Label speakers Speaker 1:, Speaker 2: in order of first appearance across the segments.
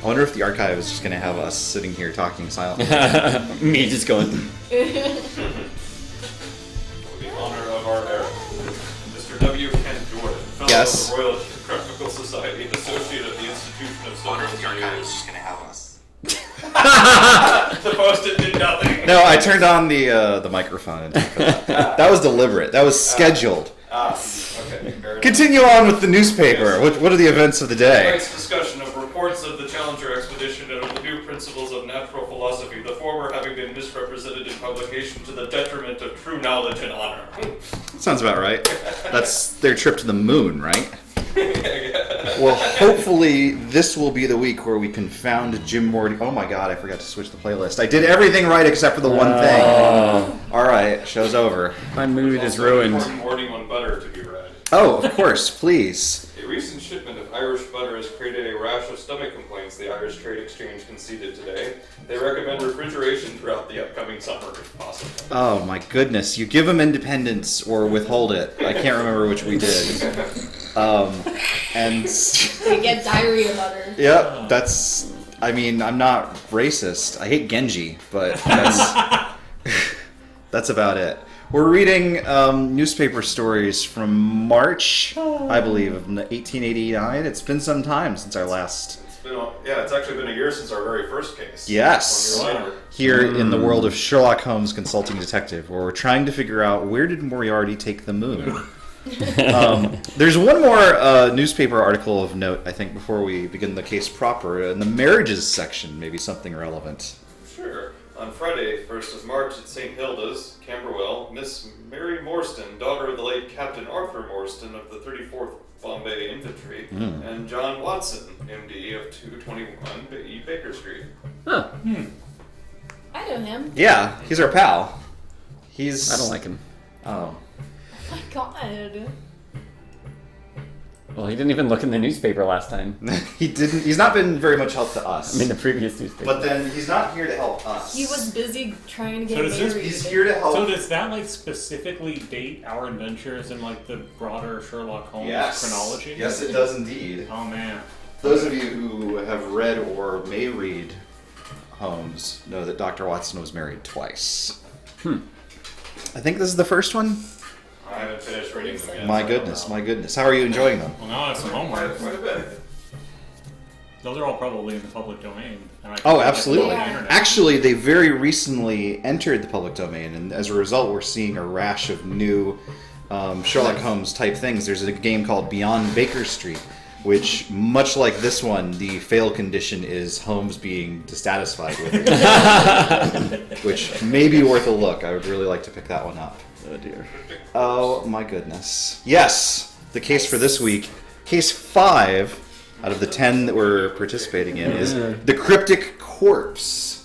Speaker 1: I wonder if the archive is just going to have us sitting here talking silently.
Speaker 2: Me just going.
Speaker 3: For the honor of our era, Mr. W. Kent Jordan, fellow
Speaker 1: Yes.
Speaker 3: of the Royal Geographical Society, associate of the Institution of
Speaker 1: Honor of the
Speaker 3: Social
Speaker 1: archive is just going to have us.
Speaker 3: The post-it did nothing.
Speaker 1: No, I turned on the microphone. That was deliberate. That was scheduled.
Speaker 3: Okay. Fair enough.
Speaker 1: Continue on with the newspaper. What are the events of the day?
Speaker 3: Tonight's discussion of reports of the Challenger expedition and of the new principles of natural philosophy, the former having been misrepresented in publication to the detriment of true knowledge and honor.
Speaker 1: Sounds about right. That's their trip to the moon, right? Well, hopefully this will be the week where we confound Jim Morty. Oh my god, I forgot to switch the playlist. I did everything right except for the one thing. Alright, show's over.
Speaker 2: My mood is ruined.
Speaker 3: Important warning on butter to be read.
Speaker 1: Oh, of course, please.
Speaker 3: A recent shipment of Irish butter has created a rash of stomach complaints, the Irish Trade Exchange conceded today. They recommend refrigeration throughout the upcoming summer if possible.
Speaker 1: Oh my goodness, you give them independence or withhold it. I can't remember which we did. And
Speaker 4: They get diarrhea butter.
Speaker 1: yep, that's. I mean, I'm not racist. I hate Genji, but that's about it. We're reading newspaper stories from March, I believe, of 1889. It's been some time since our last.
Speaker 3: It's actually been a year since our very first case.
Speaker 1: Yes.
Speaker 3: 1 year later.
Speaker 1: Here in the world of Sherlock Holmes Consulting Detective, where we're trying to figure out where did Moriarty take the moon. There's one more newspaper article of note, I think, before we begin the case proper. In the marriages section, maybe something relevant.
Speaker 3: Sure. On Friday, 1st of March, at St. Hilda's, Camberwell, Miss Mary Morstan, daughter of the late Captain Arthur Morstan of the 34th Bombay Infantry, and John Watson, MD of 221 Baker Street.
Speaker 2: Huh.
Speaker 4: I know him.
Speaker 1: Yeah, he's our pal. He's.
Speaker 2: I don't like him.
Speaker 1: Oh.
Speaker 4: Oh my god.
Speaker 2: Well, he didn't even look in the newspaper last time.
Speaker 1: He didn't. He's not been very much help to us.
Speaker 2: I mean, the previous newspaper.
Speaker 1: But then he's not here to help us.
Speaker 4: He was busy trying to get
Speaker 5: So does this-
Speaker 4: married.
Speaker 1: He's here to help.
Speaker 5: So does that like specifically date our adventures in like the broader Sherlock Holmes chronology?
Speaker 1: Yes, it does indeed.
Speaker 5: Oh man.
Speaker 1: Those of you who have read or may read Holmes know that Dr. Watson was married twice. I think this is the first one.
Speaker 3: I haven't finished reading them yet.
Speaker 1: My
Speaker 3: so I don't
Speaker 1: goodness,
Speaker 3: know.
Speaker 1: my goodness. How are you enjoying them?
Speaker 5: Well, now I have some homework.
Speaker 3: Quite a bit.
Speaker 5: Those are all probably in the public domain. And I can
Speaker 1: Oh,
Speaker 5: find it
Speaker 1: absolutely.
Speaker 5: on the internet.
Speaker 1: Actually, they very recently entered the public domain, and as a result, we're seeing a rash of new Sherlock Holmes type things. There's a game called Beyond Baker Street, which, much like this one, the fail condition is Holmes being dissatisfied with it, which may be worth a look. I would really like to pick that one up.
Speaker 2: Oh dear.
Speaker 1: Oh my goodness. Yes, the case for this week, case 5 out of the 10 that we're participating in is the Cryptic Corpse.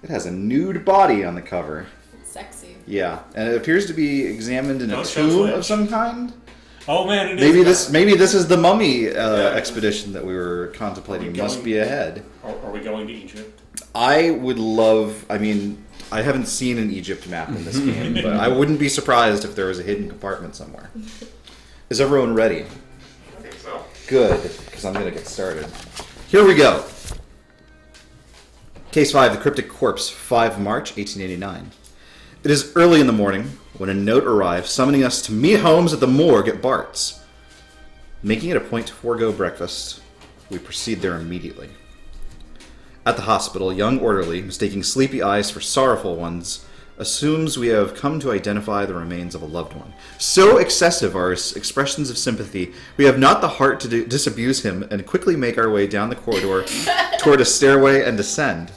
Speaker 1: It has a nude body on the cover.
Speaker 4: Sexy.
Speaker 1: Yeah, and it appears to be examined in a
Speaker 5: Don't show
Speaker 1: tomb
Speaker 5: Switch.
Speaker 1: of some kind.
Speaker 5: Oh man, it is.
Speaker 1: Maybe this is the mummy expedition that we were contemplating. Must be ahead.
Speaker 5: Are we going to Egypt?
Speaker 1: I would love. I mean, I haven't seen an Egypt map in this game, but I wouldn't be surprised if there was a hidden compartment somewhere. Is everyone ready?
Speaker 3: I think so.
Speaker 1: Good, because I'm going to get started. Here we go. Case 5, The Cryptic Corpse, 5 March, 1889. It is early in the morning when a note arrives summoning us to meet Holmes at the morgue at Bart's. Making it a point to forego breakfast, we proceed there immediately. At the hospital, a young orderly, mistaking sleepy eyes for sorrowful ones, assumes we have come to identify the remains of a loved one. So excessive are his expressions of sympathy, we have not the heart to disabuse him and quickly make our way down the corridor toward a stairway and descend.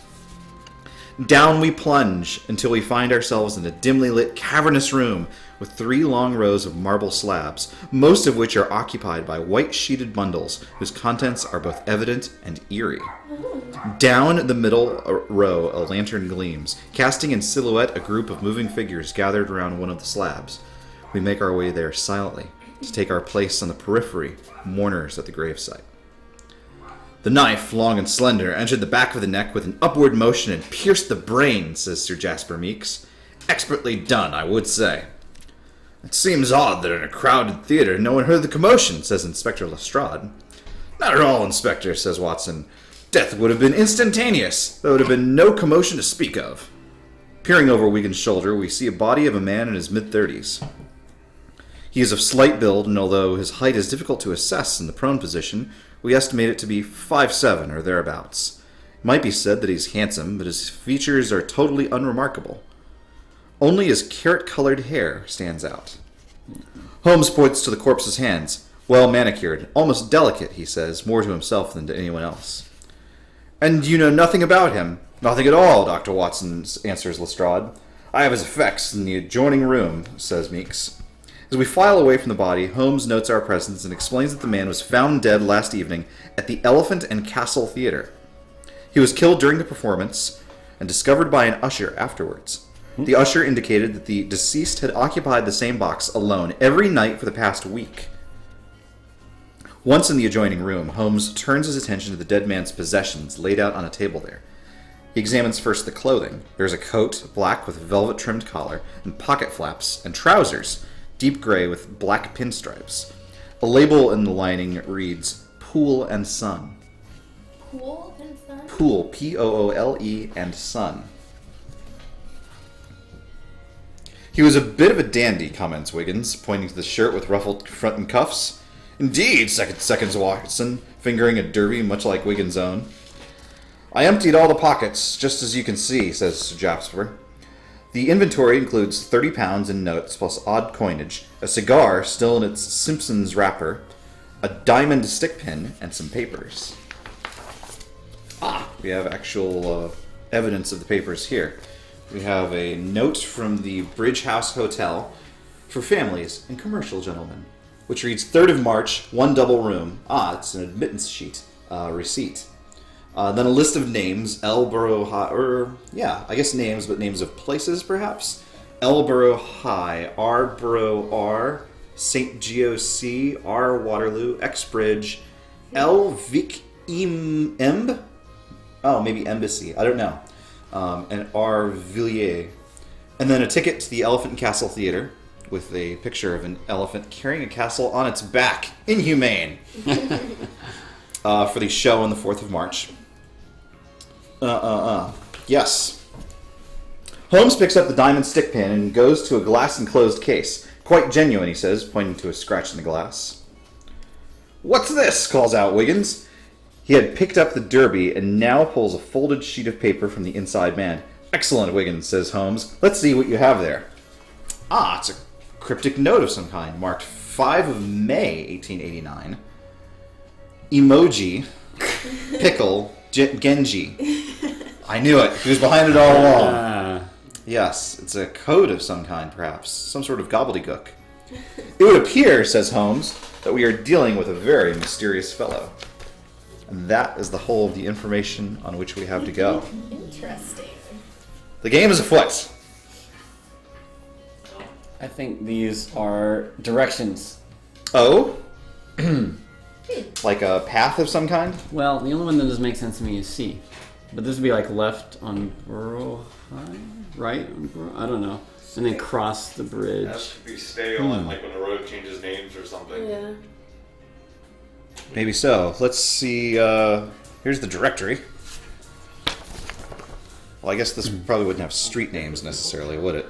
Speaker 1: Down we plunge until we find ourselves in a dimly lit, cavernous room with 3 long rows of marble slabs, most of which are occupied by white-sheeted bundles whose contents are both evident and eerie. Down the middle row, a lantern gleams, casting in silhouette a group of moving figures gathered around one of the slabs. We make our way there silently, to take our place on the periphery, mourners at the gravesite. The knife, long and slender, entered the back of the neck with an upward motion and pierced the brain, says Sir Jasper Meeks. Expertly done, I would say. It seems odd that in a crowded theater no one heard the commotion, says Inspector Lestrade. Not at all, Inspector, says Watson. Death would have been instantaneous. There would have been no commotion to speak of. Peering over Wiggins' shoulder, we see a body of a man in his mid-30s. He is of slight build, and although his height is difficult to assess in the prone position, we estimate it to be 5'7" or thereabouts. It might be said that he's handsome, but his features are totally unremarkable. Only his carrot-colored hair stands out. Holmes points to the corpse's hands. Well manicured, almost delicate, he says, more to himself than to anyone else. And you know nothing about him? Nothing at all, Dr. Watson, answers Lestrade. I have his effects in the adjoining room, says Meeks. As we file away from the body, Holmes notes our presence and explains that the man was found dead last evening at the Elephant and Castle Theater. He was killed during the performance and discovered by an usher afterwards. The usher indicated that the deceased had occupied the same box alone every night for the past week. Once in the adjoining room, Holmes turns his attention to the dead man's possessions laid out on a table there. He examines first the clothing. There is a coat, black with velvet-trimmed collar, and pocket flaps, and trousers, deep gray with black pinstripes. A label in the lining reads, Pool and Sun.
Speaker 4: Pool and sun?
Speaker 1: Pool, Poole, and Sun. He was a bit of a dandy, comments Wiggins, pointing to the shirt with ruffled front and cuffs. Indeed, seconds Watson, fingering a derby much like Wiggins' own. I emptied all the pockets, just as you can see, says Sir Jasper. The inventory includes 30 pounds in notes plus odd coinage, a cigar still in its Simpsons wrapper, a diamond stick pin, and some papers. We have actual evidence of the papers here. We have a note from the Bridge House Hotel for families and commercial gentlemen, which reads 3rd of March, 1 double room. It's an admittance sheet, receipt. Then a list of names, Elborough High, I guess names, but names of places perhaps. Elborough High, Arborough R, St. Geo C, R Waterloo, Exbridge, L Vic Emb? Oh, maybe Embassy, I don't know. And R Villiers. And then a ticket to the Elephant and Castle Theater, with a picture of an elephant carrying a castle on its back. Inhumane! For the show on the 4th of March. Yes. Holmes picks up the diamond stick pin and goes to a glass-enclosed case. Quite genuine, he says, pointing to a scratch in the glass. What's this? Calls out Wiggins. He had picked up the derby and now pulls a folded sheet of paper from the inside man. Excellent, Wiggins, says Holmes. Let's see what you have there. It's a cryptic note of some kind, marked 5 of May, 1889. Emoji, pickle, Genji. I knew it. He was behind it all along. Yes, it's a code of some kind, perhaps. Some sort of gobbledygook. It would appear, says Holmes, that we are dealing with a very mysterious fellow. And that is the whole of the information on which we have to go.
Speaker 4: Interesting.
Speaker 1: The game is afoot.
Speaker 2: I think these are directions.
Speaker 1: Oh? Like a path of some kind?
Speaker 2: Well, the only one that doesn't make sense to me is C. But this would be like left on Borough High? Right? On Borough? I don't know. And then cross the bridge.
Speaker 3: That should be stay on, like when the road changes names or something.
Speaker 4: Yeah.
Speaker 1: Maybe so. Let's see. Here's the directory. Well, I guess this probably wouldn't have street names necessarily, would it?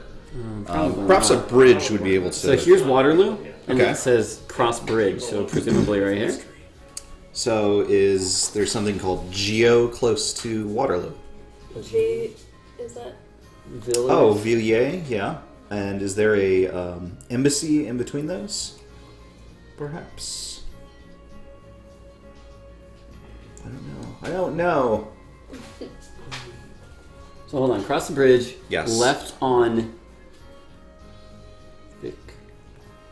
Speaker 1: Perhaps a bridge would be able to...
Speaker 2: So here's Waterloo, and
Speaker 1: Okay.
Speaker 2: it says cross bridge, so presumably right here.
Speaker 1: So is there something called Geo close to Waterloo?
Speaker 4: Is that?
Speaker 2: Village.
Speaker 1: Oh, Villiers, yeah. And is there a embassy in between those? Perhaps. I don't know.
Speaker 2: So hold on, cross the bridge.
Speaker 1: Yes.
Speaker 2: Left on.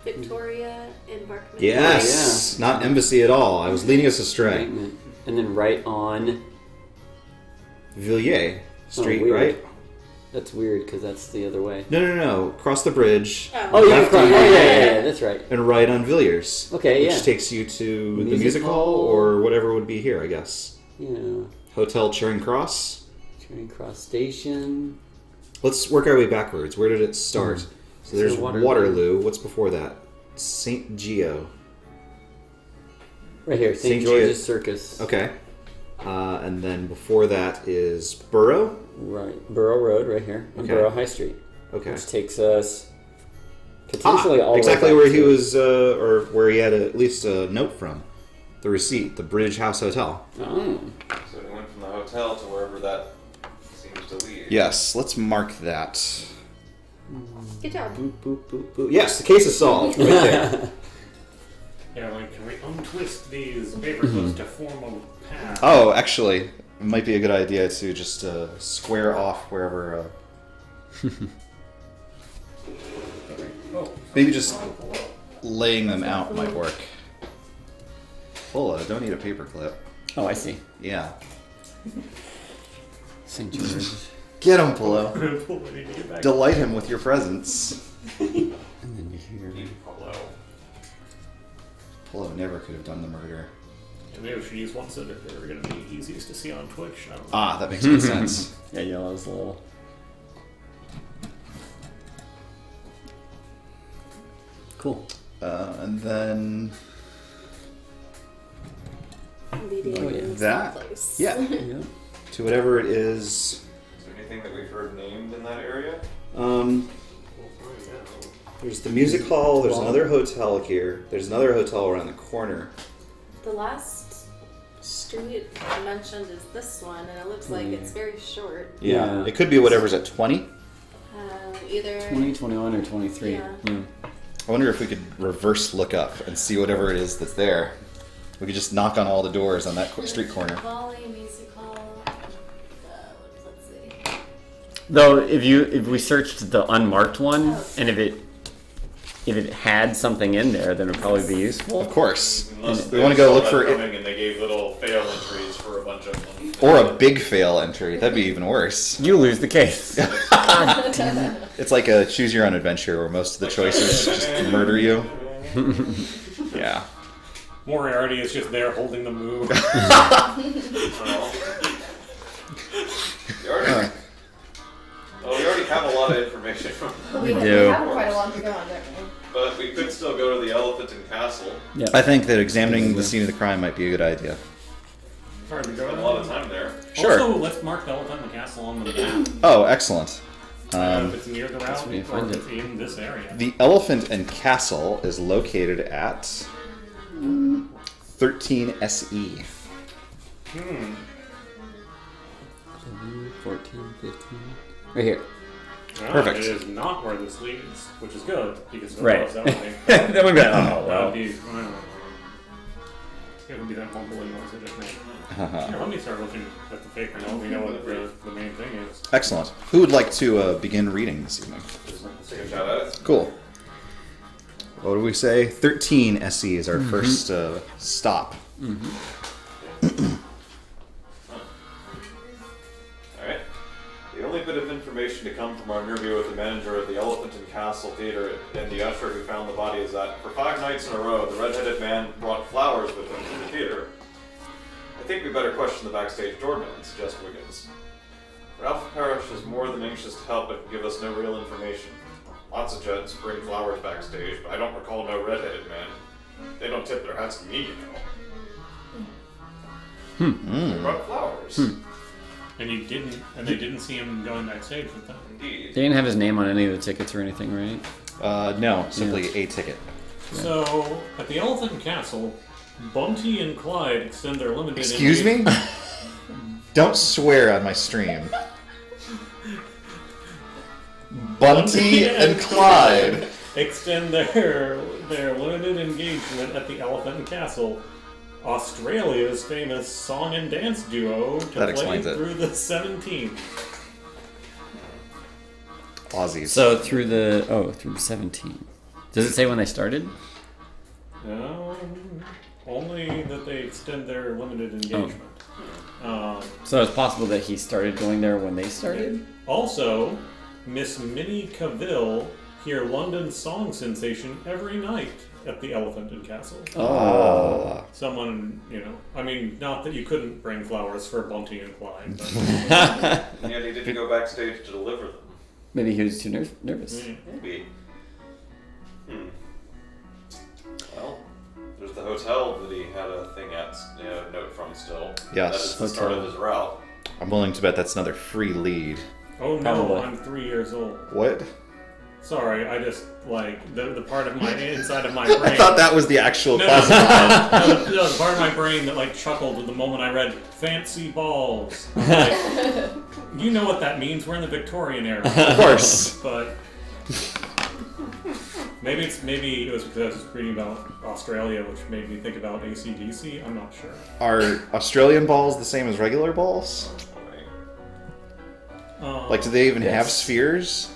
Speaker 4: Victoria Embarkment.
Speaker 1: Yes! Not embassy at all. I was leading us astray.
Speaker 2: And then right on.
Speaker 1: Villiers Street,
Speaker 2: weird.
Speaker 1: right?
Speaker 2: That's weird because that's the other way.
Speaker 1: No. Cross the bridge.
Speaker 2: Oh yeah,
Speaker 1: Lefty,
Speaker 2: yeah, that's right.
Speaker 1: And right on Villiers.
Speaker 2: Okay,
Speaker 1: which
Speaker 2: yeah.
Speaker 1: takes you to the
Speaker 2: Music
Speaker 1: music hall
Speaker 2: hall.
Speaker 1: or whatever would be here, I guess.
Speaker 2: Yeah.
Speaker 1: Hotel Charing Cross.
Speaker 2: Charing Cross Station.
Speaker 1: Let's work our way backwards. Where did it start? So there's Waterloo. What's before that? St. Geo.
Speaker 2: Right here, St.
Speaker 1: St.
Speaker 2: George's
Speaker 1: Geo.
Speaker 2: Circus.
Speaker 1: Okay. And then before that is Borough.
Speaker 2: Right, Borough Road right here, and
Speaker 1: Okay.
Speaker 2: Borough High Street,
Speaker 1: Okay.
Speaker 2: which takes us potentially all the way
Speaker 1: exactly
Speaker 2: back
Speaker 1: where he
Speaker 2: to-
Speaker 1: was, or where he had at least a note from. The receipt, the Bridge House Hotel.
Speaker 2: Oh,
Speaker 3: So we went from the hotel to wherever that seems to lead.
Speaker 1: Yes, let's mark that.
Speaker 4: Good job.
Speaker 1: Boop, boop, boop, boop. Yes, the case is solved. Right there.
Speaker 5: Yeah, like, can we untwist these paper clips to form a path?
Speaker 1: Oh, actually, it might be a good idea to just square off wherever.
Speaker 5: Oh,
Speaker 1: Maybe just laying them out might work. Pula, don't need a paperclip.
Speaker 2: oh, I see.
Speaker 1: Yeah.
Speaker 2: St. George.
Speaker 1: Get him, Pula.
Speaker 5: pull it in, get back.
Speaker 1: Delight him with your presence.
Speaker 2: And then here.
Speaker 5: Hello.
Speaker 1: Pula never could have done the murder.
Speaker 5: And maybe if she's ones that are going to be easiest to see on Twitch. I don't know.
Speaker 1: Ah, that makes good sense.
Speaker 2: Yeah, yellow's a little. Cool.
Speaker 1: And then
Speaker 4: Leading
Speaker 2: Oh, yeah.
Speaker 4: to
Speaker 1: That-
Speaker 4: someplace.
Speaker 1: yeah,
Speaker 2: Yeah.
Speaker 1: to whatever it is.
Speaker 3: Is there anything that we've heard named in that area?
Speaker 1: There's the music hall. There's another hotel here. There's another hotel around the corner.
Speaker 4: The last street mentioned is this one, and it looks like it's very short.
Speaker 2: Yeah.
Speaker 1: It could be whatever's at 20.
Speaker 4: Either
Speaker 2: 20, 21, or 23.
Speaker 4: Yeah.
Speaker 1: I wonder if we could reverse look up and see whatever it is that's there. We could just knock on all the doors on that street corner.
Speaker 4: Volley, music hall. Let's see.
Speaker 2: Though, if we searched the unmarked one, and if it had something in there, then it'd probably be useful.
Speaker 1: Of course.
Speaker 3: Unless
Speaker 1: We
Speaker 3: they
Speaker 1: want to go
Speaker 3: saw
Speaker 1: look
Speaker 3: that
Speaker 1: for it.
Speaker 3: coming and they gave little fail entries for a bunch of them.
Speaker 1: Or a big fail entry. That'd be even worse.
Speaker 2: You lose the case.
Speaker 1: It's like a choose your own adventure where most of the choices just murder you. Yeah.
Speaker 5: Moriarty is just there holding the move.
Speaker 3: We already have a lot of information,
Speaker 4: We
Speaker 2: do.
Speaker 4: have quite a long to go on, don't we?
Speaker 3: but we could still go to the Elephant and Castle.
Speaker 2: Yeah.
Speaker 1: I think that examining the scene of the crime might be a good idea.
Speaker 5: Hard to go.
Speaker 3: Spent a lot of time there.
Speaker 1: Sure.
Speaker 5: Also, let's mark the Elephant and Castle on the map.
Speaker 1: Oh, excellent.
Speaker 5: If it's near the route
Speaker 2: where you
Speaker 5: or
Speaker 2: find
Speaker 5: if
Speaker 2: it.
Speaker 5: it's in this area.
Speaker 1: The Elephant and Castle is located at 13 SE.
Speaker 2: 14, 15. Right here.
Speaker 1: Perfect.
Speaker 5: It is not where this leads, which is good because
Speaker 2: Right.
Speaker 5: that would be,
Speaker 2: Then we'd be like, oh,
Speaker 5: that
Speaker 2: well.
Speaker 5: would be, it would be that mumbling noise I just made. Here, let me start looking at the paper now. We know what the main thing is.
Speaker 1: Excellent. Who would like to begin reading this evening?
Speaker 3: Let's take a shot at it.
Speaker 1: Cool. What do we say? 13 SE is our first stop.
Speaker 3: Alright. The only bit of information to come from our interview with the manager of the Elephant and Castle Theater and the usher who found the body is that for 5 nights in a row, the red-headed man brought flowers with him to the theater. I think we better question the backstage doorman, suggests Wiggins. Ralph Parrish is more than anxious to help but can give us no real information. Lots of gents bring flowers backstage, but I don't recall no red-headed man. They don't tip their hats to me, you know. They brought flowers.
Speaker 5: And they didn't see him going backstage with them.
Speaker 3: Indeed.
Speaker 2: They didn't have his name on any of the tickets or anything, right?
Speaker 1: No, simply a ticket.
Speaker 5: So, at the Elephant and Castle, Bunty and Clyde extend their limited
Speaker 1: Excuse me? Don't swear on my stream. Bunty and Clyde.
Speaker 5: extend their limited engagement at the Elephant and Castle, Australia's famous song and dance duo, to
Speaker 1: That
Speaker 5: play
Speaker 1: explains it.
Speaker 5: through the 17th.
Speaker 1: Aussies.
Speaker 2: So through the 17. Does it say when they started?
Speaker 5: Only that they extend their limited engagement.
Speaker 2: So it's possible that he started going there when they started?
Speaker 5: Also, Miss Minnie Cavill hear London song sensation every night at the Elephant and Castle.
Speaker 1: Oh.
Speaker 5: Someone, I mean, not that you couldn't bring flowers for Bunty and Clyde, but
Speaker 3: And yet he didn't go backstage to deliver them.
Speaker 2: Maybe he was too nervous.
Speaker 3: Maybe. Well, there's the hotel that he had a thing at, a note from still.
Speaker 1: Yes.
Speaker 3: That is the start of his route.
Speaker 1: I'm willing to bet that's another free lead.
Speaker 5: Oh no,
Speaker 2: Probably.
Speaker 5: I'm 3 years old.
Speaker 1: What?
Speaker 5: Sorry, I just, like, the part of my, inside of my brain.
Speaker 1: I thought that was the actual
Speaker 5: No,
Speaker 1: classified.
Speaker 5: no, the part of my brain that, like, chuckled at the moment I read fancy balls. Like, you know what that means, we're in the Victorian era.
Speaker 1: Of course.
Speaker 5: But maybe it was because I was reading about Australia, which made me think about AC/DC. I'm not sure.
Speaker 1: Are Australian balls the same as regular balls? Like, do they even have spheres?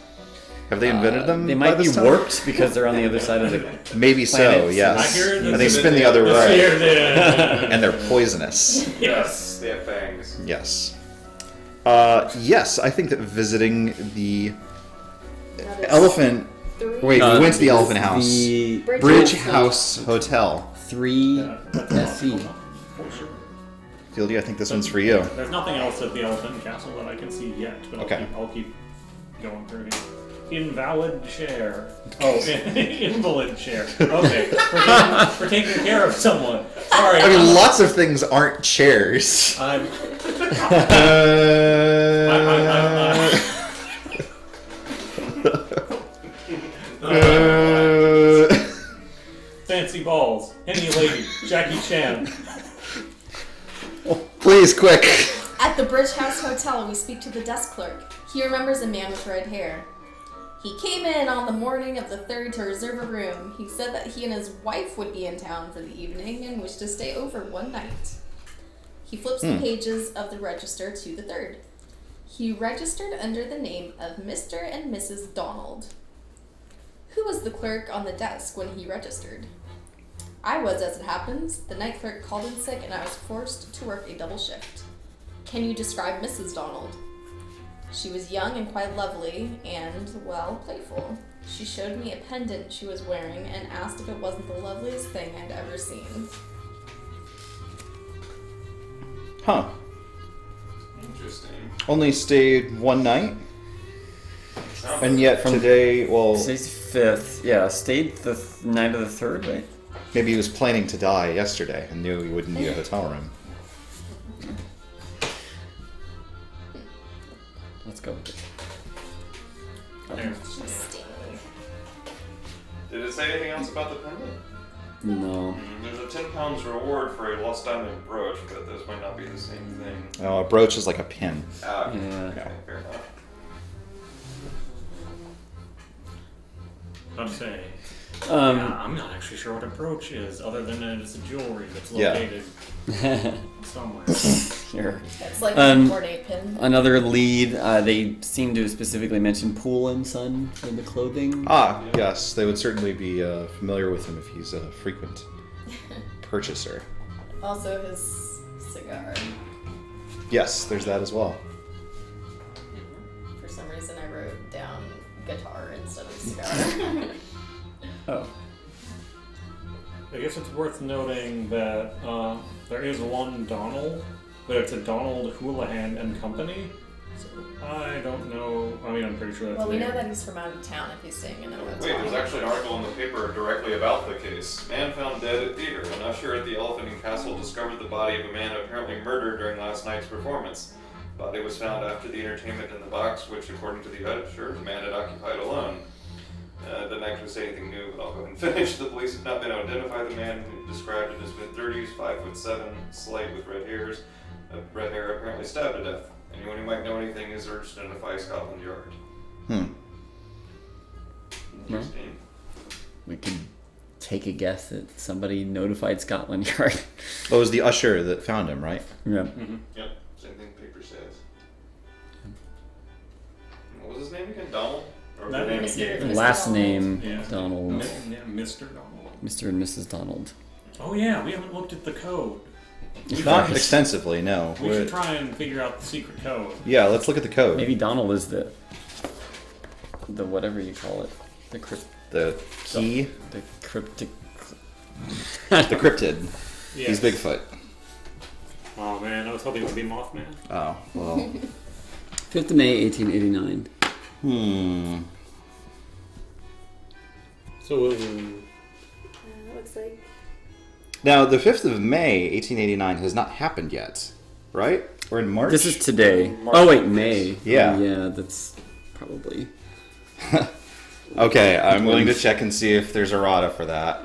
Speaker 1: Have they invented them?
Speaker 2: They
Speaker 1: by
Speaker 2: might be
Speaker 1: this time?
Speaker 2: warped because they're on the other side of the.
Speaker 1: Maybe so,
Speaker 2: planets.
Speaker 1: yes.
Speaker 5: I hear
Speaker 1: And they spin the other
Speaker 5: the
Speaker 1: way.
Speaker 5: sphere there.
Speaker 1: And they're poisonous.
Speaker 5: Yes.
Speaker 3: They have fangs.
Speaker 1: Yes. Yes, I think that visiting the
Speaker 4: That is
Speaker 1: elephant...
Speaker 4: 3.
Speaker 1: Wait, we went to the elephant house.
Speaker 2: The
Speaker 1: Bridge House Hotel.
Speaker 2: 3
Speaker 5: That's
Speaker 2: SC.
Speaker 1: Fieldy, I think this one's for you.
Speaker 5: There's nothing else at the Elephant Castle that I can see yet, but
Speaker 1: Okay.
Speaker 5: I'll keep going through here. Invalid chair. Oh, invalid chair. Okay, for taking care of someone. Sorry.
Speaker 1: I mean, lots of things aren't chairs.
Speaker 5: I'm fancy balls. Any lady. Jackie Chan.
Speaker 1: Please, quick.
Speaker 4: At the Bridge House Hotel, we speak to the desk clerk. He remembers a man with red hair. He came in on the morning of the 3rd to reserve a room. He said that he and his wife would be in town for the evening and wished to stay over one night. He flips the pages of the register to the 3rd. He registered under the name of Mr. and Mrs. Donald. Who was the clerk on the desk when he registered? I was, as it happens. The night clerk called in sick and I was forced to work a double shift. Can you describe Mrs. Donald? She was young and quite lovely and, well, playful. She showed me a pendant she was wearing and asked if it wasn't the loveliest thing I'd ever seen.
Speaker 1: Huh.
Speaker 3: Interesting.
Speaker 1: Only stayed one night? And yet today, well,
Speaker 2: Today's 5th. Yeah, stayed the night of the 3rd, right?
Speaker 1: maybe he was planning to die yesterday and knew he wouldn't need a hotel room.
Speaker 2: Let's go with it.
Speaker 4: Interesting.
Speaker 3: Did it say anything else about the pendant?
Speaker 2: No.
Speaker 3: There's a £10 reward for a lost diamond brooch, but those might not be the same thing.
Speaker 1: Oh, a brooch is like a pin.
Speaker 3: Ah,
Speaker 2: Yeah.
Speaker 3: okay, fair enough.
Speaker 5: I'm saying.
Speaker 2: Um,
Speaker 5: I'm not actually sure what a brooch is, other than that it's a jewelry that's
Speaker 1: Yeah.
Speaker 5: located somewhere.
Speaker 2: Sure.
Speaker 4: It's like
Speaker 2: Um,
Speaker 4: a ornate pin.
Speaker 2: Another lead, they seem to specifically mention Pool and Son for the clothing.
Speaker 1: Ah, yes, they would certainly be familiar with him if he's a frequent purchaser.
Speaker 4: Also his cigar.
Speaker 1: Yes, there's that as well.
Speaker 4: For some reason I wrote down guitar instead of cigar.
Speaker 2: Oh.
Speaker 5: I guess it's worth noting that there is one Donald, but it's a Donald Houlihan and Company. So I don't know. I mean, I'm pretty sure that's
Speaker 4: Well, we
Speaker 5: the
Speaker 4: know
Speaker 5: name.
Speaker 4: that he's from out of town if he's staying in a hotel.
Speaker 3: Wait, there's actually an article in the paper directly about the case. Man found dead at theater. An usher at the Elephant and Castle discovered the body of a man apparently murdered during last night's performance. The body was found after the entertainment in the box, which, according to the usher, the man had occupied alone. Doesn't actually say anything new, but I'll go ahead and finish. The police have not been able to identify the man, who described in his mid-30s, 5'7", slight with red hairs. Red hair apparently stabbed to death. Anyone who might know anything is urged to notify Scotland Yard. Interesting.
Speaker 2: We could take a guess that somebody notified Scotland Yard.
Speaker 1: Oh, it was the usher that found him, right?
Speaker 2: Yeah.
Speaker 3: Yep, same thing the paper says. What was his name again? Donald? Or
Speaker 5: That
Speaker 3: the name
Speaker 5: name
Speaker 3: he gave?
Speaker 4: Mr.
Speaker 2: Last
Speaker 4: Donald.
Speaker 2: name,
Speaker 5: Yeah.
Speaker 2: Donald.
Speaker 5: Mr. Donald.
Speaker 2: Mr. and Mrs. Donald.
Speaker 5: Oh yeah, we haven't looked at the code.
Speaker 1: Not extensively, no.
Speaker 5: We should try and figure out the secret code.
Speaker 1: Yeah, let's look at the code.
Speaker 2: Maybe Donald is the whatever you call it. The
Speaker 1: The key,
Speaker 2: the cryptic.
Speaker 1: the cryptid.
Speaker 5: Yes.
Speaker 1: He's Bigfoot.
Speaker 5: Oh man, I was hoping it would be Mothman.
Speaker 1: Oh, well.
Speaker 2: 5th of May, 1889.
Speaker 5: So
Speaker 4: Looks like
Speaker 1: Now, the 5th of May, 1889 has not happened yet, right? Or in March?
Speaker 2: This is today.
Speaker 3: March.
Speaker 2: Oh wait, May.
Speaker 1: Yeah.
Speaker 2: Oh, yeah, that's probably.
Speaker 1: Okay, I'm willing to check and see if there's errata for that.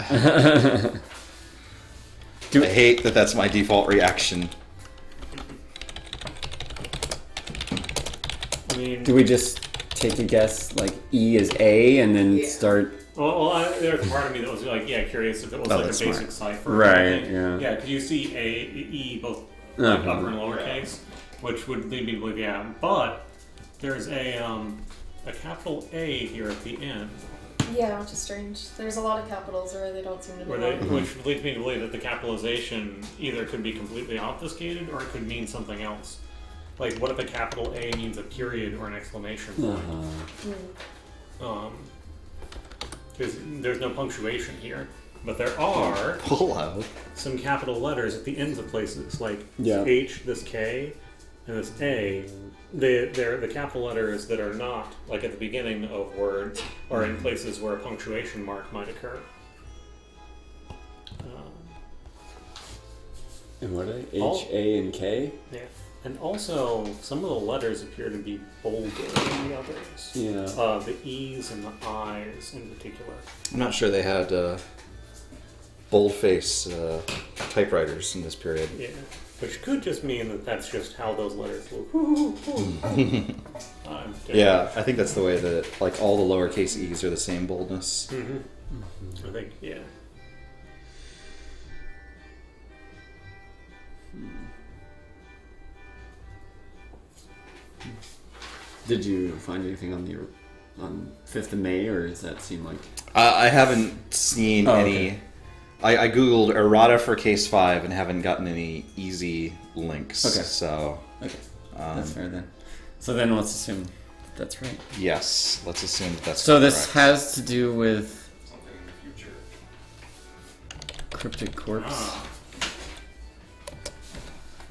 Speaker 1: I hate that that's my default reaction.
Speaker 5: I mean,
Speaker 2: Do we just take a guess, like E is A, and then
Speaker 4: Yeah.
Speaker 2: start?
Speaker 5: there's a part of me that was like, curious if it was
Speaker 1: Oh,
Speaker 5: like a
Speaker 1: that's
Speaker 5: basic
Speaker 1: smart.
Speaker 5: cipher.
Speaker 2: Right,
Speaker 5: Thing.
Speaker 2: yeah.
Speaker 5: Yeah, because you see E both like,
Speaker 2: Uh-huh.
Speaker 5: upper and lowercase, which would lead me to believe, yeah. But there's a capital A here at the end,
Speaker 4: Yeah, which is strange. There's a lot of capitals where they don't seem to be.
Speaker 5: which leads me to believe that the capitalization either could be completely obfuscated or it could mean something else. Like, what if a capital A means a period or an exclamation point?
Speaker 2: Uh-huh.
Speaker 5: Because there's no punctuation here, but there are
Speaker 1: Hello.
Speaker 5: some capital letters at the ends of places, like
Speaker 2: Yeah.
Speaker 5: H, this K, and this A. They're the capital letters that are not, like at the beginning of words, or in places where a punctuation mark might occur.
Speaker 2: And what are they?
Speaker 5: All-
Speaker 2: H, A, and K?
Speaker 5: Yeah. And also, some of the letters appear to be bolder than the others.
Speaker 2: Yeah.
Speaker 5: The E's and the I's in particular.
Speaker 1: I'm not sure they had boldface typewriters in this period.
Speaker 5: Yeah. Which could just mean that that's just how those letters look.
Speaker 1: Yeah, I think that's the way that like all the lowercase e's are the same boldness.
Speaker 5: I think, yeah.
Speaker 2: Did you find anything on 5th of May, or does that seem like?
Speaker 1: I haven't seen any.
Speaker 2: Okay.
Speaker 1: I googled errata for case 5 and haven't gotten any easy links.
Speaker 2: Okay.
Speaker 1: So
Speaker 2: Okay, that's fair then. So then let's assume that's right.
Speaker 1: yes, let's assume that's
Speaker 2: So this
Speaker 1: correct.
Speaker 2: has to do with
Speaker 3: Something in the future.
Speaker 2: Cryptic Corpse.
Speaker 5: Ah,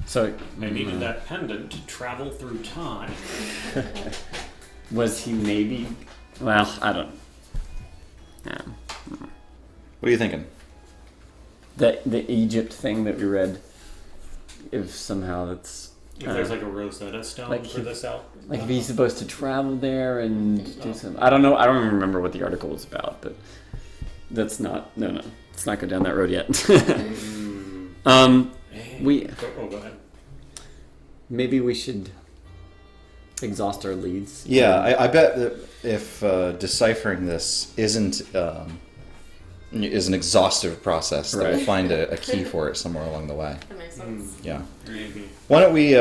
Speaker 2: So
Speaker 5: I needed that pendant to travel through time.
Speaker 2: was he maybe? Well, I don't. Yeah.
Speaker 1: What are you thinking?
Speaker 2: The Egypt thing that we read. If somehow that's
Speaker 5: If there's like a Rosetta Stone
Speaker 2: like
Speaker 5: for
Speaker 2: he-
Speaker 5: this out.
Speaker 2: like if he's supposed to travel there and do some. I don't know. I don't even remember what the article was about, but that's not. No. Let's not go down that road yet. We
Speaker 5: Oh, go ahead.
Speaker 2: maybe we should exhaust our leads.
Speaker 1: Yeah, I bet that if deciphering this isn't is an exhaustive process, that we'll
Speaker 2: Right.
Speaker 1: find a key for it somewhere along the way.
Speaker 4: That makes sense.
Speaker 1: Yeah.
Speaker 5: Maybe.
Speaker 1: Why don't we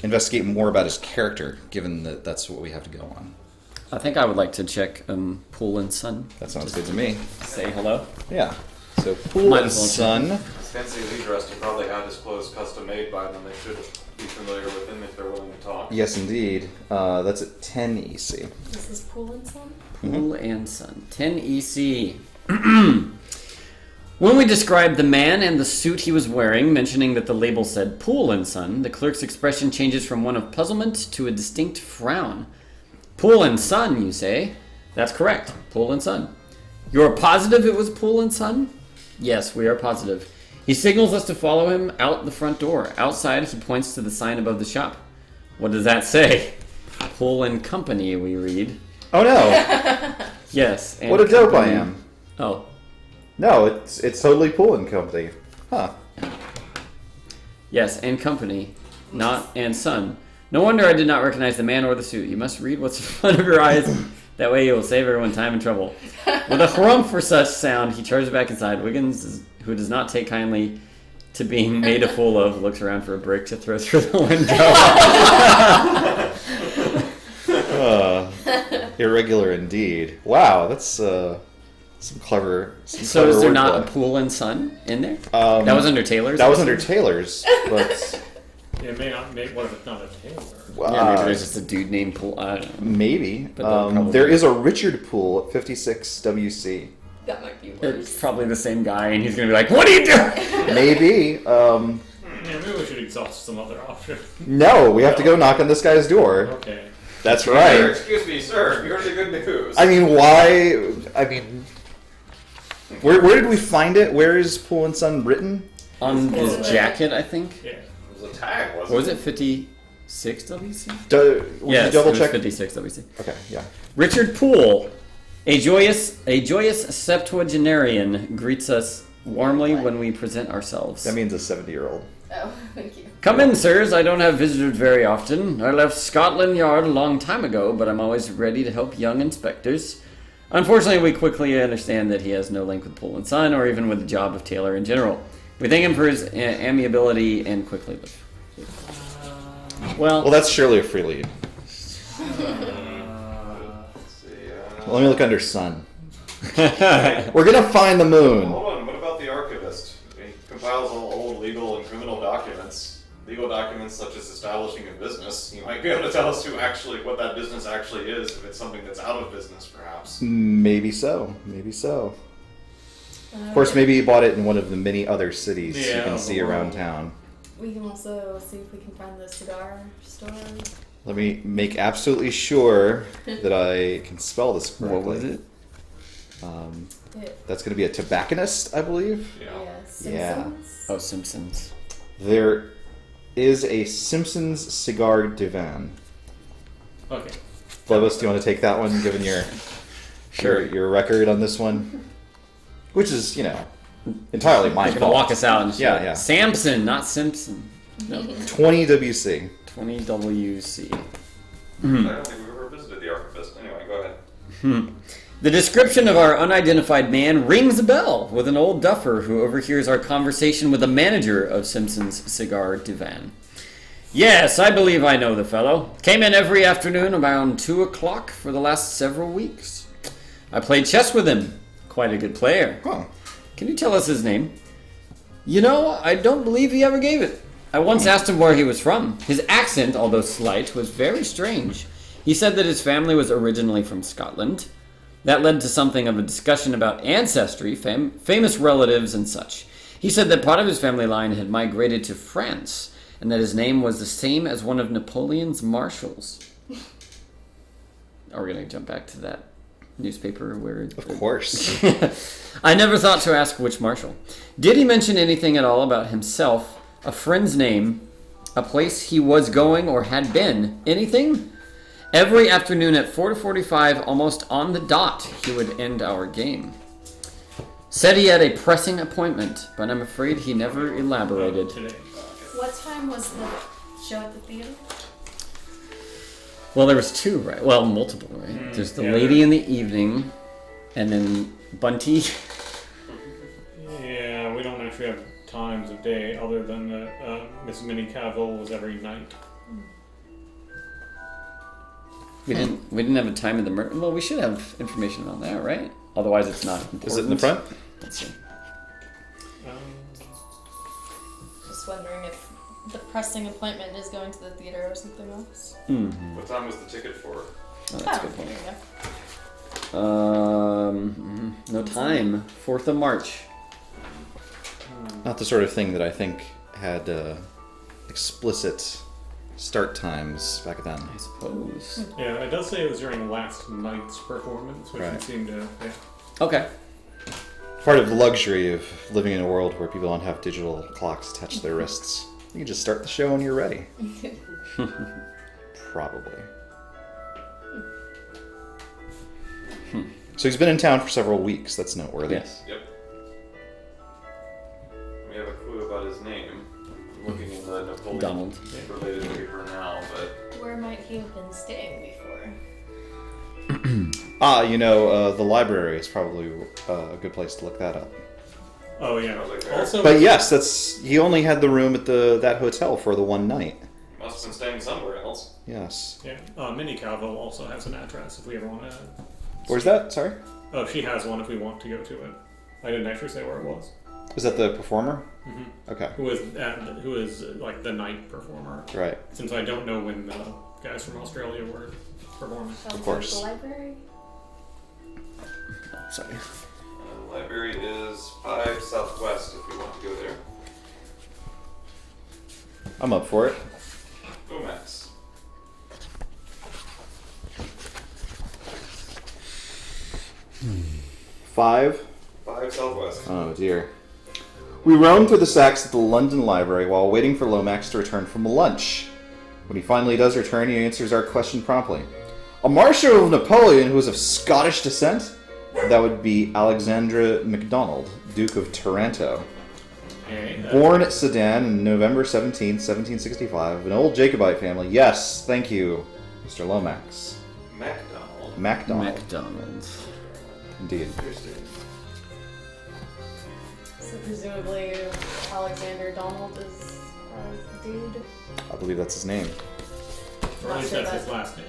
Speaker 1: investigate more about his character, given that that's what we have to go on?
Speaker 2: I think I would like to check Pool and Sun.
Speaker 1: That sounds good to me.
Speaker 2: Say hello.
Speaker 1: Yeah. So Pool
Speaker 2: Might
Speaker 1: and
Speaker 2: as well
Speaker 1: Sun.
Speaker 3: Fancy as he dressed, he probably had his clothes custom made by them. They should be familiar with him if they're willing to talk.
Speaker 1: Yes, indeed. That's at 10 EC.
Speaker 4: This is Pool and Son?
Speaker 2: Pool and Sun. 10 EC. When we described the man and the suit he was wearing, mentioning that the label said Pool and Sun, the clerk's expression changes from one of puzzlement to a distinct frown. Pool and Sun, you say? That's correct. Pool and Sun. You're positive it was Pool and Sun? Yes, we are positive. He signals us to follow him out the front door. Outside, he points to the sign above the shop. What does that say? Pool and Company, we read.
Speaker 1: Oh no!
Speaker 2: Yes. And
Speaker 1: What a dope I
Speaker 2: Company.
Speaker 1: am.
Speaker 2: Oh.
Speaker 1: No, it's totally Pool and Company. Huh.
Speaker 2: Yes, and Company, not and Son. No wonder I did not recognize the man or the suit. You must read what's in front of your eyes. That way you will save everyone time and trouble. With a harumph for such sound, he charges back inside. Wiggins, who does not take kindly to being made a fool of, looks around for a brick to throw through the window.
Speaker 1: Irregular indeed. Wow, that's some clever.
Speaker 2: So is there not a
Speaker 1: wordplay.
Speaker 2: Pool and Sun in there?
Speaker 1: Um,
Speaker 2: That was under Taylor's?
Speaker 1: That was
Speaker 2: I
Speaker 1: under
Speaker 2: assume?
Speaker 1: Taylor's, but
Speaker 5: It may not. What if it's not a Taylor?
Speaker 2: Yeah, maybe there's just a dude named Pool. I don't know.
Speaker 1: maybe.
Speaker 2: But that probably-
Speaker 1: There is a Richard Pool at 56 WC.
Speaker 4: That might be
Speaker 2: It's
Speaker 4: worse.
Speaker 2: probably the same guy, and he's gonna be like, "What are you doing?"
Speaker 1: Maybe.
Speaker 5: Yeah, maybe we should exhaust some other option.
Speaker 1: No, we have to go knock on this guy's door.
Speaker 5: Okay.
Speaker 1: That's
Speaker 3: Sir,
Speaker 1: right.
Speaker 3: excuse me, sir. You heard the good news.
Speaker 1: I mean, why? I mean, Where did we find it? Where is Pool and Son written?
Speaker 2: On his jacket, I think.
Speaker 5: Yeah.
Speaker 3: It was a tag, wasn't
Speaker 2: Or was it 56 WC?
Speaker 1: Yes, double
Speaker 2: it
Speaker 1: check.
Speaker 2: was 56 WC.
Speaker 1: Okay, yeah.
Speaker 2: Richard Poole, a joyous septuagenarian, greets us warmly when we present ourselves.
Speaker 1: That means a 70-year-old.
Speaker 4: Oh, thank you.
Speaker 2: Come in, sirs. I don't have visitors very often. I left Scotland Yard a long time ago, but I'm always ready to help young inspectors. Unfortunately, we quickly understand that he has no link with Poole and Son, or even with the job of tailor in general. We thank him for his amiability and quickly leave.
Speaker 1: Well, that's surely a free lead.
Speaker 3: Let's see.
Speaker 1: Well, let me look under Sun. We're gonna find the moon.
Speaker 3: Hold on. What about the archivist? He compiles all old legal and criminal documents. Legal documents such as establishing a business. He might be able to tell us what that business actually is, if it's something that's out of business, perhaps.
Speaker 1: Maybe so. Maybe so. Of course, maybe he bought it in one of the many other cities you
Speaker 5: Yeah,
Speaker 1: can see
Speaker 5: the
Speaker 1: around
Speaker 5: world.
Speaker 1: town.
Speaker 4: We can also see if we can find the cigar store.
Speaker 1: Let me make absolutely sure that I can spell this correctly.
Speaker 2: What was it?
Speaker 1: That's going to be a tobacconist, I believe.
Speaker 3: Yeah.
Speaker 1: Yeah.
Speaker 4: Simpsons.
Speaker 2: Oh, Simpsons.
Speaker 1: There is a Simpsons cigar divan.
Speaker 5: Okay.
Speaker 1: Phobos, do you want to take that one, given your your record on this one? Which is, entirely my
Speaker 2: He's gonna
Speaker 1: fault.
Speaker 2: walk us out and
Speaker 1: Yeah,
Speaker 2: show-
Speaker 1: yeah.
Speaker 2: Samson, not Simpson. No.
Speaker 1: 20 WC.
Speaker 2: 20 WC.
Speaker 3: I don't think we've ever visited the archivist. Anyway, go ahead.
Speaker 2: The description of our unidentified man rings a bell with an old duffer who overhears our conversation with the manager of Simpson's Cigar Divan. Yes, I believe I know the fellow. Came in every afternoon around 2 o'clock for the last several weeks. I played chess with him. Quite a good player.
Speaker 1: Huh.
Speaker 2: Can you tell us his name? I don't believe he ever gave it. I once asked him where he was from. His accent, although slight, was very strange. He said that his family was originally from Scotland. That led to something of a discussion about ancestry, famous relatives, and such. He said that part of his family line had migrated to France, and that his name was the same as one of Napoleon's marshals. Are we going to jump back to that newspaper where...
Speaker 1: Of course.
Speaker 2: I never thought to ask which marshal. Did he mention anything at all about himself, a friend's name, a place he was going or had been? Anything? Every afternoon at 4:45, almost on the dot, he would end our game. Said he had a pressing appointment, but I'm afraid he never elaborated.
Speaker 5: Today.
Speaker 4: What time was the show at the theater?
Speaker 2: Well, there was two, right? Well, multiple, right? There's the
Speaker 5: yeah,
Speaker 2: lady in the evening, and then Bunty.
Speaker 5: Yeah, we don't actually have times of day other than that Miss Minnie Cavill was every night.
Speaker 2: We didn't have a time of the murder. Well, we should have information on that, right? Otherwise, it's not important.
Speaker 1: Is it in the front?
Speaker 2: Let's see.
Speaker 4: Just wondering if the pressing appointment is going to the theater or something else.
Speaker 3: What time was the ticket for?
Speaker 2: Oh, that's a good
Speaker 4: there
Speaker 2: point.
Speaker 4: you go.
Speaker 2: No time. 4th of March.
Speaker 1: Not the sort of thing that I think had explicit start times back then.
Speaker 2: I suppose.
Speaker 5: Yeah, it does say it was during last night's performance, which
Speaker 1: Right.
Speaker 5: would seem to. Yeah.
Speaker 2: Okay.
Speaker 1: Part of the luxury of living in a world where people don't have digital clocks attached to their wrists. You can just start the show when you're ready. Probably. So he's been in town for several weeks. That's noteworthy.
Speaker 2: Yes.
Speaker 3: Yep. We have a clue about his name. I'm looking in the Napoleon
Speaker 2: Donald.
Speaker 3: related paper now, but
Speaker 4: Where might he have been staying before?
Speaker 1: The library is probably a good place to look that up.
Speaker 5: Oh yeah.
Speaker 3: I was like,
Speaker 5: Also,
Speaker 1: But yes, he only had the room at that hotel for the one night.
Speaker 3: must have been staying somewhere else.
Speaker 1: Yes.
Speaker 5: yeah, Minnie Cavill also has an address if we ever want to.
Speaker 1: Where's that? Sorry?
Speaker 5: Oh, she has one if we want to go to it. I didn't actually say where it was.
Speaker 1: Was that the performer? Okay.
Speaker 5: Who is like the night performer?
Speaker 1: Right.
Speaker 5: Since I don't know when the guys from Australia were performing.
Speaker 4: Sounds like
Speaker 1: course.
Speaker 4: The library?
Speaker 2: Sorry.
Speaker 3: The library is 5 Southwest if we want to go there.
Speaker 1: I'm up for it.
Speaker 3: Go Max.
Speaker 1: Five.
Speaker 3: 5 5 Southwest.
Speaker 1: Oh dear. We roam through the sacks at the London Library while waiting for Lomax to return from lunch. When he finally does return, he answers our question promptly. A Marshal of Napoleon who was of Scottish descent? That would be Alexandre MacDonald, Duke of Taranto.
Speaker 5: Okay.
Speaker 1: Born at Sedan on November 17th, 1765, of an old Jacobite family. Yes, thank you, Mr. Lomax.
Speaker 3: MacDonald.
Speaker 1: MacDonald.
Speaker 2: McDonald's.
Speaker 1: Indeed.
Speaker 3: Interesting.
Speaker 4: So presumably Alexander Donald is a dude.
Speaker 1: I believe that's his name.
Speaker 5: Or at least
Speaker 4: Not sure
Speaker 5: that's his
Speaker 4: that-
Speaker 5: last name.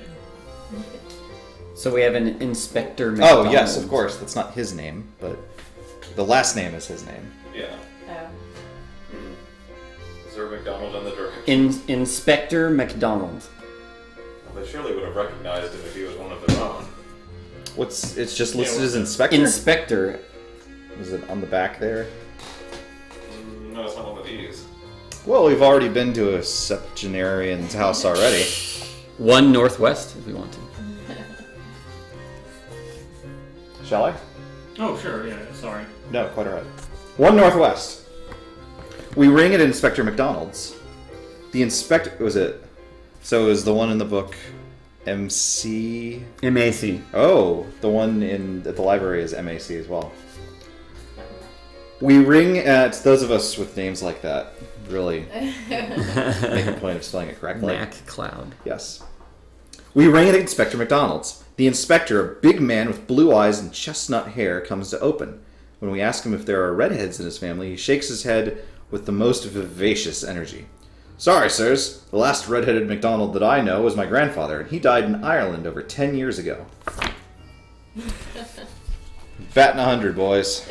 Speaker 2: So we have an Inspector McDonald.
Speaker 1: Oh, yes, of course. That's not his name, but the last name is his name.
Speaker 3: Yeah.
Speaker 4: Oh.
Speaker 3: Is there a McDonald on the direction?
Speaker 2: Inspector McDonald.
Speaker 3: Well, they surely would have recognized him if he was one of their own.
Speaker 1: It's just listed
Speaker 5: Yeah,
Speaker 1: as Inspector?
Speaker 2: Inspector.
Speaker 1: Is it on the back there?
Speaker 3: No, it's not one of these.
Speaker 1: Well, we've already been to a septuagenarian's house already.
Speaker 2: 1 Northwest, if we want to.
Speaker 1: Shall I?
Speaker 5: Oh, sure, yeah, sorry.
Speaker 1: No, quite alright. 1 Northwest. We ring at Inspector McDonald's. The inspector... Was it... So it was the one in the book... MC...
Speaker 2: MAC.
Speaker 1: Oh, the one at the library is MAC as well. We ring at... Those of us with names like that really make a point of spelling it correctly.
Speaker 2: Mac Cloud.
Speaker 1: Yes. We ring at Inspector McDonald's. The inspector, a big man with blue eyes and chestnut hair, comes to open. When we ask him if there are redheads in his family, he shakes his head with the most vivacious energy. Sorry, sirs. The last redheaded MacDonald that I know was my grandfather, and he died in Ireland over 10 years ago. Batting 100, boys.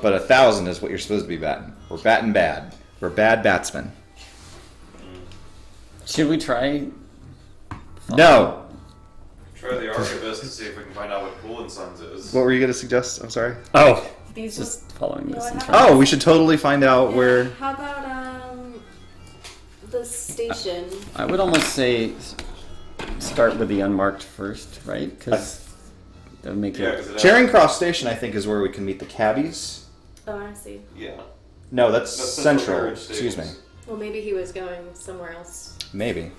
Speaker 1: But 1,000 is what you're supposed to be batting. We're batting bad. We're bad batsmen.
Speaker 2: Should we try?
Speaker 1: No!
Speaker 3: Try the archivist to see if we can find out what Pool and Sons is.
Speaker 1: What were you going to suggest? I'm sorry.
Speaker 2: Oh,
Speaker 4: These
Speaker 2: just following
Speaker 6: You know
Speaker 2: this.
Speaker 6: what
Speaker 2: in
Speaker 6: happened?
Speaker 2: terms-
Speaker 1: Oh, we should totally find out where...
Speaker 6: How about the station?
Speaker 2: I would almost say start with the unmarked first, right? Because that would make
Speaker 3: Yeah,
Speaker 2: it.
Speaker 3: because it
Speaker 1: Charing Cross Station, I think, is where we can meet the cabbies.
Speaker 6: Oh, I see.
Speaker 3: Yeah.
Speaker 1: No, that's
Speaker 3: That's Central
Speaker 1: Central.
Speaker 3: Carriage
Speaker 1: Excuse me.
Speaker 3: Stations.
Speaker 6: Well, maybe he was going somewhere else.
Speaker 1: Maybe.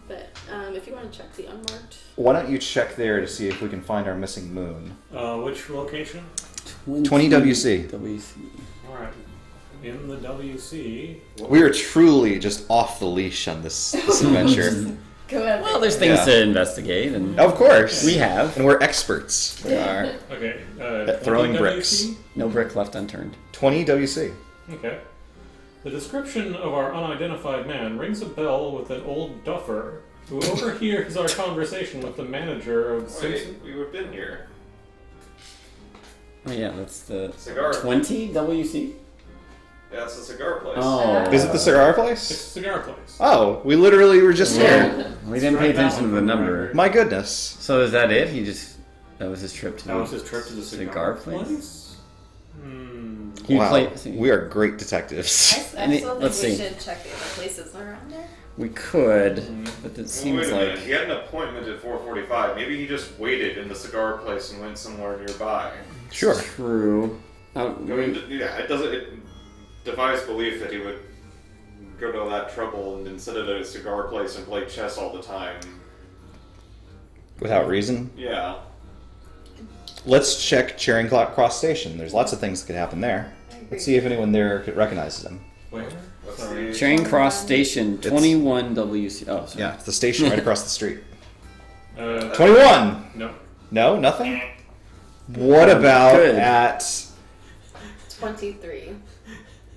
Speaker 6: But if you want to check the unmarked,
Speaker 1: Why don't you check there to see if we can find our missing moon?
Speaker 5: Which location?
Speaker 1: 20 WC.
Speaker 2: WC.
Speaker 5: Alright. In the WC.
Speaker 1: We are truly just off the leash on this adventure.
Speaker 4: Go ahead.
Speaker 2: Well, there's things
Speaker 1: Yeah.
Speaker 2: to investigate, and
Speaker 1: Of course.
Speaker 2: we have.
Speaker 1: And we're experts.
Speaker 2: We are.
Speaker 5: Okay.
Speaker 1: At throwing
Speaker 5: 20
Speaker 1: bricks.
Speaker 5: WC?
Speaker 2: No brick left unturned.
Speaker 1: 20 WC.
Speaker 5: Okay. The description of our unidentified man rings a bell with an old duffer who overhears our conversation with the manager of Simpson.
Speaker 3: Wait, we would have been here.
Speaker 2: Oh yeah, that's the
Speaker 3: Cigar.
Speaker 2: 20 WC.
Speaker 3: Yeah, it's a cigar place.
Speaker 2: Oh,
Speaker 1: Is it the cigar
Speaker 5: It's a
Speaker 1: place?
Speaker 5: cigar place.
Speaker 1: Oh, we literally were just here.
Speaker 2: we didn't pay
Speaker 5: Right now,
Speaker 2: attention to the number.
Speaker 1: My goodness.
Speaker 2: So is that it? That was his trip to
Speaker 5: That
Speaker 2: the
Speaker 5: was his trip to the
Speaker 2: cigar place. He
Speaker 1: Wow.
Speaker 2: played.
Speaker 1: We are great detectives.
Speaker 4: I
Speaker 2: Any-
Speaker 4: still think
Speaker 2: let's
Speaker 4: we
Speaker 2: see.
Speaker 4: should check the other places around there.
Speaker 2: We could, but it
Speaker 3: Well,
Speaker 2: seems
Speaker 3: wait a minute.
Speaker 2: like
Speaker 3: He had an appointment at 4:45. Maybe he just waited in the cigar place and went somewhere nearby.
Speaker 1: Sure.
Speaker 2: true.
Speaker 3: I mean, yeah, it defies belief that he would go to that trouble and then sit at a cigar place and play chess all the time.
Speaker 1: Without reason.
Speaker 3: Yeah.
Speaker 1: Let's check Charing Cross Station. There's lots of things that could happen there. Let's see if anyone there recognizes him.
Speaker 5: Where?
Speaker 3: Let's
Speaker 5: Sorry.
Speaker 3: see.
Speaker 2: Charing Cross Station, 21 WC. Oh, sorry.
Speaker 1: Yeah, it's the station right across the street.
Speaker 5: 21.
Speaker 1: 21!
Speaker 5: No.
Speaker 1: No, nothing? What about
Speaker 2: Good.
Speaker 1: at
Speaker 6: 23.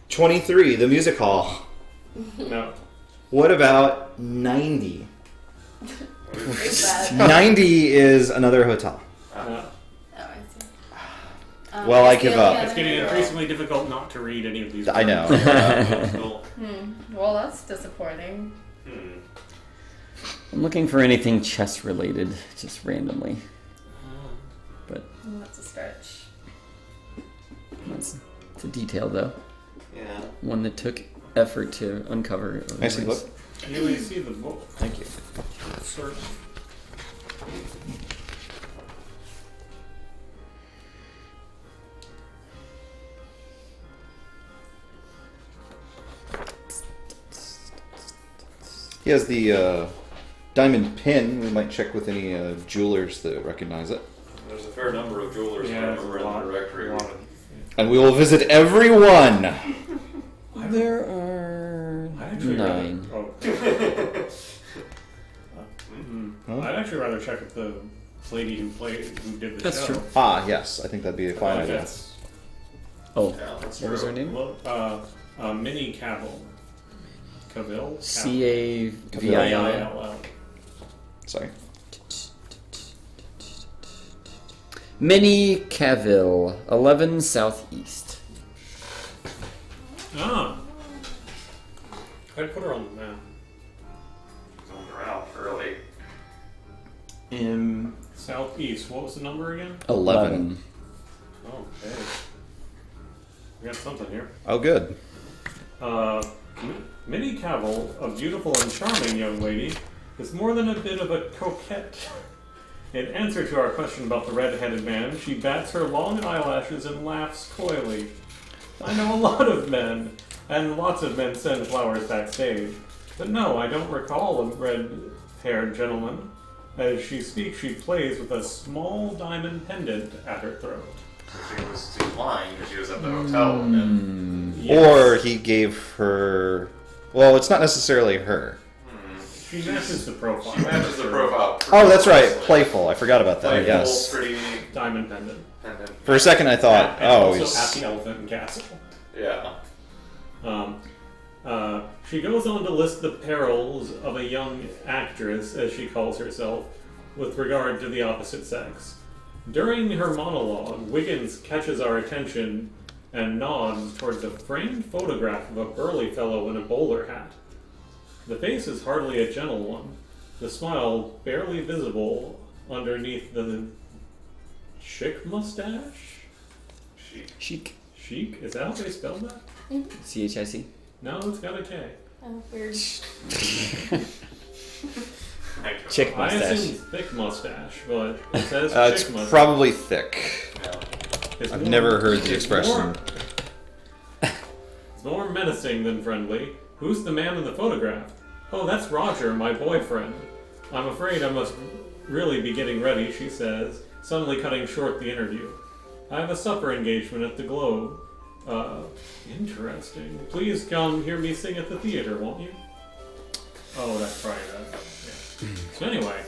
Speaker 1: 23, the music hall?
Speaker 5: No.
Speaker 1: What about 90?
Speaker 4: Is that?
Speaker 1: 90 is another hotel.
Speaker 5: No.
Speaker 6: Oh, I see.
Speaker 1: Well, I
Speaker 4: Is the
Speaker 1: give
Speaker 4: other
Speaker 1: up.
Speaker 5: It's
Speaker 4: other-
Speaker 5: getting increasingly difficult not to read any of these.
Speaker 1: I know.
Speaker 3: Cool.
Speaker 4: Well, that's disappointing.
Speaker 2: I'm looking for anything chess related, just randomly. But
Speaker 4: Well, that's a stretch.
Speaker 2: it's a detail, though.
Speaker 3: Yeah.
Speaker 2: One that took effort to uncover.
Speaker 1: I see, look.
Speaker 5: You may see the book.
Speaker 1: Thank you.
Speaker 5: Search.
Speaker 1: He has the diamond pin. We might check with any jewelers that recognize it.
Speaker 3: There's a fair number of jewelers
Speaker 5: Yeah,
Speaker 3: I
Speaker 5: there's a
Speaker 3: remember in
Speaker 5: lot.
Speaker 3: the directory.
Speaker 5: lot.
Speaker 1: And we will visit every one.
Speaker 2: There are
Speaker 5: I'd actually
Speaker 2: 9.
Speaker 5: Rather, I'd actually rather check with the lady who did the
Speaker 2: That's
Speaker 5: show.
Speaker 2: true.
Speaker 1: Ah, yes. I think that'd be a fine idea.
Speaker 5: That's,
Speaker 2: Oh,
Speaker 3: Yeah, that's
Speaker 2: what was
Speaker 3: true.
Speaker 2: her name?
Speaker 5: well, Minnie Cavill. Cavill?
Speaker 2: Cavill.
Speaker 5: Cavill.
Speaker 1: Sorry.
Speaker 2: Minnie Cavill, 11 Southeast.
Speaker 5: Ah. I'd put her on the map.
Speaker 3: Going around early.
Speaker 5: Southeast. What was the number again?
Speaker 1: 11.
Speaker 5: Oh, okay. We got something here.
Speaker 1: Oh, good.
Speaker 5: Minnie Cavill, a beautiful and charming young lady, is more than a bit of a coquette. In answer to our question about the red-headed man, she bats her long eyelashes and laughs coyly. I know a lot of men, and lots of men send flowers backstage. But no, I don't recall a red-haired gentleman. As she speaks, she plays with a small diamond pendant at her throat.
Speaker 3: She's lying because she was at the hotel. And
Speaker 1: Or he gave her. Well, it's not necessarily her.
Speaker 5: She matches the profile.
Speaker 3: matches the profile.
Speaker 1: Oh, that's right.
Speaker 3: precisely.
Speaker 1: Playful. I forgot about that.
Speaker 3: Playful,
Speaker 1: Yes.
Speaker 3: pretty
Speaker 5: Diamond pendant.
Speaker 3: pendant.
Speaker 1: For a second, I thought,
Speaker 5: And
Speaker 1: oh,
Speaker 5: also
Speaker 1: he's.
Speaker 5: at the Elephant and Castle.
Speaker 3: Yeah.
Speaker 5: She goes on to list the perils of a young actress, as she calls herself, with regard to the opposite sex. During her monologue, Wiggins catches our attention and nods towards a framed photograph of a burly fellow in a bowler hat. The face is hardly a gentle one, the smile barely visible underneath the chic mustache?
Speaker 2: Chic.
Speaker 5: Chic? Is that how they spell that?
Speaker 2: CHIC.
Speaker 5: No, it's got a K.
Speaker 4: Oh, weird.
Speaker 2: Chick
Speaker 5: I
Speaker 2: mustache.
Speaker 5: assume thick mustache, but it says
Speaker 1: It's
Speaker 5: chick mustache.
Speaker 1: probably thick.
Speaker 5: It's
Speaker 1: I've
Speaker 5: more-
Speaker 1: never heard the
Speaker 5: it's
Speaker 1: expression.
Speaker 5: It's more menacing than friendly. Who's the man in the photograph? Oh, that's Roger, my boyfriend. I'm afraid I must really be getting ready, she says, suddenly cutting short the interview. I have a supper engagement at the Globe. Interesting. Please come hear me sing at the theater, won't you? Oh, that's probably that. Yeah. So anyway,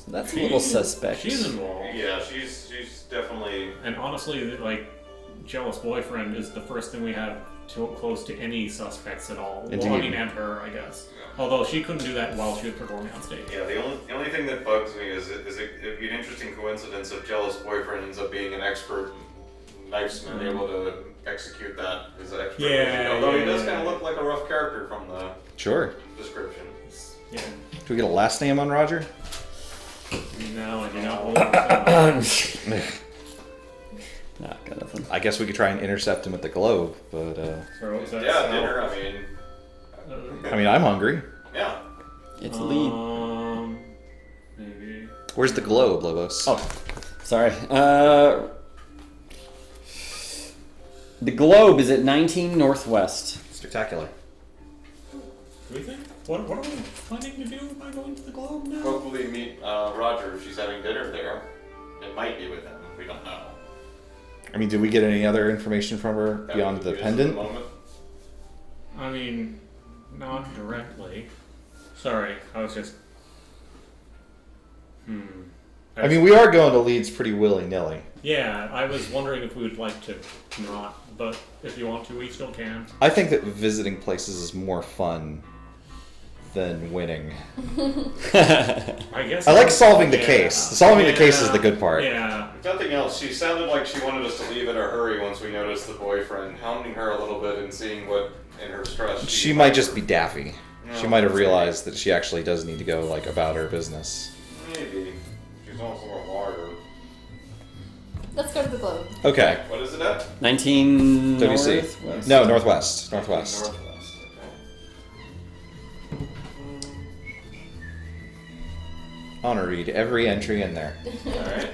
Speaker 2: That's a little suspect.
Speaker 5: she's involved.
Speaker 3: Yeah, she's definitely.
Speaker 5: And honestly, like, jealous boyfriend is the first thing we have too close to any suspects at all. Well, I
Speaker 1: Indeed.
Speaker 5: mean, and her, I guess. Although she couldn't do that while she was performing on stage.
Speaker 3: Yeah, the only thing that bugs me is it'd be an interesting coincidence if jealous boyfriend ends up being an expert knifesman able to execute that as an expert.
Speaker 5: Yeah,
Speaker 3: Although he does
Speaker 5: yeah.
Speaker 3: kind of look like a rough character from the
Speaker 1: Sure.
Speaker 3: description.
Speaker 5: Yeah.
Speaker 1: Do we get a last name on Roger?
Speaker 5: No, I do not believe so.
Speaker 2: Nah, got nothing.
Speaker 1: I guess we could try and intercept him at the Globe, but
Speaker 5: Sorry, what was that?
Speaker 3: Yeah,
Speaker 5: smell?
Speaker 3: dinner.
Speaker 1: I mean, I'm hungry.
Speaker 3: Yeah.
Speaker 2: It's a lead.
Speaker 5: Maybe.
Speaker 1: Where's the Globe, Lobos?
Speaker 2: Oh, sorry. The Globe is at 19 Northwest.
Speaker 1: Spectacular.
Speaker 5: Do we think? What are we planning to do by going to the Globe now?
Speaker 3: Hopefully meet Roger if she's having dinner there. It might be with him. We don't know.
Speaker 1: I mean, did we get any other information from her beyond the
Speaker 3: That would be
Speaker 1: pendant?
Speaker 3: the moment.
Speaker 5: I mean, not directly. Sorry, I was just.
Speaker 1: I mean, we are going to Leeds pretty willy-nilly.
Speaker 5: Yeah, I was wondering if we would like to not, but if you want to, we still can.
Speaker 1: I think that visiting places is more fun than winning.
Speaker 5: I guess.
Speaker 1: I like solving the
Speaker 5: Yeah.
Speaker 1: case. Solving the case is the good part.
Speaker 5: Yeah.
Speaker 3: If nothing else, she sounded like she wanted us to leave in a hurry once we noticed the boyfriend, hounding her a little bit and seeing what, in her stress,
Speaker 1: She might just be daffy.
Speaker 3: No,
Speaker 1: She might have
Speaker 3: that's
Speaker 1: realized that she actually does need to go like about her business.
Speaker 3: Maybe. She's also a lawyer.
Speaker 4: Let's go to the Globe.
Speaker 1: Okay.
Speaker 3: What is it at?
Speaker 2: 19
Speaker 1: WC.
Speaker 2: Northwest.
Speaker 1: No, Northwest. Northwest.
Speaker 3: Northwest. Okay.
Speaker 1: I want to read every entry in there.
Speaker 3: Alright.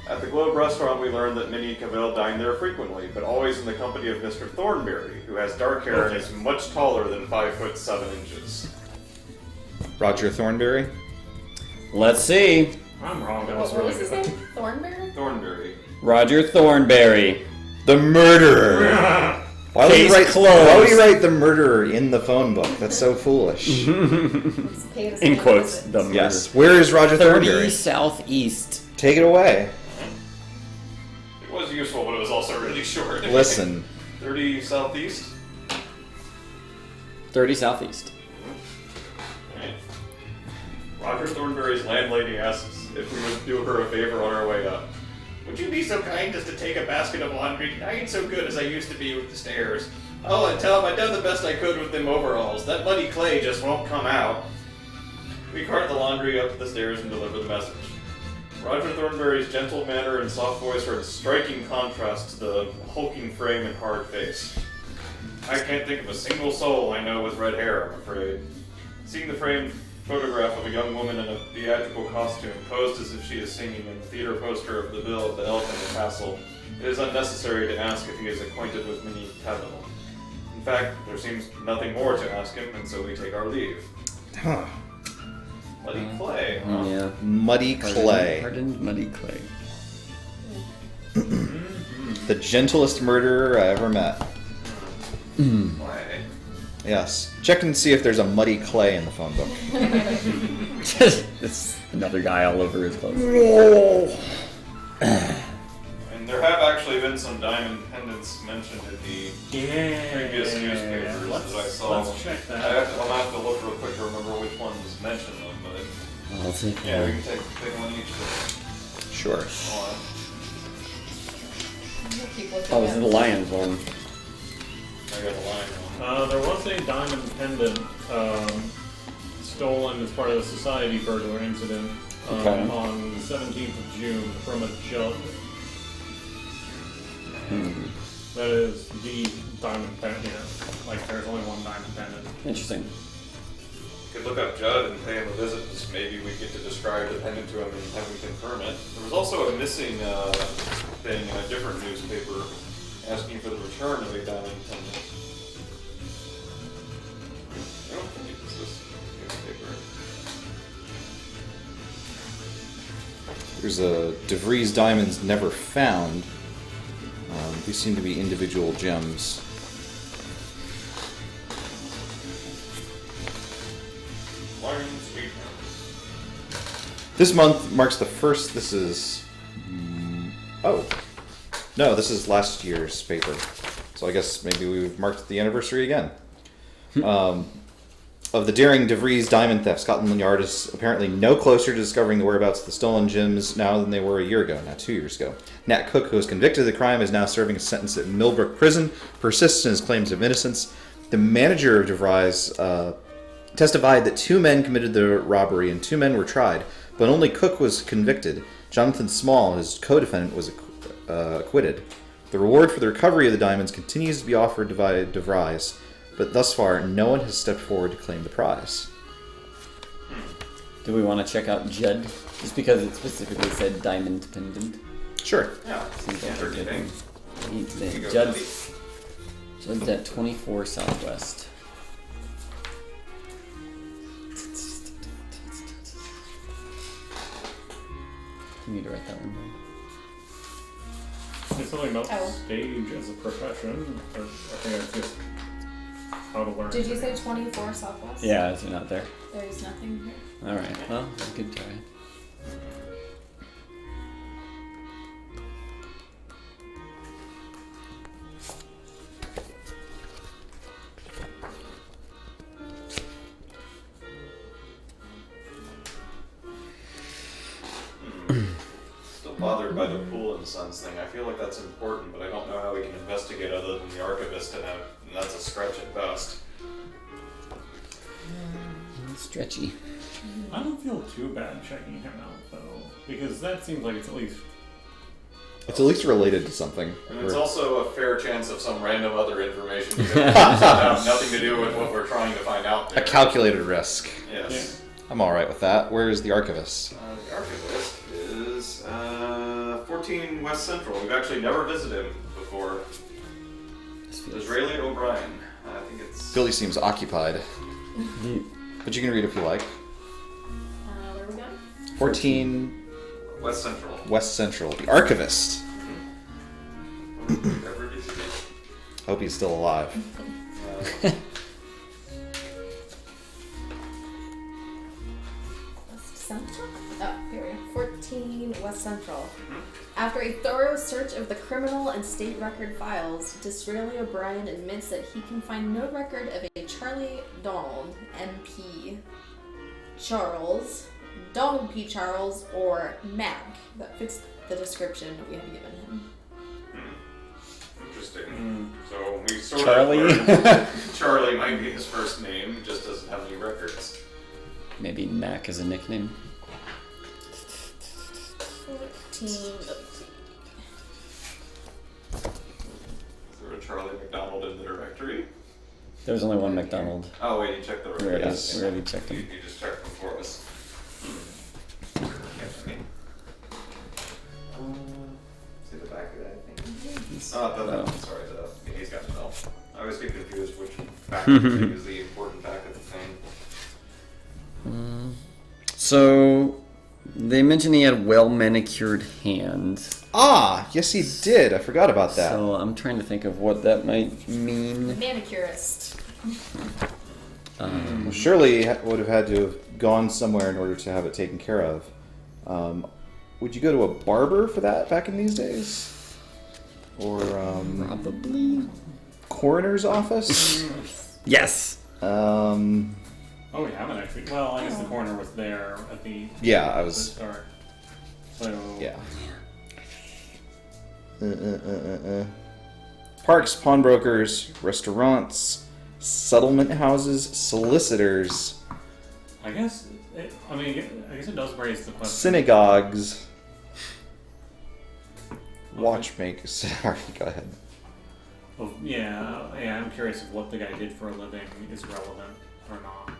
Speaker 3: At the the Globe restaurant, we learned that Minnie Cavell dined there frequently, but always in the company of Mr. Thornberry, who has dark hair and is much taller than 5'7".
Speaker 1: Roger Thornberry?
Speaker 2: Let's see.
Speaker 5: I'm wrong. That was
Speaker 4: What
Speaker 5: really
Speaker 4: was his
Speaker 5: good.
Speaker 4: name? Thornberry?
Speaker 3: Thornberry.
Speaker 2: Roger Thornberry.
Speaker 1: The murderer! Why would,
Speaker 2: Case
Speaker 1: you write,
Speaker 2: closed.
Speaker 1: why would you write the murderer in the phone book? That's so foolish.
Speaker 4: Let's pay this
Speaker 2: In
Speaker 4: man a
Speaker 2: quotes,
Speaker 4: visit.
Speaker 2: the murder.
Speaker 1: Yes. Where is Roger
Speaker 2: 30
Speaker 1: Thornberry?
Speaker 2: southeast.
Speaker 1: Take it away.
Speaker 3: It was useful, but it was also really short.
Speaker 1: Listen.
Speaker 3: 30 southeast.
Speaker 2: 30 southeast.
Speaker 3: Right. Roger Thornberry's landlady asks if we would do her a favor on our way up. Would you be so kind as to take a basket of laundry? I ain't so good as I used to be with the stairs. Oh, and tell him I done the best I could with them overalls. That muddy clay just won't come out. We cart the laundry up the stairs and deliver the message. Roger Thornberry's gentle manner and soft voice are in striking contrast to the hulking frame and hard face. I can't think of a single soul I know with red hair, I'm afraid. Seeing the framed photograph of a young woman in a theatrical costume posed as if she is singing in the theater poster of the bill of the Elf in the Castle, it is unnecessary to ask if he is acquainted with Minnie Cavell. In fact, there seems nothing more to ask him, and so we take our leave.
Speaker 1: Huh.
Speaker 3: Muddy clay, huh?
Speaker 2: Yeah.
Speaker 1: Muddy clay.
Speaker 2: Hardened muddy clay.
Speaker 1: The gentlest murderer I ever met.
Speaker 3: Clay.
Speaker 1: Yes. Check and see if there's a muddy clay in the phone book.
Speaker 2: It's another guy all over his clothes.
Speaker 3: And there have actually been some diamond pendants mentioned in the previous newspapers that I saw.
Speaker 5: Let's check that.
Speaker 3: I'll have to look real quick to remember which ones mentioned them, but
Speaker 2: I'll take
Speaker 3: yeah, we
Speaker 2: one.
Speaker 3: can take one each.
Speaker 1: Sure.
Speaker 3: Hold on.
Speaker 4: We'll keep looking
Speaker 2: Oh, this is
Speaker 4: at
Speaker 2: the
Speaker 4: it.
Speaker 2: Lions one.
Speaker 3: I got the line one.
Speaker 5: There was a diamond pendant stolen as part of the society burglar incident
Speaker 2: Okay.
Speaker 5: on the 17th of June from a jug. That is the diamond pendant. You know, like there's only one diamond pendant.
Speaker 2: Interesting.
Speaker 3: Could look up Judd and pay him a visit. Just maybe we get to describe the pendant to him and have him confirm it. There was also a missing thing in a different newspaper asking for the return of a diamond pendant. I don't think it's this newspaper.
Speaker 1: There's a DeVries diamonds never found. These seem to be individual gems.
Speaker 3: Lions Weekend.
Speaker 1: This month marks the first. This is. Oh. No, this is last year's paper. So I guess maybe we've marked the anniversary again. Of the daring DeVries diamond theft, Scotland Yard is apparently no closer to discovering the whereabouts of the stolen gems now than they were a year ago, now 2 years ago. Nat Cook, who was convicted of the crime, is now serving a sentence at Millbrook Prison, persists in his claims of innocence. The manager of DeVries testified that 2 men committed the robbery and 2 men were tried, but only Cook was convicted. Jonathan Small, his co-defendant, was acquitted. The reward for the recovery of the diamonds continues to be offered by DeVries, but thus far, no one has stepped forward to claim the prize.
Speaker 2: Do we want to check out Judd? Just because it specifically said diamond pendant.
Speaker 1: Sure.
Speaker 3: Yeah,
Speaker 2: Seems
Speaker 3: can't
Speaker 2: like a
Speaker 3: hurt
Speaker 2: good
Speaker 3: anything.
Speaker 2: one.
Speaker 3: Here you go,
Speaker 2: Judd's at 24 Southwest. You need to write that one down.
Speaker 5: It's something about
Speaker 4: Oh.
Speaker 5: stage as a profession, or I think it's just how to learn.
Speaker 4: Did you say 24 Southwest?
Speaker 2: Yeah, is it not there?
Speaker 4: There's nothing here.
Speaker 2: Alright, well, good try.
Speaker 3: Still bothered by the Pool and Sons thing. I feel like that's important, but I don't know how we can investigate other than the archivist, and that's a stretch at best.
Speaker 2: Stretchy.
Speaker 5: I don't feel too bad checking him out though, because that seems like it's at least.
Speaker 1: It's at least related to something.
Speaker 3: And it's also a fair chance of some random other information that have nothing to do with what we're trying to find out
Speaker 1: A
Speaker 3: there.
Speaker 1: calculated risk.
Speaker 3: Yes.
Speaker 1: I'm all right with that. Where is the archivist?
Speaker 3: The archivist is 14 West Central. We've actually never visited him before. Disraeli O'Brien. I think it's...
Speaker 1: Billy seems occupied. But you can read if you like.
Speaker 6: Where are we going?
Speaker 1: 14
Speaker 3: West Central.
Speaker 1: West Central. The archivist.
Speaker 3: Never visited.
Speaker 1: Hope he's still alive.
Speaker 4: West Central? Oh, here we go. 14 West Central. After a thorough search of the criminal and state record files, Disraeli O'Brien admits that he can find no record of a Charlie Donald, MP Charles, Donald P. Charles, or Mac that fits the description we have given him.
Speaker 3: Interesting. So we sort
Speaker 2: Charlie?
Speaker 3: of learned that Charlie might be his first name, he just doesn't have any records.
Speaker 2: Maybe Mac is a nickname.
Speaker 4: 14.
Speaker 3: Is there a Charlie McDonald in the directory?
Speaker 2: There was only one McDonald.
Speaker 3: Oh wait, you checked the
Speaker 2: We already,
Speaker 3: records.
Speaker 2: we already checked
Speaker 3: You
Speaker 2: him.
Speaker 3: just checked them for us. See the back of that thing? Sorry, he's got the bell. I always get confused which back of the thing is the important back of the thing.
Speaker 2: So, they mentioned he had well manicured hands.
Speaker 1: Ah, yes he did. I forgot about that.
Speaker 2: So I'm trying to think of what that might mean.
Speaker 4: Manicurist.
Speaker 1: Well, surely he would have had to have gone somewhere in order to have it taken care of. Would you go to a barber for that back in these days? Or
Speaker 2: Probably.
Speaker 1: coroner's office?
Speaker 2: Yes.
Speaker 5: Oh, we haven't actually. Well, I guess the coroner was there at the
Speaker 1: Yeah, I
Speaker 5: the
Speaker 1: was.
Speaker 5: start. So
Speaker 1: Yeah. Parks, pawnbrokers, restaurants, settlement houses, solicitors,
Speaker 5: I guess I guess it does raise the question.
Speaker 1: synagogues, watchmakers. Sorry, go ahead.
Speaker 5: Of, yeah, I'm curious if what the guy did for a living is relevant or not.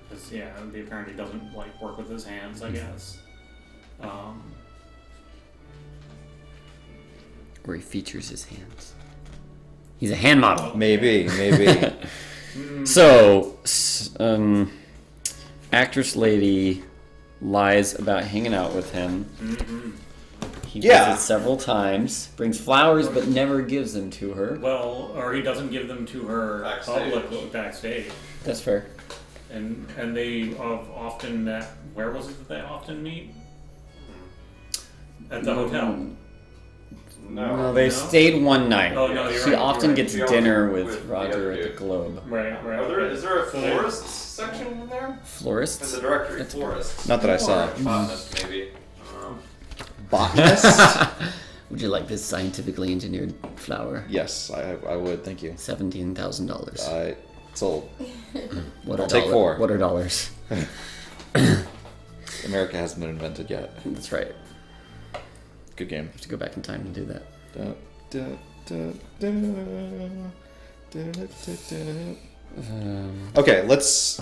Speaker 5: Because he apparently doesn't like work with his hands, I guess.
Speaker 2: Where he features his hands. He's a hand model.
Speaker 1: Maybe.
Speaker 2: So, actress lady lies about hanging out with him. He
Speaker 1: Yeah.
Speaker 2: visits several times, brings flowers but never gives them to her.
Speaker 5: Well, or he doesn't give them to her
Speaker 3: Backstage.
Speaker 5: public backstage.
Speaker 2: That's fair.
Speaker 5: And they often where was it that they often meet? At the hotel.
Speaker 2: No, they
Speaker 5: No?
Speaker 2: stayed one night.
Speaker 5: Oh, no, you're
Speaker 2: She
Speaker 5: right,
Speaker 2: often
Speaker 5: you're right.
Speaker 2: gets
Speaker 3: She
Speaker 2: dinner
Speaker 3: often-
Speaker 2: with
Speaker 3: with the
Speaker 2: Roger
Speaker 3: other
Speaker 2: at the
Speaker 3: dude.
Speaker 2: Globe.
Speaker 5: Right.
Speaker 3: Is there a
Speaker 5: So they-
Speaker 3: florist section in there? In
Speaker 2: Florists?
Speaker 3: the directory,
Speaker 2: That's-
Speaker 3: florist.
Speaker 1: Not that I saw.
Speaker 3: Or botanist, maybe.
Speaker 1: Botanist?
Speaker 2: Would you like this scientifically engineered flower?
Speaker 1: Yes, I would. Thank you.
Speaker 2: $17,000.
Speaker 1: Sold.
Speaker 2: What
Speaker 1: I'll
Speaker 2: are
Speaker 1: take
Speaker 2: dollar-
Speaker 1: four.
Speaker 2: What are dollars?
Speaker 1: America hasn't been invented yet.
Speaker 2: That's right.
Speaker 1: Good game.
Speaker 2: Have to go back in time to do that.
Speaker 1: Da, da, da, da, da, da, da, da. Okay, let's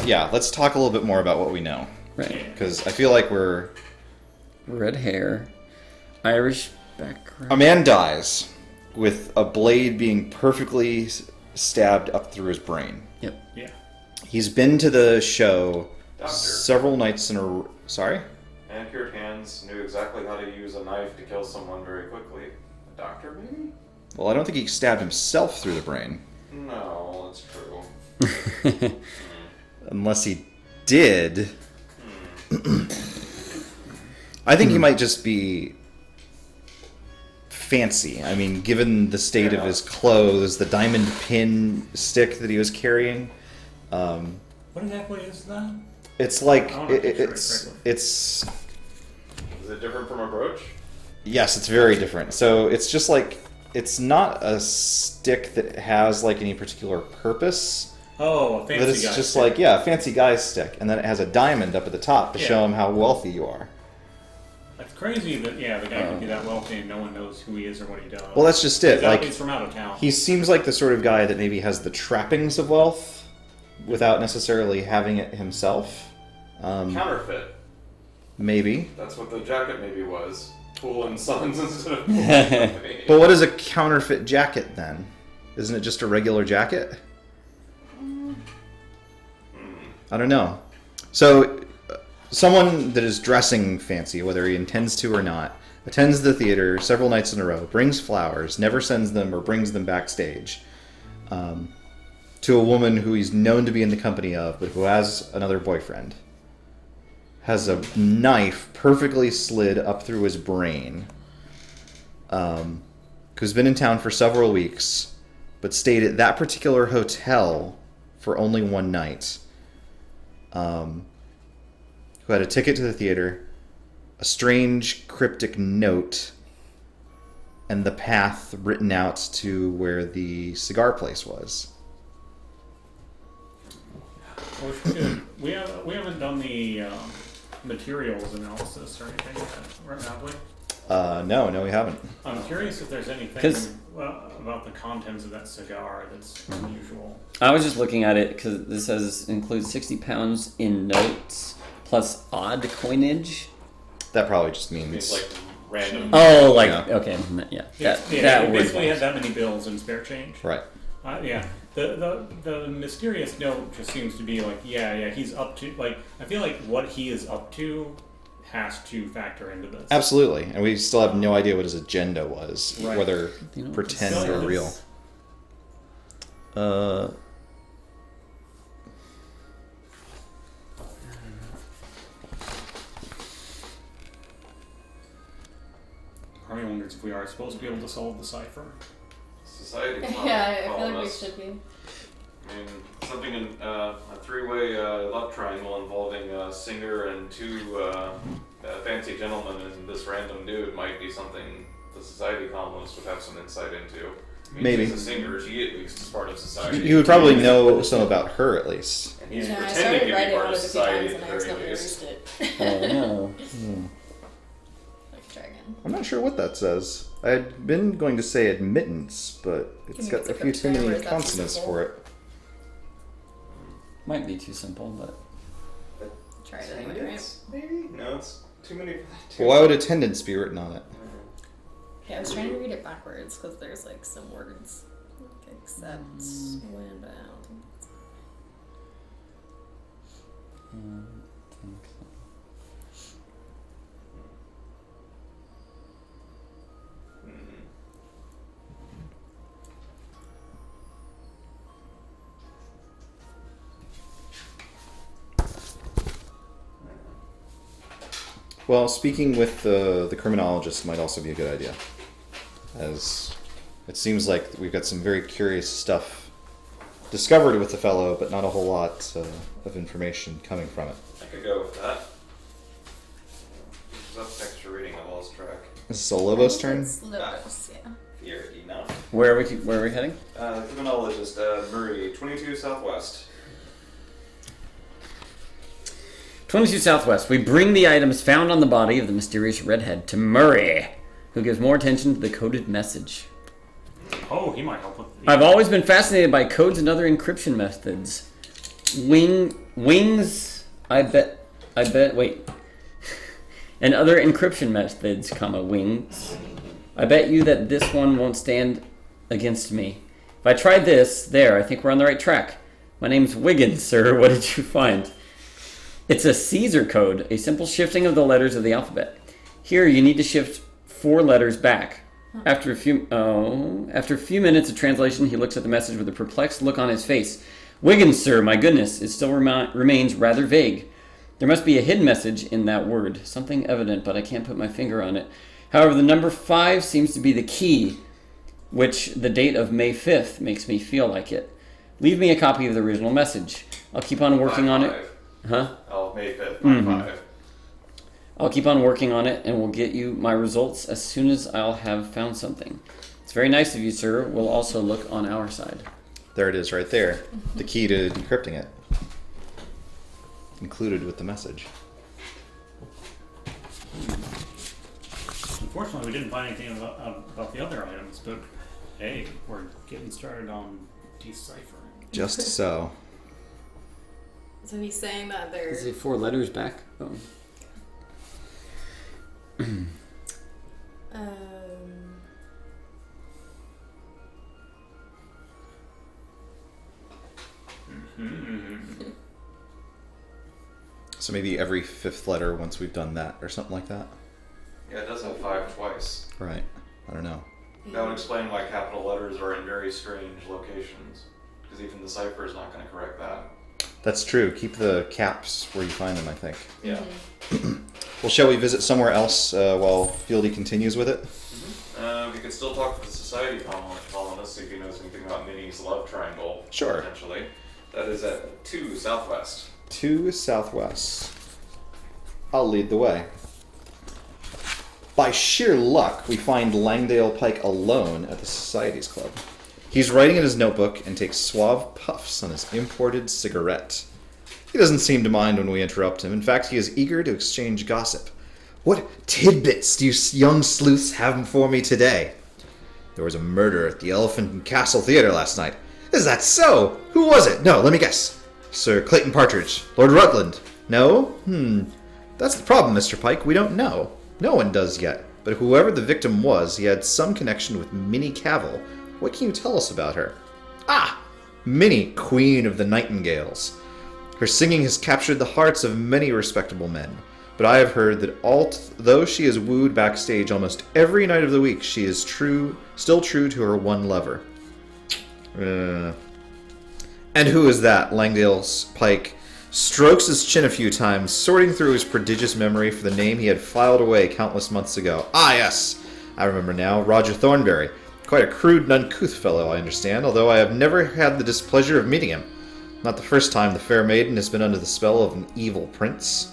Speaker 1: talk a little bit more about what we know,
Speaker 2: Right.
Speaker 1: because I feel like we're
Speaker 2: Red hair, Irish background.
Speaker 1: a man dies with a blade being perfectly stabbed up through his brain.
Speaker 2: Yep.
Speaker 5: Yeah.
Speaker 1: He's been to the show
Speaker 3: Doctor.
Speaker 1: several nights in a sorry.
Speaker 3: Manicured hands, knew exactly how to use a knife to kill someone very quickly. A doctor, maybe?
Speaker 1: Well, I don't think he stabbed himself through the brain,
Speaker 3: No, that's true.
Speaker 1: unless he did. I think he might just be fancy. I mean, given the state of
Speaker 3: Yeah.
Speaker 1: his clothes, the diamond pin stick that he was carrying,
Speaker 5: What exactly is that?
Speaker 1: it's like
Speaker 5: I wanna picture it
Speaker 1: it's
Speaker 5: correctly.
Speaker 1: it's
Speaker 3: Is it different from a brooch?
Speaker 1: yes, it's very different. So it's just like it's not a stick that has like any particular purpose.
Speaker 5: Oh, a fancy
Speaker 1: But it's
Speaker 5: guy.
Speaker 1: just like a fancy guy's stick, and then it has a diamond up at the top to show him how wealthy you are.
Speaker 5: That's crazy that the guy could be that wealthy and no one knows who he is or what he does.
Speaker 1: Well, that's just it.
Speaker 5: He's
Speaker 1: Like
Speaker 5: he's from out of town.
Speaker 1: he seems like the sort of guy that maybe has the trappings of wealth, without necessarily having it himself.
Speaker 3: Counterfeit.
Speaker 1: Maybe.
Speaker 3: That's what the jacket maybe was. Pool and Sons instead of Pool and Company.
Speaker 1: But what is a counterfeit jacket then? Isn't it just a regular jacket? I don't know. So, someone that is dressing fancy, whether he intends to or not, attends the theater several nights in a row, brings flowers, never sends them or brings them backstage, to a woman who he's known to be in the company of, but who has another boyfriend, has a knife perfectly slid up through his brain, who's been in town for several weeks, but stayed at that particular hotel for only one night, who had a ticket to the theater, a strange cryptic note, and the path written out to where the cigar place was.
Speaker 5: Well, we haven't done the materials analysis or anything yet, have we?
Speaker 1: No, we haven't.
Speaker 5: I'm curious if there's anything about the contents of that cigar that's unusual.
Speaker 2: I was just looking at it because this says includes 60 pounds in notes plus odd coinage.
Speaker 1: That probably just
Speaker 3: It's
Speaker 1: means...
Speaker 3: like random.
Speaker 2: Oh, like,
Speaker 1: Yeah.
Speaker 2: okay, yeah. That
Speaker 5: it
Speaker 2: would
Speaker 5: basically had that many bills and spare change.
Speaker 1: Right.
Speaker 5: Yeah. The mysterious note just seems to be like, yeah, he's up to, like, I feel like what he is up to has to factor into this.
Speaker 1: Absolutely. And we still have no idea what his agenda was,
Speaker 5: Right.
Speaker 1: whether
Speaker 2: You know,
Speaker 1: pretend
Speaker 5: So,
Speaker 1: or
Speaker 5: yeah,
Speaker 1: real.
Speaker 5: Harvey wonders if we are supposed to be able to solve the cipher.
Speaker 3: Society.
Speaker 4: Yeah, I feel like we should be.
Speaker 3: I mean, something in a three-way love triangle involving a singer and two fancy gentlemen and this random dude might be something the society columnist would have some insight into. I mean,
Speaker 1: Maybe.
Speaker 3: She's a singer. She at least is part of society.
Speaker 1: You would probably know some about her, at least.
Speaker 3: And he's
Speaker 4: Yeah, I
Speaker 3: pretending
Speaker 4: started
Speaker 3: to be
Speaker 4: writing
Speaker 3: part
Speaker 4: on
Speaker 3: of
Speaker 4: it a few
Speaker 3: society
Speaker 4: times
Speaker 3: at
Speaker 4: and I
Speaker 3: the very
Speaker 4: accidentally
Speaker 3: least.
Speaker 4: erased it.
Speaker 2: Oh, no.
Speaker 4: Like, try again.
Speaker 1: I'm not sure what that says. I had been going to say admittance, but it's
Speaker 4: Maybe
Speaker 1: got
Speaker 4: it's
Speaker 1: a
Speaker 4: a
Speaker 1: few too
Speaker 4: crypto, or
Speaker 1: many
Speaker 4: is that too
Speaker 1: consonants
Speaker 4: simple?
Speaker 1: for it.
Speaker 2: Might be too simple, but
Speaker 4: Try it anyway, right?
Speaker 3: Attendance, maybe? No, it's too many.
Speaker 1: Well, why would attendance be written on it?
Speaker 4: Yeah, I was trying to read it backwards because there's like some words. Like, except when, but I don't think that's
Speaker 1: Well, speaking with the criminologist might also be a good idea, as it seems like we've got some very curious stuff discovered with the fellow, but not a whole lot of information coming from it.
Speaker 3: I could go with that. It's up extra reading. I lost track.
Speaker 1: This is Lobos' turn.
Speaker 4: It's Lobos, yeah.
Speaker 3: Here enough.
Speaker 2: where are we heading?
Speaker 3: The criminologist, Murray, 22 Southwest.
Speaker 2: 22 Southwest. We bring the items found on the body of the mysterious redhead to Murray, who gives more attention to the coded message.
Speaker 5: Oh, he might help with.
Speaker 2: I've always been fascinated by codes and other encryption methods. Wings, I bet, wait. And other encryption methods, wings. I bet you that this one won't stand against me. If I tried this, I think we're on the right track. My name's Wiggins, sir. What did you find? It's a Caesar code, a simple shifting of the letters of the alphabet. Here, you need to shift 4 letters back. After a few minutes of translation, he looks at the message with a perplexed look on his face. Wiggins, sir, my goodness, it still remains rather vague. There must be a hidden message in that word, something evident, but I can't put my finger on it. However, the number 5 seems to be the key, which the date of May 5th makes me feel like it. Leave me a copy of the original message. I'll keep on working on it. Huh?
Speaker 3: Oh, May 5th, 5.
Speaker 2: I'll keep on working on it, and will get you my results as soon as I'll have found something. It's very nice of you, sir. We'll also look on our side.
Speaker 1: There it is, right there. The key to decrypting it, included with the message.
Speaker 5: Unfortunately, we didn't find anything about the other items, but hey, we're getting started on deciphering.
Speaker 1: Just so.
Speaker 6: So he's saying that they're...
Speaker 2: Is it 4 letters back? Oh.
Speaker 1: So maybe every 5th letter once we've done that, or something like that.
Speaker 3: Yeah, it does have 5 twice.
Speaker 1: Right. I don't know.
Speaker 3: That would explain why capital letters are in very strange locations. Because even the cipher is not going to correct that.
Speaker 1: That's true. Keep the caps where you find them, I think.
Speaker 3: Yeah.
Speaker 1: Well, shall we visit somewhere else while Fieldy continues with it?
Speaker 3: We could still talk to the society columnist, see if he knows anything about Minnie's love triangle.
Speaker 1: Sure.
Speaker 3: Potentially. That is at 2 Southwest.
Speaker 1: 2 Southwest. I'll lead the way. By sheer luck, we find Langdale Pike alone at the Society's Club. He's writing in his notebook and takes suave puffs on his imported cigarette. He doesn't seem to mind when we interrupt him. In fact, he is eager to exchange gossip. What tidbits do you young sleuths have for me today? There was a murder at the Elephant and Castle Theatre last night. Is that so? Who was it? No, let me guess. Sir Clayton Partridge. Lord Rutland. No? That's the problem, Mr. Pike. We don't know. No one does yet. But whoever the victim was, he had some connection with Minnie Cavell. What can you tell us about her? Ah! Minnie, Queen of the Nightingales. Her singing has captured the hearts of many respectable men. But I have heard that though she is wooed backstage almost every night of the week, she is still true to her one lover. And who is that? Langdale's Pike strokes his chin a few times, sorting through his prodigious memory for the name he had filed away countless months ago. Ah, yes! I remember now. Roger Thornberry. Quite a crude and uncouth fellow, I understand, although I have never had the displeasure of meeting him. Not the first time the fair maiden has been under the spell of an evil prince.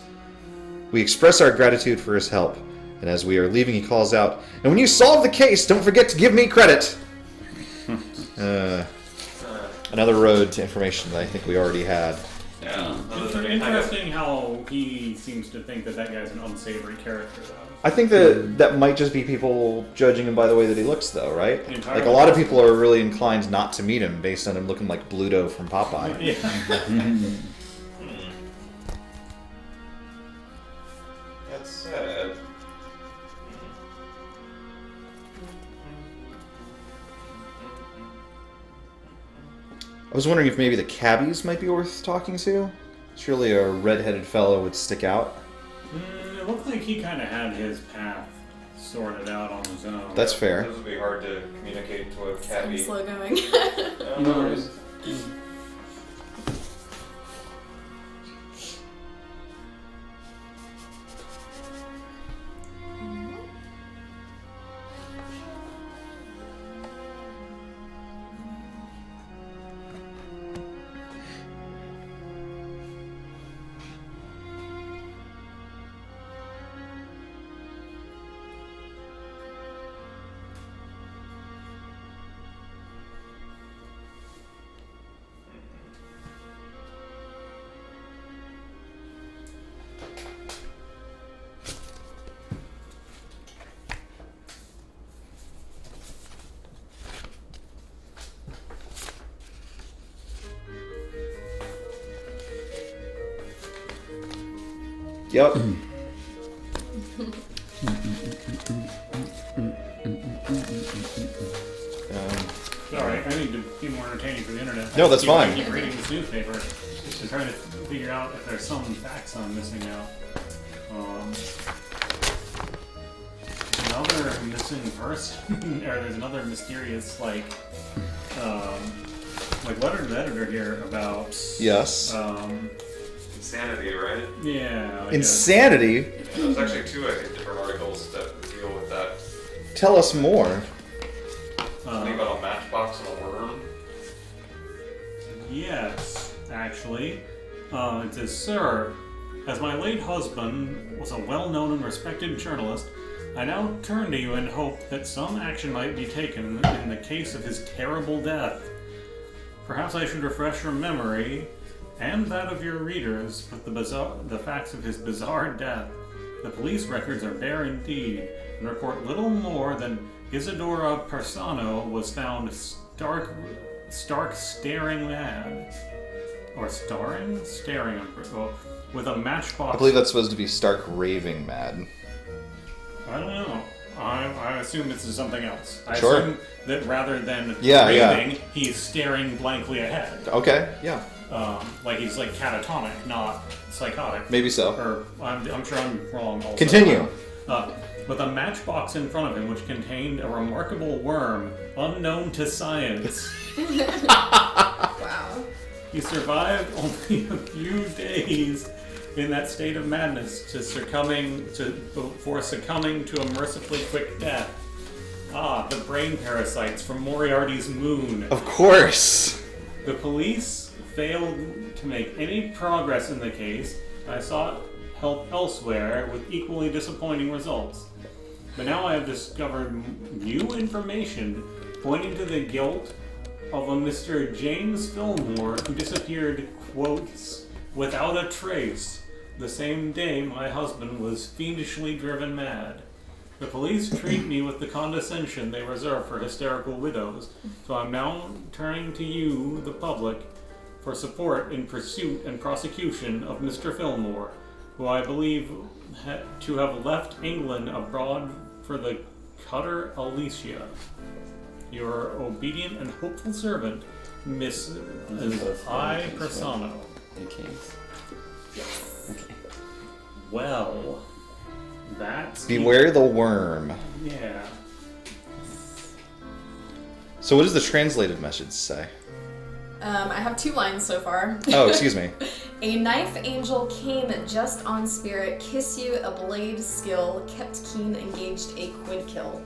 Speaker 1: We express our gratitude for his help, and as we are leaving he calls out, "And when you solve the case, don't forget to give me credit!" Another road to information that I think we already had.
Speaker 3: Yeah.
Speaker 5: It's interesting how he seems to think that guy's an unsavory character, though.
Speaker 1: I think that might just be people judging him by the way that he looks, though, right?
Speaker 5: Entirely.
Speaker 1: Like, a lot of people are really inclined not to meet him based on him looking like Bluto from Popeye.
Speaker 5: Yeah.
Speaker 3: That's sad.
Speaker 1: I was wondering if maybe the cabbies might be worth talking to. Surely a red-headed fellow would stick out.
Speaker 5: It looked like he kind of had his path sorted out on his own.
Speaker 1: That's fair.
Speaker 3: Those would be hard to communicate to a
Speaker 6: I'm
Speaker 3: cabbie.
Speaker 6: slow going.
Speaker 3: No worries.
Speaker 1: Yep.
Speaker 5: Sorry, I need to be more entertaining for the internet.
Speaker 1: No, that's fine.
Speaker 5: I keep reading this newspaper and trying to figure out if there's some facts I'm missing out. Another missing person, or there's another mysterious, like letter to the editor here about...
Speaker 1: Yes.
Speaker 3: Insanity, right?
Speaker 5: Yeah. Like
Speaker 1: Insanity?
Speaker 3: There's actually 2, I think, different articles that deal with that.
Speaker 1: Tell us more.
Speaker 3: Something about a matchbox and a worm.
Speaker 5: Yes, actually. It says, "Sir, as my late husband was a well-known and respected journalist, I now turn to you in hope that some action might be taken in the case of his terrible death. Perhaps I should refresh your memory, and that of your readers, with the facts of his bizarre death. The police records are bare indeed, and report little more than Isadora Persano was found stark staring mad." or staring, with a matchbox.
Speaker 1: I believe that's supposed to be stark raving mad.
Speaker 5: I don't know. I assume this is something else. I
Speaker 1: Sure.
Speaker 5: assume that rather than
Speaker 1: Yeah,
Speaker 5: raving, he's staring blankly ahead.
Speaker 1: Okay, yeah.
Speaker 5: Like he's like catatonic, not psychotic.
Speaker 1: Maybe so.
Speaker 5: Or I'm sure I'm wrong. Also.
Speaker 1: Continue.
Speaker 5: With a matchbox in front of him, which contained a remarkable worm unknown to science.
Speaker 4: Wow.
Speaker 5: He survived only a few days in that state of madness before succumbing to a mercifully quick death. Ah, the brain parasites from Moriarty's moon.
Speaker 1: Of course.
Speaker 5: The police failed to make any progress in the case. I sought help elsewhere with equally disappointing results. But now I have discovered new information pointing to the guilt of a Mr. James Fillmore who disappeared, quotes, without a trace, the same day my husband was fiendishly driven mad. The police treat me with the condescension they reserve for hysterical widows, so I'm now turning to you, the public, for support in pursuit and prosecution of Mr. Fillmore, who I believe to have left England abroad for the cutter Alicia. Your obedient and hopeful servant, Miss I. Persano.
Speaker 2: Okay.
Speaker 4: Yes.
Speaker 2: Okay.
Speaker 5: Well, that's...
Speaker 1: Beware the worm.
Speaker 5: Yeah.
Speaker 1: So what does the translated message say?
Speaker 4: I have 2 lines so far.
Speaker 1: Oh, excuse me.
Speaker 4: A knife angel came just on spirit, kiss you a blade skill, kept keen engaged a quid kill.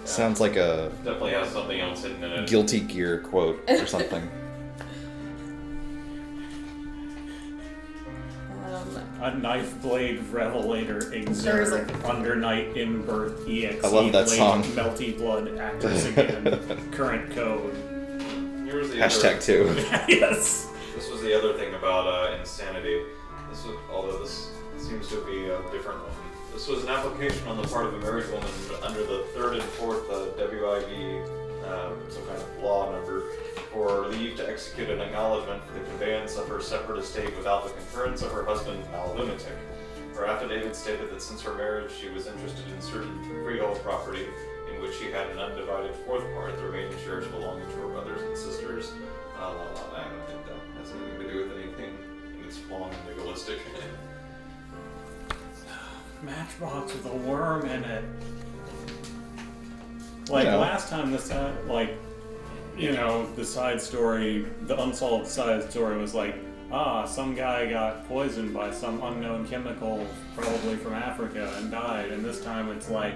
Speaker 1: Sounds like a
Speaker 3: Definitely has something else hidden in it.
Speaker 1: Guilty Gear quote or something.
Speaker 5: A knife blade revelator
Speaker 4: There's
Speaker 5: exert
Speaker 4: a-
Speaker 5: under night in birth exe.
Speaker 1: I love that
Speaker 5: blade
Speaker 1: song.
Speaker 5: Melty blood actress again. Current code.
Speaker 3: Here's the
Speaker 1: Hashtag 2.
Speaker 5: Yes.
Speaker 3: This was the other thing about insanity. Although this seems to be a different one. This was an application on the part of a married woman under the 3rd and 4th WIV, some kind of law number, for leave to execute an acknowledgement for the conveyance of her separate estate without the concurrence of her husband, now a lunatic. Her affidavit stated that since her marriage, she was interested in certain freehold property in which she had an undivided 4th part, the remaining shares belonging to her brothers and sisters. I don't think that has anything to do with anything. I think it's long and legalistic.
Speaker 5: Matchbox with a worm in it. Like
Speaker 1: Yeah.
Speaker 5: last time, the side story, the unsolved side story was like, some guy got poisoned by some unknown chemical, probably from Africa, and died. And this time it's like,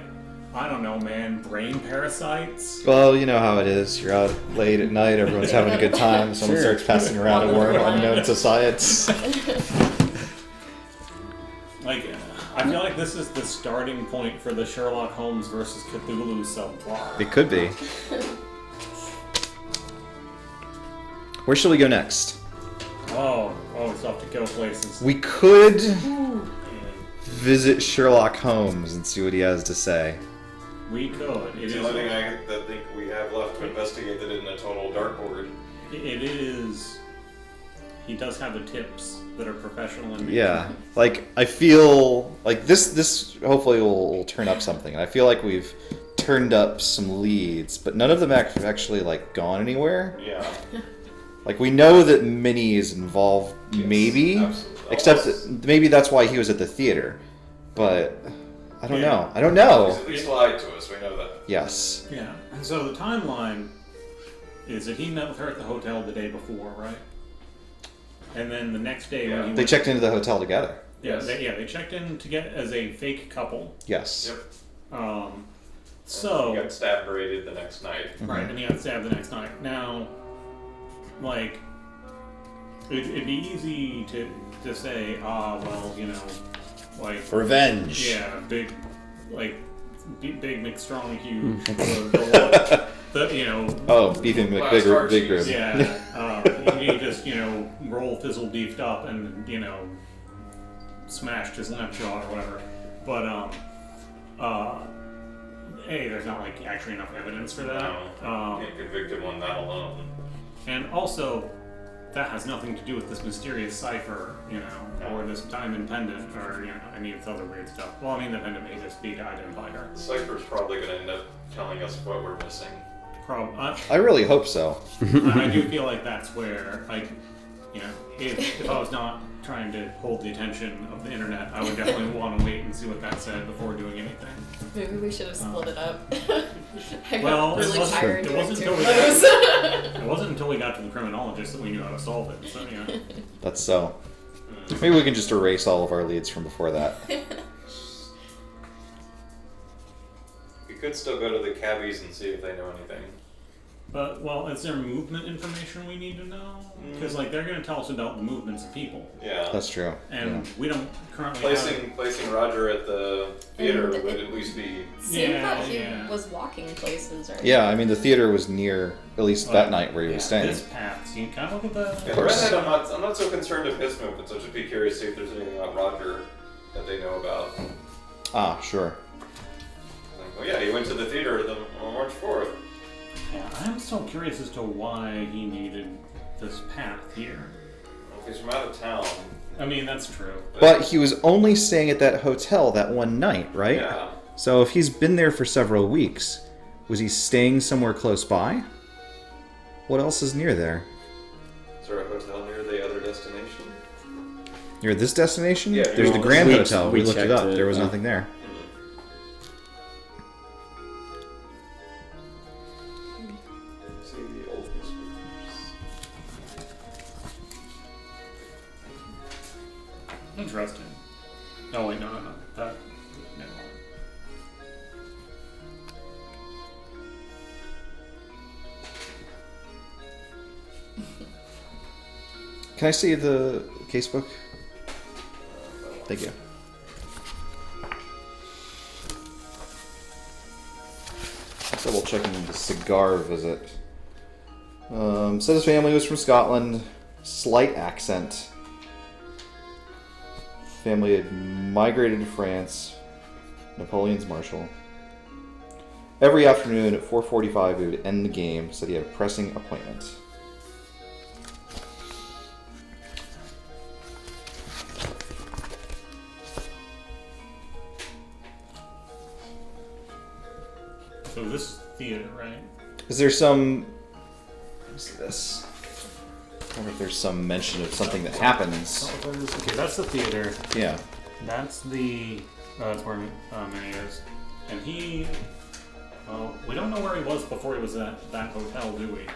Speaker 5: I don't know, man, brain parasites?
Speaker 1: Well, you know how it is. You're out late at night, everyone's having a good time, someone
Speaker 2: Sure.
Speaker 1: starts passing around a worm unknown to science.
Speaker 5: Like, I feel like this is the starting point for the Sherlock Holmes versus Cthulhu subplot.
Speaker 1: It could be. Where shall we go next?
Speaker 5: Oh, it's off to go places.
Speaker 1: We could
Speaker 5: And
Speaker 1: visit Sherlock Holmes and see what he has to say.
Speaker 5: we could.
Speaker 3: It's the only thing I think we have left to investigate that isn't a total dartboard.
Speaker 5: It is. He does have the tips that are professional in nature.
Speaker 1: Yeah, like I feel like this hopefully will turn up something. And I feel like we've turned up some leads, but none of them have actually like gone anywhere.
Speaker 3: Yeah.
Speaker 1: Like we know that Minnie is involved,
Speaker 3: Yes,
Speaker 1: maybe,
Speaker 3: absolutely.
Speaker 1: except that maybe that's why he was at the theater. But I don't know. I don't know.
Speaker 3: He's at least lied to us, we know that.
Speaker 1: Yes.
Speaker 5: Yeah. And so the timeline is that he met with her at the hotel the day before, right? And then the next day when he
Speaker 1: They
Speaker 5: went,
Speaker 1: checked into the hotel together.
Speaker 3: Yes.
Speaker 5: they checked in to get as a fake couple.
Speaker 1: Yes.
Speaker 3: Yep.
Speaker 5: So
Speaker 3: He got stab berated the next night.
Speaker 5: right, and he got stabbed the next night. Now, like, it'd be easy to say, well, like,
Speaker 1: Revenge.
Speaker 5: yeah, big McStrong, huge.
Speaker 1: Oh, beefing McBig Big Rib.
Speaker 5: Yeah, he just, roll fizzle beefed up and, smashed his left jaw or whatever. But, there's not, like, actually enough evidence for that.
Speaker 3: No, can't convict him on that alone.
Speaker 5: And also, that has nothing to do with this mysterious cipher, you know, or this diamond pendant, or, you know, any of this other weird stuff. Well, I mean, the pendant may just be to identify her.
Speaker 3: The cipher's probably going to end up telling us what we're missing.
Speaker 1: I really hope so.
Speaker 5: I do feel like that's where, like, you know, if I was not trying to hold the attention of the internet, I would definitely want to wait and see what that said before doing anything.
Speaker 4: Maybe we should have split it up. I
Speaker 5: Well,
Speaker 4: got really tired
Speaker 5: it wasn't
Speaker 4: doing
Speaker 5: until we
Speaker 4: two of
Speaker 5: got,
Speaker 4: those.
Speaker 5: it wasn't until we got to the criminologist that we knew how to solve it. So, you know.
Speaker 1: That's so. Maybe we can just erase all of our leads from before that.
Speaker 3: We could still go to the cabbies and see if they know anything.
Speaker 5: But, well, is there movement information we need to know? Because, like, they're going to tell us about the movements of people.
Speaker 3: Yeah.
Speaker 1: That's true.
Speaker 5: And we don't currently
Speaker 3: Placing Roger at the theater
Speaker 4: And
Speaker 3: would at least be...
Speaker 4: Seemed
Speaker 5: Yeah,
Speaker 4: that he
Speaker 5: yeah.
Speaker 4: was walking places, right?
Speaker 1: Yeah, I mean, the theater was near, at least that night where he was staying.
Speaker 5: This path, so you can kind of look at
Speaker 3: Yeah, the redhead, I'm not so concerned of his movements. I'll just be curious to see if there's anything about Roger that they know about.
Speaker 1: Ah, sure.
Speaker 3: Like, oh yeah, he went to the theater on March 4th.
Speaker 5: Yeah, I'm still curious as to why he needed this path here.
Speaker 3: Well, if he's from out of town.
Speaker 5: I mean, that's true.
Speaker 1: But he was only staying at that hotel that one night, right?
Speaker 3: Yeah.
Speaker 1: So if he's been there for several weeks, was he staying somewhere close by? What else is near there?
Speaker 3: Is there a hotel near the other destination?
Speaker 1: Near this destination?
Speaker 3: Yeah,
Speaker 1: There's the
Speaker 3: well,
Speaker 1: Grand
Speaker 2: we-
Speaker 1: Hotel.
Speaker 2: we
Speaker 1: We looked it
Speaker 2: checked
Speaker 1: up.
Speaker 2: it,
Speaker 1: There was
Speaker 2: yeah.
Speaker 1: nothing there.
Speaker 3: See the old newspapers.
Speaker 5: Interesting. Oh, wait, no. That, never mind.
Speaker 1: Can I see the casebook? Thank you. Double checking the cigar visit. Said his family was from Scotland. Slight accent. Family had migrated to France. Napoleon's marshal. Every afternoon at 4:45 he would end the game. Said he had a pressing appointment.
Speaker 5: So this is theater, right?
Speaker 1: Is there some... What's this? I wonder if there's some mention of something that happens.
Speaker 5: Okay, that's the theater.
Speaker 1: Yeah.
Speaker 5: That's the... that's where Manny is. And he... Well, we don't know where he was before he was at that hotel, do we?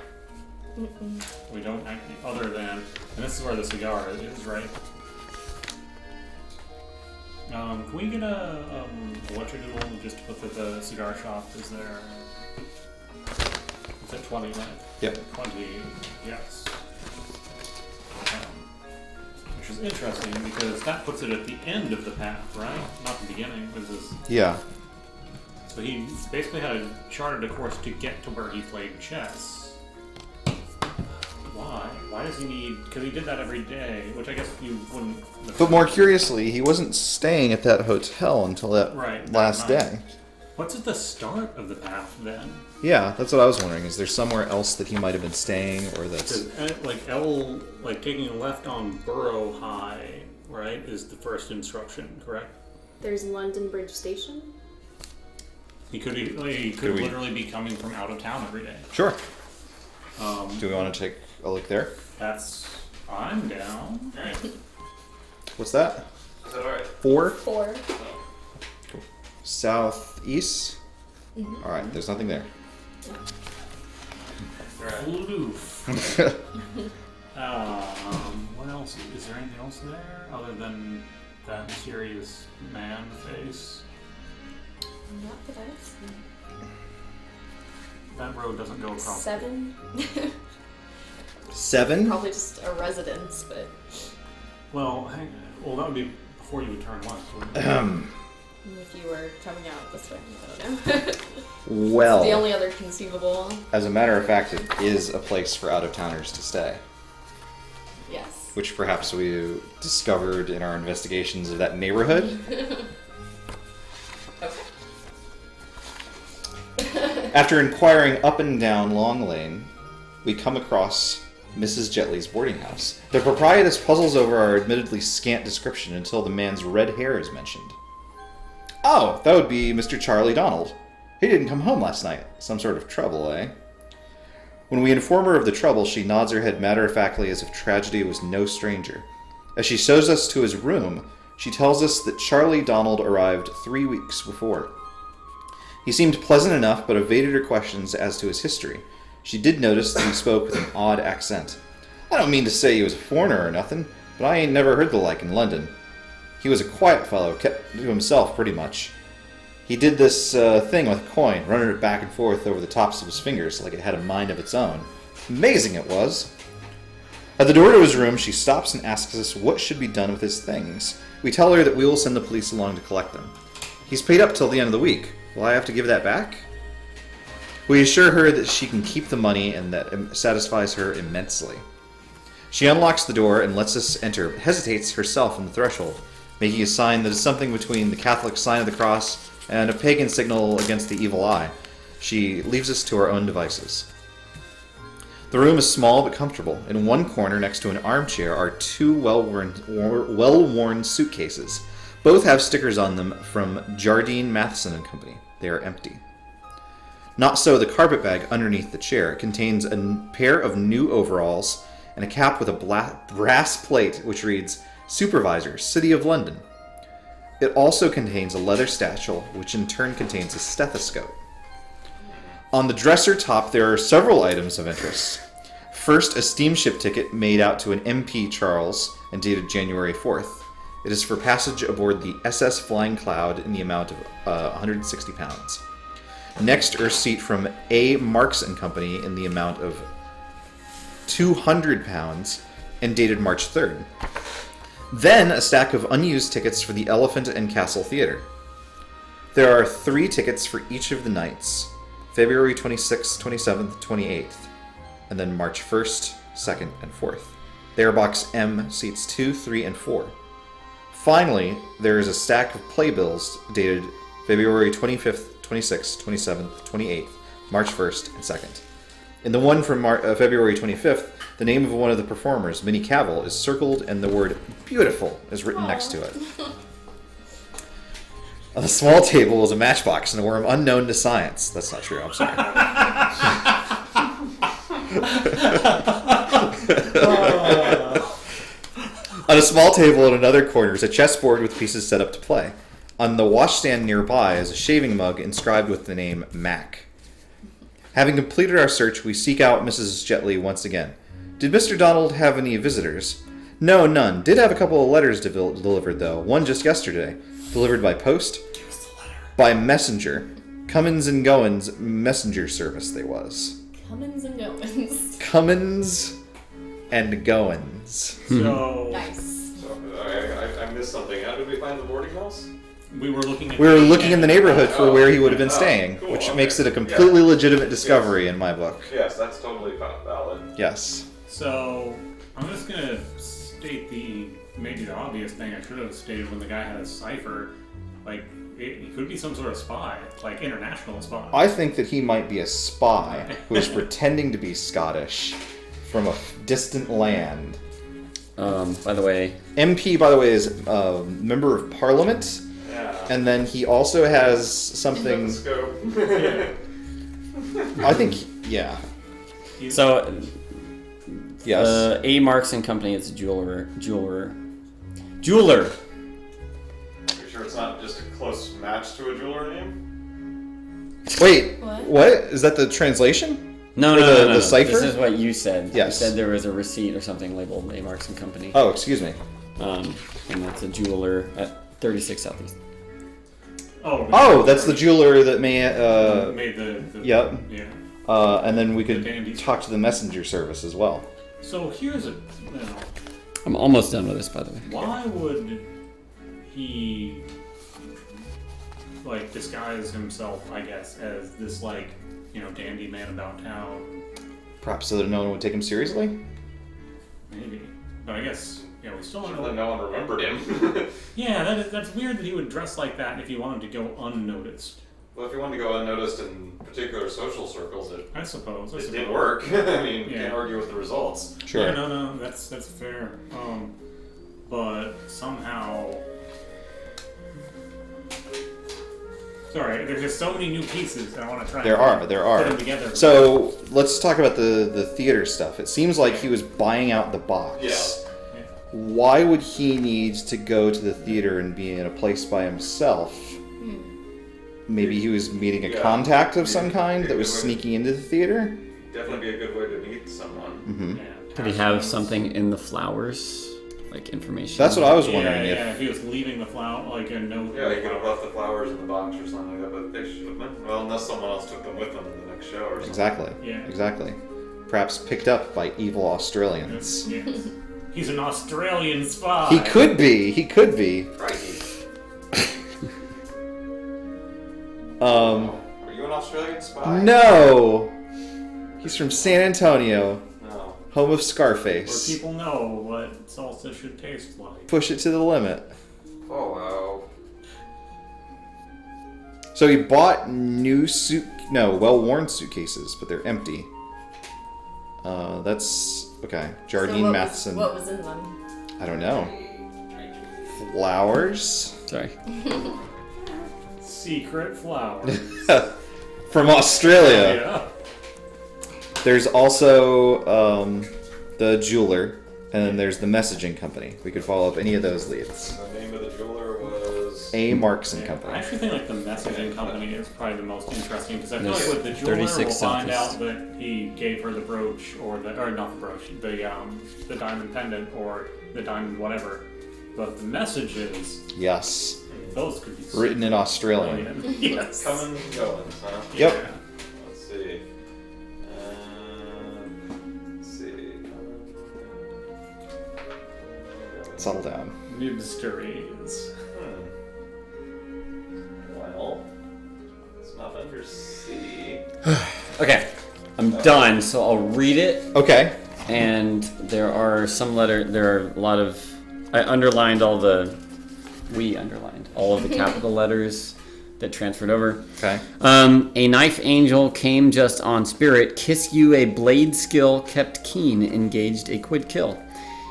Speaker 5: We don't actually, other than... And this is where the cigar is, right? Can we get a whatchadoodle just to put that the cigar shop is there? It's at 20, right?
Speaker 1: Yep.
Speaker 5: 20, yes. Which is interesting because that puts it at the end of the path, right? Not the beginning. This is,
Speaker 1: Yeah.
Speaker 5: so he basically had charted a course to get to where he played chess. Why? Why does he need... Because he did that every day, which I guess you wouldn't...
Speaker 1: But more curiously, he wasn't staying at that hotel until that
Speaker 5: Right,
Speaker 1: last
Speaker 5: that
Speaker 1: day.
Speaker 5: night. What's at the start of the path then?
Speaker 1: Yeah, that's what I was wondering. Is there somewhere else that he might have been staying, or that's...
Speaker 5: Because like taking a left on Borough High, right, is the first instruction, correct?
Speaker 6: There's London Bridge Station.
Speaker 5: He could literally be coming from out of town every day.
Speaker 1: Sure. Do we want to take a look there?
Speaker 5: I'm down.
Speaker 3: Alright.
Speaker 1: What's that?
Speaker 3: Is that alright?
Speaker 1: 4?
Speaker 4: 4.
Speaker 1: Southeast? Alright, there's nothing there.
Speaker 3: Alright.
Speaker 5: Aloof. What else? Is there anything else there other than that mysterious man face?
Speaker 4: Not that I've seen.
Speaker 5: That road doesn't go across.
Speaker 4: 7.
Speaker 1: 7?
Speaker 4: Probably just a residence, but
Speaker 5: Well, that would be before you would turn left, wouldn't it?
Speaker 4: if you were coming out this way, I don't know.
Speaker 1: Well,
Speaker 4: The only other conceivable,
Speaker 1: as a matter of fact, it is a place for out-of-towners to stay.
Speaker 4: yes.
Speaker 1: Which perhaps we discovered in our investigations of that neighborhood.
Speaker 4: Okay.
Speaker 1: After inquiring up and down Long Lane, we come across Mrs. Jetley's boarding house. The proprietress puzzles over our admittedly scant description until the man's red hair is mentioned. Oh, that would be Mr. Charlie Donald. He didn't come home last night. Some sort of trouble, eh? When we inform her of the trouble, she nods her head matter-of-factly as if tragedy was no stranger. As she shows us to his room, she tells us that Charlie Donald arrived 3 weeks before. He seemed pleasant enough, but evaded her questions as to his history. She did notice that he spoke with an odd accent. I don't mean to say he was a foreigner or nothing, but I ain't never heard the like in London. He was a quiet fellow, kept to himself pretty much. He did this thing with a coin, running it back and forth over the tops of his fingers like it had a mind of its own. Amazing it was. At the door to his room, she stops and asks us what should be done with his things. We tell her that we will send the police along to collect them. He's paid up till the end of the week. Will I have to give that back? We assure her that she can keep the money and that it satisfies her immensely. She unlocks the door and lets us enter, but hesitates herself on the threshold, making a sign that is something between the Catholic sign of the cross and a pagan signal against the evil eye. She leaves us to our own devices. The room is small but comfortable. In one corner next to an armchair are two well-worn suitcases. Both have stickers on them from Jardine Matheson & Company. They are empty. Not so the carpetbag underneath the chair. It contains a pair of new overalls and a cap with a brass plate which reads, Supervisor, City of London. It also contains a leather satchel, which in turn contains a stethoscope. On the dresser top, there are several items of interest. First, a steamship ticket made out to an MP Charles and dated January 4th. It is for passage aboard the SS Flying Cloud in the amount of £160. Next, a receipt from A. Marks & Company in the amount of £200 and dated March 3rd. Then, a stack of unused tickets for the Elephant and Castle Theatre. There are 3 tickets for each of the nights, February 26th, 27th, 28th, and then March 1st, 2nd, and 4th. They are box M, seats 2, 3, and 4. Finally, there is a stack of playbills dated February 25th, 26th, 27th, 28th, March 1st, and 2nd. In the one from February 25th, the name of one of the performers, Minnie Cavill, is circled and the word beautiful is written next to it. On the small table is a matchbox and a worm unknown to science. That's not true, I'm sorry. On a small table in another corner is a chessboard with pieces set up to play. On the washstand nearby is a shaving mug inscribed with the name Mac. Having completed our search, we seek out Mrs. Jetley once again. Did Mr. Donald have any visitors? No, none. Did have a couple of letters delivered, though. One just yesterday. Delivered by post?
Speaker 5: Give us the letter.
Speaker 1: By messenger. Cummins and Goins messenger service they was.
Speaker 4: Cummins and Goins.
Speaker 1: Cummins and Goins.
Speaker 5: So
Speaker 4: Nice.
Speaker 3: So, I missed something. How did we find the boarding house?
Speaker 5: we were looking at.
Speaker 1: We were looking in the neighborhood for where he would have been
Speaker 3: Oh,
Speaker 1: staying,
Speaker 3: cool,
Speaker 1: which
Speaker 3: okay.
Speaker 1: makes it a completely legitimate discovery in my book.
Speaker 3: Yes, that's totally valid.
Speaker 1: Yes.
Speaker 5: So I'm just gonna state maybe the obvious thing I should have stated when the guy had a cipher. Like, he could be some sort of spy, like international spy.
Speaker 1: I think that he might be a spy who is pretending to be Scottish from a distant land.
Speaker 2: By the way,
Speaker 1: MP, by the way, is a member of Parliament,
Speaker 3: Yeah.
Speaker 1: and then he also has something.
Speaker 3: Scope.
Speaker 1: I think, yeah,
Speaker 2: so
Speaker 1: yes.
Speaker 2: A. Marks and Company is a jeweler.
Speaker 3: You sure it's not just a close match to a jeweler name?
Speaker 1: Wait,
Speaker 4: What?
Speaker 1: what is that? The translation?
Speaker 2: No,
Speaker 1: Or
Speaker 2: no,
Speaker 1: the-
Speaker 2: no, no,
Speaker 1: the
Speaker 2: no.
Speaker 1: cipher?
Speaker 2: This is what you said.
Speaker 1: Yes.
Speaker 2: You said there was a receipt or something labeled A. Marks and Company.
Speaker 1: Oh, excuse me.
Speaker 2: And that's a jeweler at 36 Southeast.
Speaker 1: Oh, that's the jeweler that
Speaker 5: made the
Speaker 1: Yep.
Speaker 5: Yeah.
Speaker 1: And then we
Speaker 5: The
Speaker 1: could
Speaker 5: dandy.
Speaker 1: talk to the messenger service as well.
Speaker 5: So here's
Speaker 2: I'm almost done with this, by the way.
Speaker 5: why would he like disguise himself, I guess, as this dandy man about town?
Speaker 1: Perhaps so that no one would take him seriously?
Speaker 5: Maybe. But I guess we still don't
Speaker 3: Then
Speaker 5: know.
Speaker 3: no one remembered him.
Speaker 5: Yeah, that's weird that he would dress like that if he wanted to go unnoticed.
Speaker 3: Well, if you wanted to go unnoticed in particular social circles,
Speaker 5: I suppose.
Speaker 3: it did work. I mean, you
Speaker 5: Yeah.
Speaker 3: can't argue with the results.
Speaker 1: Sure.
Speaker 5: Yeah, no, that's fair. But somehow, sorry, there's just so many new pieces that I want to try.
Speaker 1: There
Speaker 5: and
Speaker 1: are.
Speaker 5: Put them together.
Speaker 1: So let's talk about the theater stuff. It seems like he was buying out the box.
Speaker 3: Yeah.
Speaker 1: Why would he need to go to the theater and be in a place by himself? Maybe he was meeting a
Speaker 3: Yeah.
Speaker 1: contact of some kind
Speaker 3: Yeah,
Speaker 1: that was
Speaker 3: good way.
Speaker 1: sneaking into the theater?
Speaker 3: Definitely be a good way to meet someone.
Speaker 1: Mm-hmm.
Speaker 5: Yeah,
Speaker 2: Did he have something in the flowers, like information?
Speaker 1: That's what I was wondering.
Speaker 5: Yeah, if he was leaving the flower, like a note.
Speaker 3: Yeah, he could have left the flowers in the box or something like that, but they should have been. Well, unless someone else took them with them in the next show or something.
Speaker 1: Exactly.
Speaker 5: Yeah.
Speaker 1: Exactly. Perhaps picked up by evil Australians.
Speaker 5: Yes. He's an Australian spy.
Speaker 1: He could be. He could be.
Speaker 3: Crikey.
Speaker 1: Um,
Speaker 3: Are you an Australian spy?
Speaker 1: no. He's from San Antonio,
Speaker 3: No.
Speaker 1: home of
Speaker 5: Where
Speaker 1: Scarface.
Speaker 5: people know what salsa should taste like.
Speaker 1: Push it to the limit.
Speaker 3: Oh, wow.
Speaker 1: So he bought well-worn suitcases, but they're empty. That's okay. Jardine
Speaker 4: so
Speaker 1: Matheson.
Speaker 4: What was in them?
Speaker 1: I don't know. Flowers
Speaker 2: Sorry.
Speaker 5: Secret flowers.
Speaker 1: from Australia.
Speaker 5: Yeah.
Speaker 1: There's also the jeweler, and then there's the messaging company. We could follow up any of those leads.
Speaker 3: The name of the jeweler was...
Speaker 1: A. Marks and
Speaker 5: I
Speaker 1: Company.
Speaker 5: actually think like the messaging company is probably the most interesting because I feel
Speaker 2: There's
Speaker 5: like with the jeweler we'll
Speaker 2: 36
Speaker 5: find
Speaker 2: selfies.
Speaker 5: out that he gave her the brooch or not the brooch, the diamond pendant or the diamond whatever. But the messages,
Speaker 1: Yes.
Speaker 5: those could be
Speaker 1: Written in Australian.
Speaker 5: brilliant. Yes.
Speaker 3: Coming and going, huh?
Speaker 1: Yep.
Speaker 5: Yeah.
Speaker 3: Let's see. Let's see.
Speaker 1: Settle down.
Speaker 5: Mysteries.
Speaker 3: Well, it's not under C.
Speaker 2: Okay, I'm done. So I'll read it.
Speaker 1: Okay.
Speaker 2: And there are a lot of, we underlined all of the capital letters that transferred over.
Speaker 1: Okay.
Speaker 2: A knife angel came just on spirit, kiss you a blade skill kept keen, engaged a quid kill.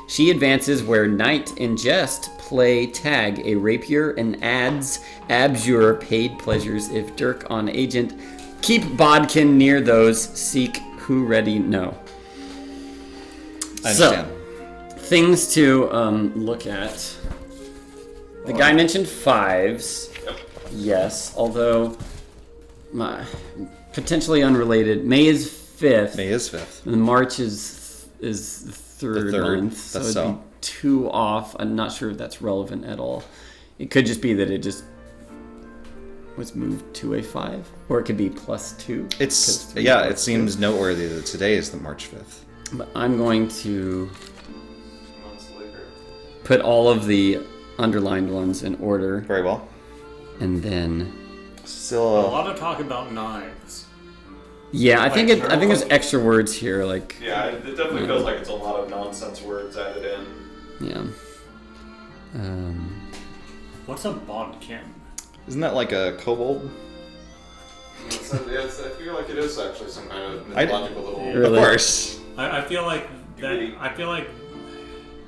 Speaker 2: She advances where knight and jest play tag, a rapier and adds abjure paid pleasures if dirk on agent. Keep bodkin near those, seek who ready know.
Speaker 1: I understand.
Speaker 2: So, things to look at. The guy mentioned fives.
Speaker 3: Yep.
Speaker 2: Yes, although potentially unrelated. May is 5th.
Speaker 1: May is 5th.
Speaker 2: And March is the third
Speaker 1: third.
Speaker 2: month.
Speaker 1: That's
Speaker 2: it'd
Speaker 1: so.
Speaker 2: be 2 off. I'm not sure if that's relevant at all. It could just be that it just was moved to a 5. Or it could be +2.
Speaker 1: It's
Speaker 2: 'cause 3
Speaker 1: yeah.
Speaker 2: plus
Speaker 1: It seems noteworthy that today is the March 5th.
Speaker 2: 2. But I'm going to
Speaker 3: 2 months later.
Speaker 2: put all of the underlined ones in order.
Speaker 1: Very well.
Speaker 2: And then...
Speaker 1: Still.
Speaker 5: A lot of talk about knives.
Speaker 2: Yeah, I think
Speaker 3: Like,
Speaker 2: I think there's extra words here, like...
Speaker 3: Yeah, it definitely feels like it's a lot of nonsense words added in.
Speaker 2: Yeah.
Speaker 5: What's a bodkin?
Speaker 1: Isn't that like a kobold?
Speaker 3: I feel like it is actually some kind of
Speaker 1: I-
Speaker 3: mythological little...
Speaker 2: Really?
Speaker 1: Of course.
Speaker 5: I feel like that.
Speaker 3: Really?
Speaker 5: I feel like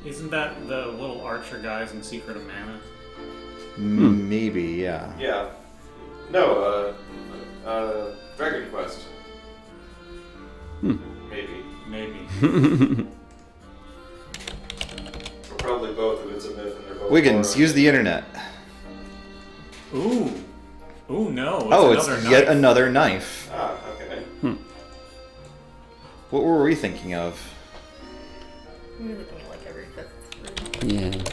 Speaker 5: isn't that the little archer guys in Secret of Mana?
Speaker 1: Maybe. Yeah.
Speaker 3: Yeah. No, Dragon Quest. Maybe.
Speaker 5: Maybe.
Speaker 3: Or probably both if it's a myth and they're both...
Speaker 1: Wiggins,
Speaker 3: horror.
Speaker 1: use the internet.
Speaker 5: Ooh. Ooh no.
Speaker 1: It's
Speaker 5: another
Speaker 1: yet
Speaker 5: knife.
Speaker 1: another knife.
Speaker 3: Ah, okay.
Speaker 1: What were we thinking of?
Speaker 4: We were looking at like every 5th.
Speaker 2: Yeah.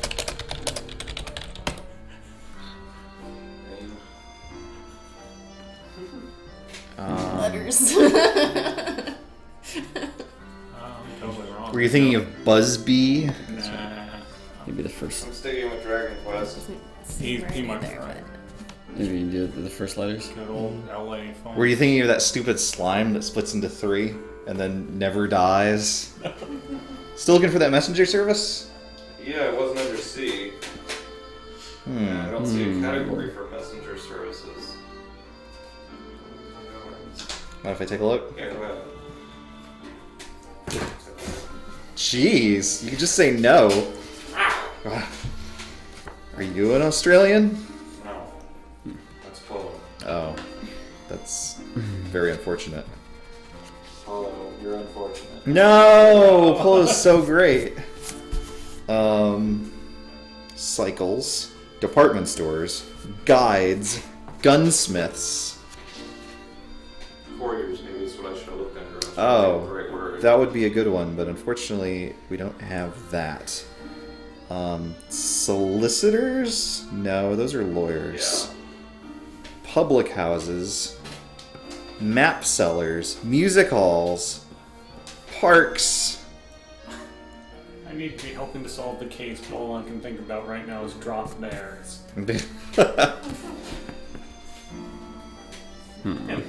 Speaker 4: Letters.
Speaker 5: I'm totally wrong.
Speaker 1: Were you thinking of Buzzbee?
Speaker 5: Nah.
Speaker 2: Maybe the first...
Speaker 3: I'm sticking with Dragon Quest.
Speaker 5: He might be
Speaker 4: there,
Speaker 5: right.
Speaker 2: Maybe you do the first letters?
Speaker 5: Good old LA phone.
Speaker 1: Were you thinking of that stupid slime that splits into 3 and then never dies? Still looking for that messenger service?
Speaker 3: Yeah, it wasn't under C. I don't see a category for messenger services.
Speaker 1: Mind if I take a look?
Speaker 3: Yeah, go ahead.
Speaker 1: Jeez, you can just say no. Are you an Australian?
Speaker 3: No. That's Polo.
Speaker 1: Oh, that's very unfortunate.
Speaker 3: Polo, you're unfortunate.
Speaker 1: No, Polo's so great. Cycles, department stores, guides, gunsmiths.
Speaker 3: Couriers, maybe is what I should have looked under.
Speaker 1: Oh,
Speaker 3: The right word.
Speaker 1: that would be a good one, but unfortunately, we don't have that. Solicitors? No, those are lawyers.
Speaker 3: Yeah.
Speaker 1: Public houses, map sellers, music halls, parks.
Speaker 5: I need to be helping to solve the case, but all I can think about right now is drop bears. And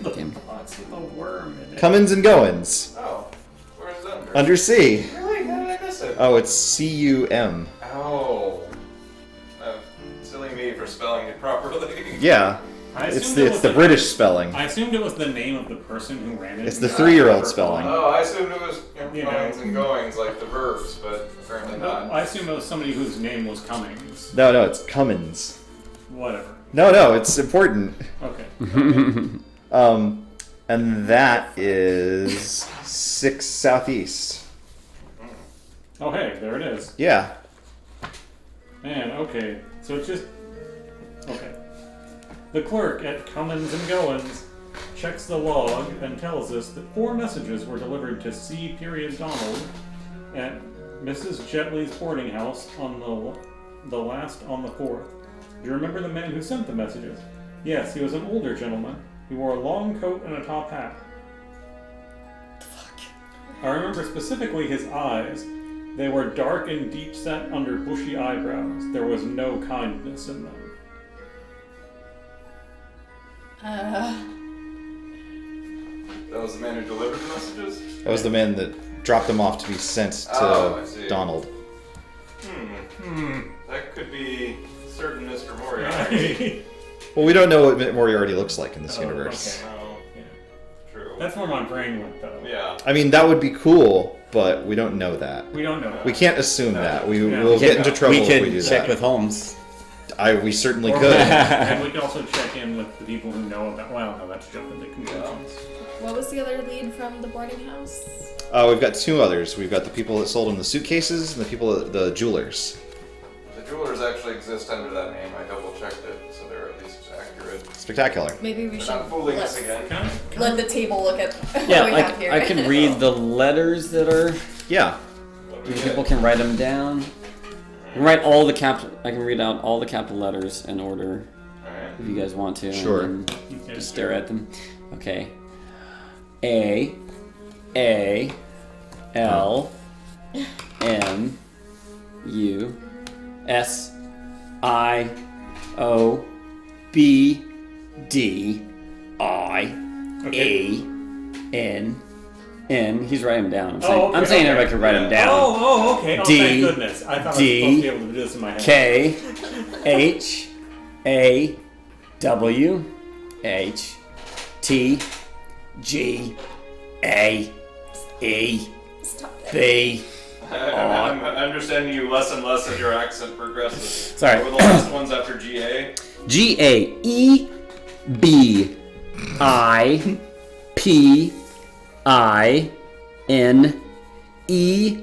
Speaker 5: the
Speaker 2: Damn.
Speaker 5: box with a worm in it.
Speaker 1: Comings and goings.
Speaker 3: Oh, where's that under?
Speaker 1: Undersea.
Speaker 3: Really? How did I miss it?
Speaker 1: Oh, it's C-U-M.
Speaker 3: Oh. Silly me for spelling it properly.
Speaker 1: Yeah.
Speaker 5: I
Speaker 1: It's
Speaker 5: assumed
Speaker 1: the,
Speaker 5: it
Speaker 1: it's
Speaker 5: was
Speaker 1: the
Speaker 5: the-
Speaker 1: British spelling.
Speaker 5: I assumed it was the name of the person who ran it.
Speaker 1: It's the
Speaker 5: and
Speaker 1: 3-year-old
Speaker 5: never
Speaker 1: spelling.
Speaker 5: thought.
Speaker 3: Oh, I assumed it was
Speaker 5: You know.
Speaker 3: comings and goings like the verbs, but apparently
Speaker 5: No,
Speaker 3: not.
Speaker 5: I assumed it was somebody whose name was Cummings.
Speaker 1: No, it's Cummins.
Speaker 5: Whatever.
Speaker 1: No, it's important.
Speaker 5: Okay.
Speaker 1: And that is 6 southeast.
Speaker 5: Oh, hey, there it is.
Speaker 1: Yeah.
Speaker 5: Man, okay. So it's just... Okay. The clerk at Cummins and Goins checks the log and tells us that 4 messages were delivered to C. Donald at Mrs. Jetley's boarding house on the last on the 4th. Do you remember the man who sent the messages? Yes, he was an older gentleman. He wore a long coat and a top hat.
Speaker 4: Fuck.
Speaker 5: I remember specifically his eyes. They were dark and deep set under bushy eyebrows. There was no kindness in them.
Speaker 3: That was the man who delivered the messages?
Speaker 1: That was the man that dropped them off to be sent to
Speaker 3: Oh, I see.
Speaker 1: Donald.
Speaker 3: That could be certain Mr. Moriarty.
Speaker 1: Well, we don't know what Moriarty looks like in this universe.
Speaker 5: Okay.
Speaker 3: Oh,
Speaker 5: Yeah.
Speaker 3: true.
Speaker 5: That's where my brain went, though.
Speaker 3: Yeah.
Speaker 1: I mean, that would be cool, but we don't know that.
Speaker 5: We don't know.
Speaker 1: We can't assume that. We
Speaker 5: Yeah.
Speaker 1: will
Speaker 5: We
Speaker 1: get into trouble
Speaker 2: We
Speaker 1: if
Speaker 2: could
Speaker 1: we do
Speaker 2: check
Speaker 1: that.
Speaker 2: with Holmes.
Speaker 1: We certainly
Speaker 5: Or-
Speaker 1: could.
Speaker 5: And we can also check in with the people who know about. Well, no, that's jumping to conclusions.
Speaker 4: What was the other lead from the boarding house?
Speaker 1: We've got 2 others. We've got the people that sold him the suitcases and the people, the jewelers.
Speaker 3: The jewelers actually exist under that name. I double checked it, so they're at least accurate.
Speaker 1: Spectacular.
Speaker 4: Maybe we
Speaker 3: They're
Speaker 4: should
Speaker 3: not fooling us again.
Speaker 5: Can I-
Speaker 4: let the table look at
Speaker 2: Yeah,
Speaker 4: what we have here.
Speaker 2: I can read the letters that are.
Speaker 1: Yeah.
Speaker 3: What do we
Speaker 2: People
Speaker 3: get?
Speaker 2: can write them down. I can write all the I can read out all the capital letters in order
Speaker 3: Alright.
Speaker 2: if you guys want to.
Speaker 1: Sure.
Speaker 2: And then
Speaker 5: Okay,
Speaker 2: just stare at them. Okay. A L M U S I O B D I A N N. He's writing them down. I'm saying everybody can write them down.
Speaker 5: Oh, okay. Oh,
Speaker 2: D,
Speaker 5: thank goodness. I thought I was
Speaker 2: D,
Speaker 5: supposed to be able to do this in my head.
Speaker 2: K H A W H T G A E
Speaker 4: Stop it.
Speaker 2: B.
Speaker 3: I'm understanding you less and less as your accent progresses.
Speaker 2: Sorry.
Speaker 3: What were the last ones after GA?
Speaker 2: G A E B I P I N E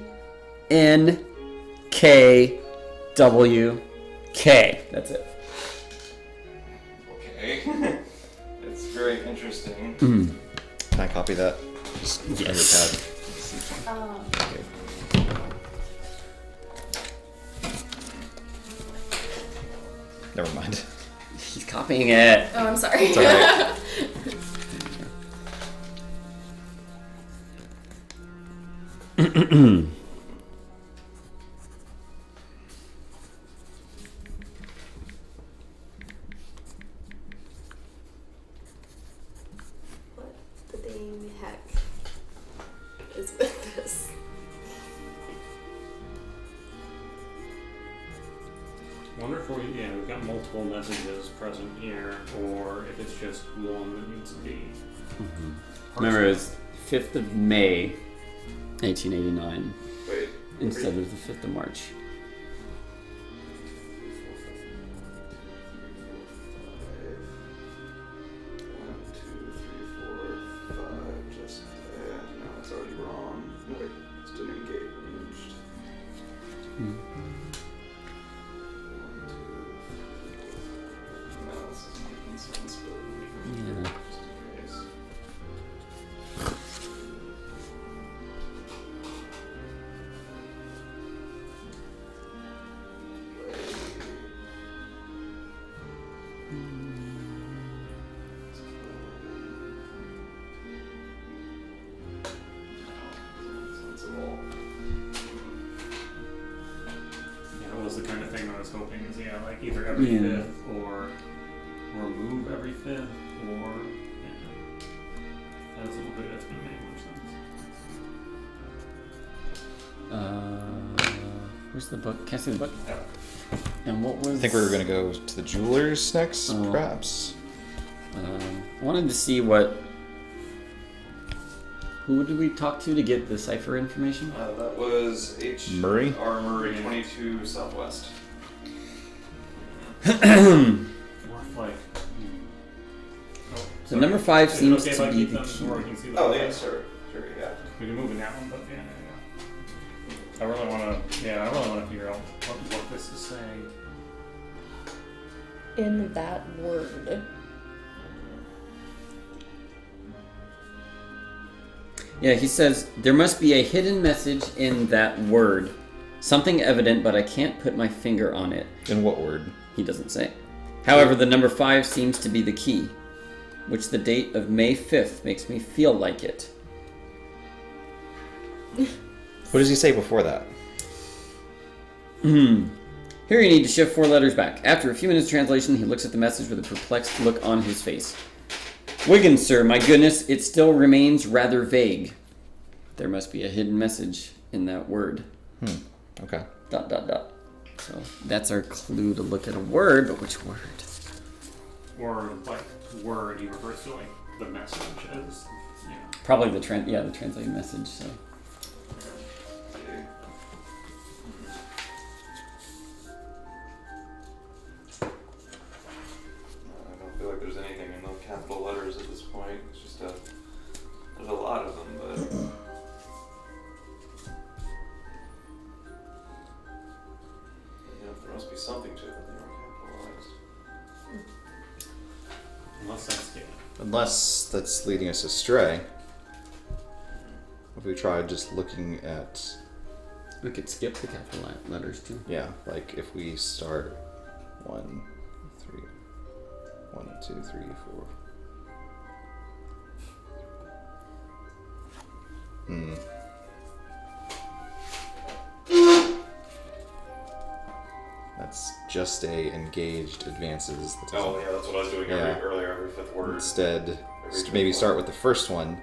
Speaker 2: N K W K. That's it.
Speaker 3: Okay. It's very interesting.
Speaker 1: Can I copy that? Just on your
Speaker 2: Yes.
Speaker 1: pad. Okay. Never mind.
Speaker 2: He's copying it.
Speaker 4: Oh, I'm sorry.
Speaker 1: It's alright.
Speaker 6: What the dang heck is with this?
Speaker 5: Wonder if we've got multiple messages present here, or if it's just one that needs to be.
Speaker 2: Remember, it's 5th of May, 1889,
Speaker 3: Wait.
Speaker 2: instead of the 5th of March. Yeah.
Speaker 5: That was the kind of thing I was hoping is like either every fifth or move every fifth or that's gonna make more sense.
Speaker 2: Where's the book? Can't see the book.
Speaker 5: Yeah.
Speaker 2: And what was?
Speaker 1: I think we were going to go to the jewelers next,
Speaker 2: Oh.
Speaker 1: perhaps.
Speaker 2: I wanted to see what. Who did we talk to get the cipher information?
Speaker 3: That was
Speaker 1: Murray?
Speaker 3: R. Murray, 22 Southwest.
Speaker 5: Or like.
Speaker 2: So number 5
Speaker 5: Is it
Speaker 2: seems
Speaker 5: okay if
Speaker 2: to
Speaker 5: I
Speaker 2: be
Speaker 5: keep
Speaker 2: the
Speaker 5: them
Speaker 2: key.
Speaker 5: where I can see them?
Speaker 3: Oh, yeah, sure, yeah.
Speaker 5: We can move it down, but yeah. I really want to figure out what this is saying.
Speaker 4: In that word.
Speaker 2: Yeah, he says, there must be a hidden message in that word. Something evident, but I can't put my finger on it.
Speaker 1: In what word?
Speaker 2: He doesn't say. However, the number 5 seems to be the key, which the date of May 5th makes me feel like it.
Speaker 1: What does he say before that?
Speaker 2: Here you need to shift 4 letters back. After a few minutes of translation, he looks at the message with a perplexed look on his face. Wiggins, sir, my goodness, it still remains rather vague. There must be a hidden message in that word.
Speaker 1: Okay. ...
Speaker 2: So that's our clue to look at a word, but which word?
Speaker 5: Or like word he refers to like the message as. Yeah.
Speaker 2: Probably the translated message. So
Speaker 3: I don't feel like there's anything in the capital letters at this point. It's just there's a lot of them, but there must be something to it that they are capitalized.
Speaker 1: Unless that's leading us astray. If we tried just looking at...
Speaker 2: we could skip the capital letters too.
Speaker 1: Yeah, like if we start 1, 3, 1, 2, 3, 4. That's just a engaged advances. That
Speaker 3: Oh, yeah, that's what I was doing earlier, every fifth word.
Speaker 1: Instead,
Speaker 3: fifth
Speaker 1: maybe
Speaker 3: word.
Speaker 1: start with the first one.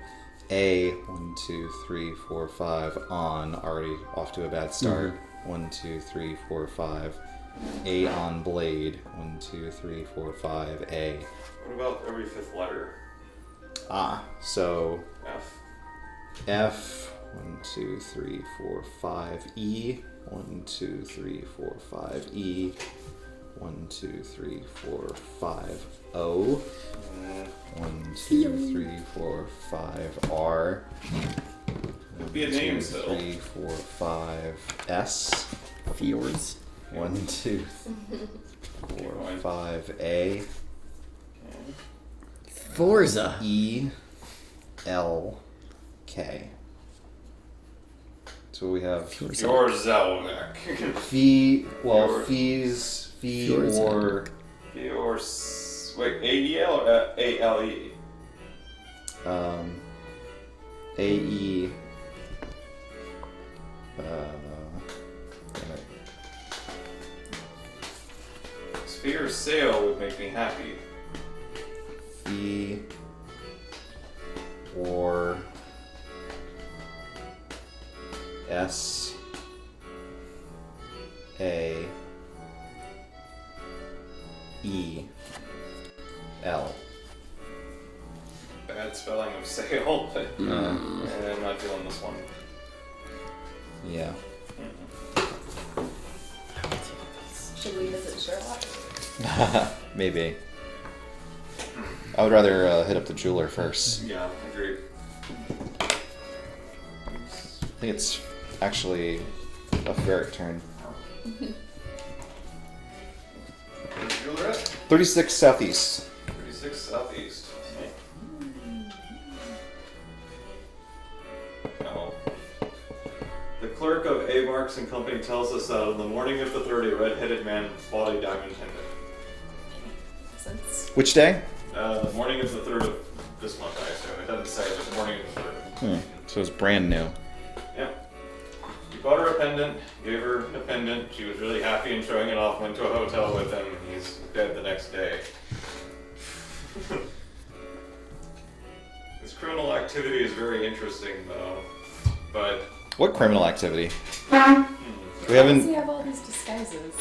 Speaker 1: A, 1, 2, 3, 4, 5, on, already off to a bad start. 1, 2, 3, 4, 5. A on blade. 1, 2, 3, 4, 5. A.
Speaker 3: What about every fifth letter?
Speaker 1: So
Speaker 3: F.
Speaker 1: F. 1, 2, 3, 4, 5. E. 1, 2, 3, 4, 5. E. 1, 2, 3, 4, 5. O. 1, 2, 3, 4, 5. R.
Speaker 3: It'd be a name
Speaker 1: 2,
Speaker 3: still.
Speaker 1: 3, 4, 5. S.
Speaker 2: Fjords.
Speaker 1: 1, 2, 4,
Speaker 3: going.
Speaker 1: 5. A.
Speaker 2: Forza.
Speaker 1: E. L. K. So we have
Speaker 3: Fjorzelnek.
Speaker 1: fee. Well,
Speaker 3: Fjord.
Speaker 1: fees. Fee
Speaker 2: Fjords.
Speaker 1: or
Speaker 3: Wait, A-E-L or A-L-E?
Speaker 1: AE.
Speaker 3: Sphere sail would make me happy.
Speaker 1: Fee or S A L.
Speaker 3: Bad spelling of sale, but I'm not feeling this one.
Speaker 1: Yeah.
Speaker 4: Should we visit Sherlock?
Speaker 1: Maybe. I would rather hit up the jeweler first.
Speaker 3: Yeah, I agree.
Speaker 1: I think it's actually a ferret turn.
Speaker 3: Jeweler at
Speaker 1: 36 southeast.
Speaker 3: 36 Southeast. Oh. The clerk of A. Marks and Company tells us that on the morning of the 30th, a red-headed man bought a diamond pendant.
Speaker 4: Since
Speaker 1: Which day?
Speaker 3: The morning of the 3rd of this month, I assume. It doesn't say, but the morning of the 3rd.
Speaker 1: So it's brand new.
Speaker 3: Yeah. He bought her a pendant, gave her a pendant. She was really happy and showing it off, went to a hotel with him. He's dead the next day. His criminal activity is very interesting, though. But
Speaker 1: What criminal activity? We
Speaker 4: why does
Speaker 1: haven't.
Speaker 4: he have all these disguises?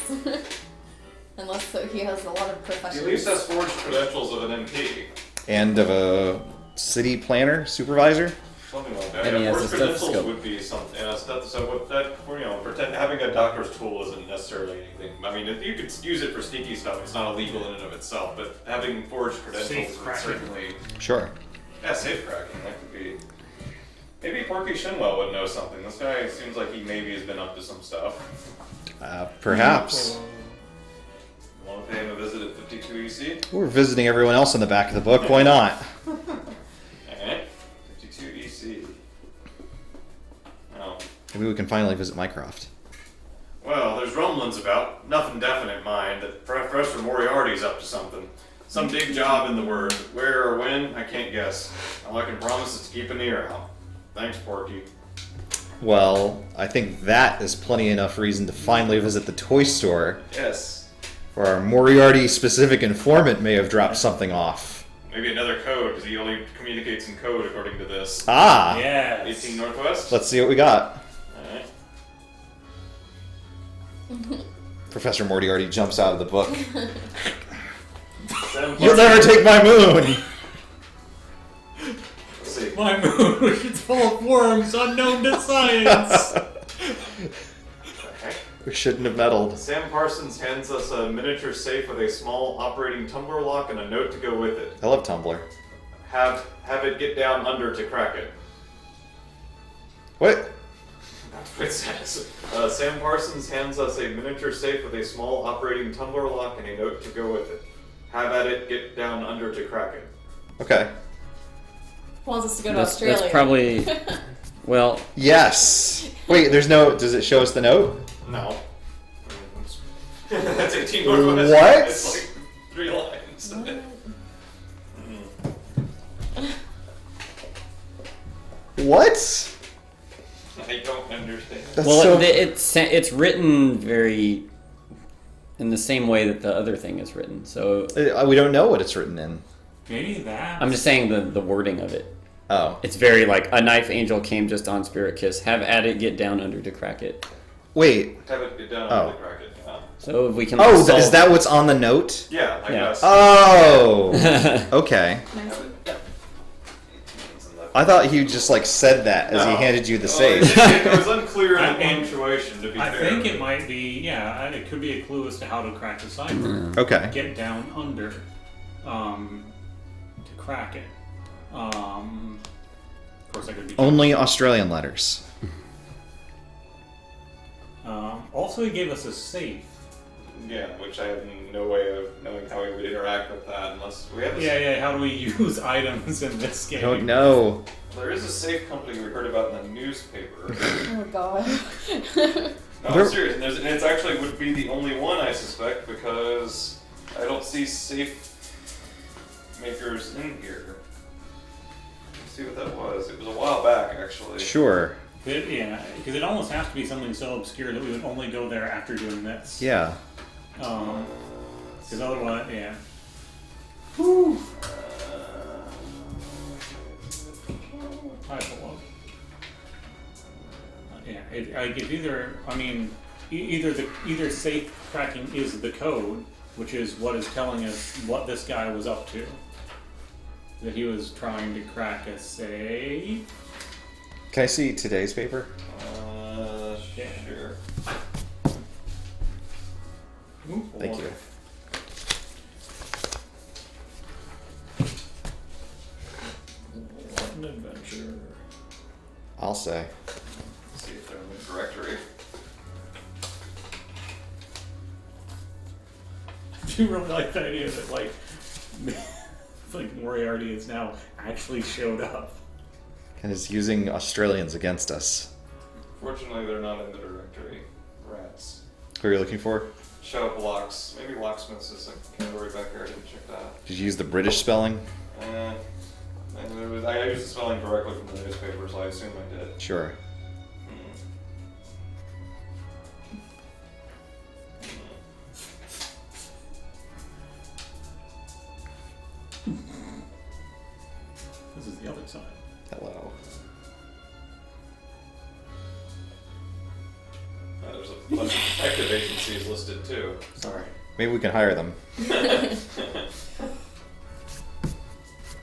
Speaker 4: Unless he has a lot of
Speaker 3: he
Speaker 4: professions.
Speaker 3: at least has forged credentials of an MP.
Speaker 1: And of a city planner, supervisor?
Speaker 3: Something like that.
Speaker 2: And he
Speaker 3: Yeah,
Speaker 2: has
Speaker 3: forged
Speaker 2: a
Speaker 3: credentials
Speaker 2: stethoscope.
Speaker 3: would be something. Yeah, so what that, pretend having a doctor's tool isn't necessarily anything. I mean, you could use it for sneaky stuff. It's not illegal in and of itself, but having forged credentials
Speaker 5: Safe
Speaker 3: would
Speaker 5: cracking.
Speaker 3: certainly.
Speaker 1: Sure.
Speaker 3: Yeah, safe cracking. That could be. Maybe Porky Shinwell would know something. This guy seems like he maybe has been up to some stuff.
Speaker 1: Perhaps.
Speaker 3: Want to pay him a visit at 52 EC?
Speaker 1: We're visiting everyone else in the back of the book. Why not?
Speaker 3: Alright. 52 EC. Oh.
Speaker 1: Maybe we can finally visit Mycroft.
Speaker 3: Well, there's rumblings about, nothing definite in mind, that Professor Moriarty's up to something. Some big job in the word. Where or when, I can't guess. All I can promise is to keep an ear out. Thanks, Porky.
Speaker 1: Well, I think that is plenty enough reason to finally visit the toy store,
Speaker 3: Yes.
Speaker 1: where our Moriarty-specific informant may have dropped something off.
Speaker 3: Maybe another code, because he only communicates in code according to this.
Speaker 1: Ah!
Speaker 5: Yes.
Speaker 3: 18 Northwest?
Speaker 1: Let's see what we got.
Speaker 3: Alright.
Speaker 1: Professor Moriarty jumps out of the book.
Speaker 3: Sam
Speaker 1: You'll
Speaker 3: Parson-
Speaker 1: never take my moon!
Speaker 3: Let's see.
Speaker 5: My moon, it's full of worms unknown to science.
Speaker 3: Okay.
Speaker 1: We shouldn't have meddled.
Speaker 3: Sam Parsons hands us a miniature safe with a small operating tumbler lock and a note to go with it.
Speaker 1: I love Tumblr.
Speaker 3: Have it get down under to crack it.
Speaker 1: What?
Speaker 3: That's what it says. Sam Parsons hands us a miniature safe with a small operating tumbler lock and a note to go with it. Have at it get down under to crack it.
Speaker 1: Okay.
Speaker 4: Wants us to go to
Speaker 2: That's
Speaker 4: Australia.
Speaker 2: probably. Well,
Speaker 1: Yes! Wait, there's no... Does it show us the note?
Speaker 3: No. That's 18 Northwest.
Speaker 1: What?
Speaker 3: It's like 3 lines.
Speaker 1: What?
Speaker 3: I don't understand.
Speaker 1: That's
Speaker 2: well,
Speaker 1: so...
Speaker 2: it's written very in the same way that the other thing is written. So
Speaker 1: We don't know what it's written in.
Speaker 5: Maybe that.
Speaker 2: I'm just saying the wording of it.
Speaker 1: Oh.
Speaker 2: It's very like a knife angel came just on Spirit Kiss. Have at it, get down under to crack it.
Speaker 1: Wait.
Speaker 3: Have it get down
Speaker 1: Oh.
Speaker 3: under the crack it. Yeah.
Speaker 2: So if we can.
Speaker 1: Oh,
Speaker 2: solve-
Speaker 1: is that what's on the note?
Speaker 3: Yeah, I
Speaker 2: Yeah.
Speaker 3: guess.
Speaker 1: Oh! Okay.
Speaker 4: Nice.
Speaker 1: I thought he just like said that as he
Speaker 3: No.
Speaker 1: handed you the
Speaker 3: Well,
Speaker 1: safe.
Speaker 3: It was unclear in
Speaker 5: I
Speaker 3: the
Speaker 5: mean,
Speaker 3: punctuation, to be
Speaker 5: I
Speaker 3: fair.
Speaker 5: think it might be, yeah, and it could be a clue as to how to crack the cipher.
Speaker 1: Okay.
Speaker 5: Get down under, to crack it. Of course, I could be.
Speaker 1: Only Australian letters.
Speaker 5: Also, he gave us a safe.
Speaker 3: Yeah, which I have no way of knowing how we would interact with that unless we have a
Speaker 5: Yeah. How do we use items in this game?
Speaker 1: I don't know.
Speaker 3: There is a safe company we heard about in the newspaper.
Speaker 4: Oh god.
Speaker 3: No, I'm serious. And it's actually would be the only one, I suspect, because I don't see safe makers in here. Let's see what that was. It was a while back, actually.
Speaker 1: Sure.
Speaker 5: Yeah, because it almost has to be something so obscure that we would only go there after doing this.
Speaker 1: Yeah.
Speaker 5: Because otherwise, yeah. Hi, hello. Yeah, it's either. I mean, either safe cracking is the code, which is what is telling us what this guy was up to. That he was trying to crack a safe.
Speaker 1: Can I see today's paper?
Speaker 3: Sure.
Speaker 5: Ooh,
Speaker 1: Thank you.
Speaker 5: What an adventure.
Speaker 1: I'll say.
Speaker 3: Let's see if they're in the directory.
Speaker 5: I do really like the idea that, like Moriarty has now actually showed up.
Speaker 1: And is using Australians against us.
Speaker 3: Fortunately, they're not in the directory. Rats.
Speaker 1: Who are you looking for?
Speaker 3: Show up locks. Maybe locksmiths is a category back here. I didn't check that.
Speaker 1: Did you use the British spelling?
Speaker 3: And I used the spelling directly from the newspaper, so I assume I did.
Speaker 1: Sure.
Speaker 5: This is the other side.
Speaker 1: Hello.
Speaker 3: There's a bunch of detective agencies listed too.
Speaker 5: Sorry.
Speaker 1: Maybe we can hire them.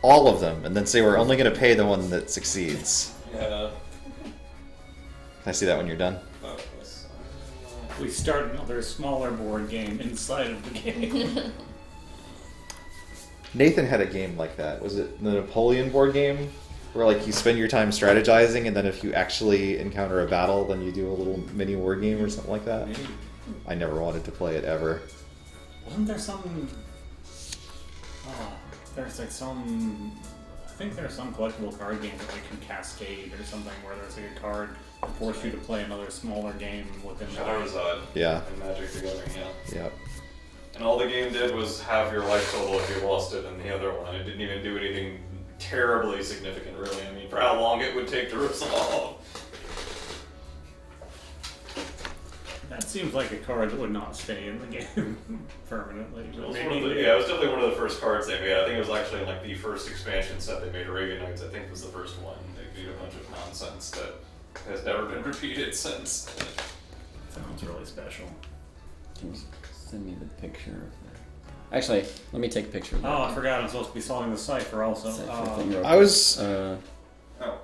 Speaker 1: All of them, and then say we're only going to pay the one that succeeds.
Speaker 3: Yeah.
Speaker 1: Can I see that when you're done?
Speaker 3: Oh, yes.
Speaker 5: We start another smaller board game inside of the game.
Speaker 1: Nathan had a game like that. Was it the Napoleon board game? Where like you spend your time strategizing, and then if you actually encounter a battle, then you do a little mini war game or something like that.
Speaker 5: Maybe.
Speaker 1: I never wanted to play it ever.
Speaker 5: Wasn't there some... there's like some... I think there's some collectible card game that like can cascade or something where there's like a card that forces you to play another smaller game within
Speaker 3: Charizard.
Speaker 1: Yeah.
Speaker 3: And Magic the Gathering, yeah.
Speaker 1: Yep.
Speaker 3: And all the game did was have your life total if you lost it in the other one. It didn't even do anything terribly significant, really. I mean, for how long it would take to resolve.
Speaker 5: That seems like a card that would not stay in the game permanently.
Speaker 3: It
Speaker 5: But
Speaker 3: was
Speaker 5: maybe
Speaker 3: one of the, yeah, it was definitely one of the first cards they made. I think it was actually like the first expansion set they made. Arabian Nights, I think, was the first one. They made a bunch of nonsense that has never been repeated since.
Speaker 5: sounds really special.
Speaker 2: Can you send me the picture of that? Actually, let me take a picture of that.
Speaker 5: Oh, I forgot I'm supposed to be solving the cipher also.
Speaker 2: Cipher thing real
Speaker 1: I
Speaker 2: quick.
Speaker 1: was...
Speaker 3: Oh, yeah,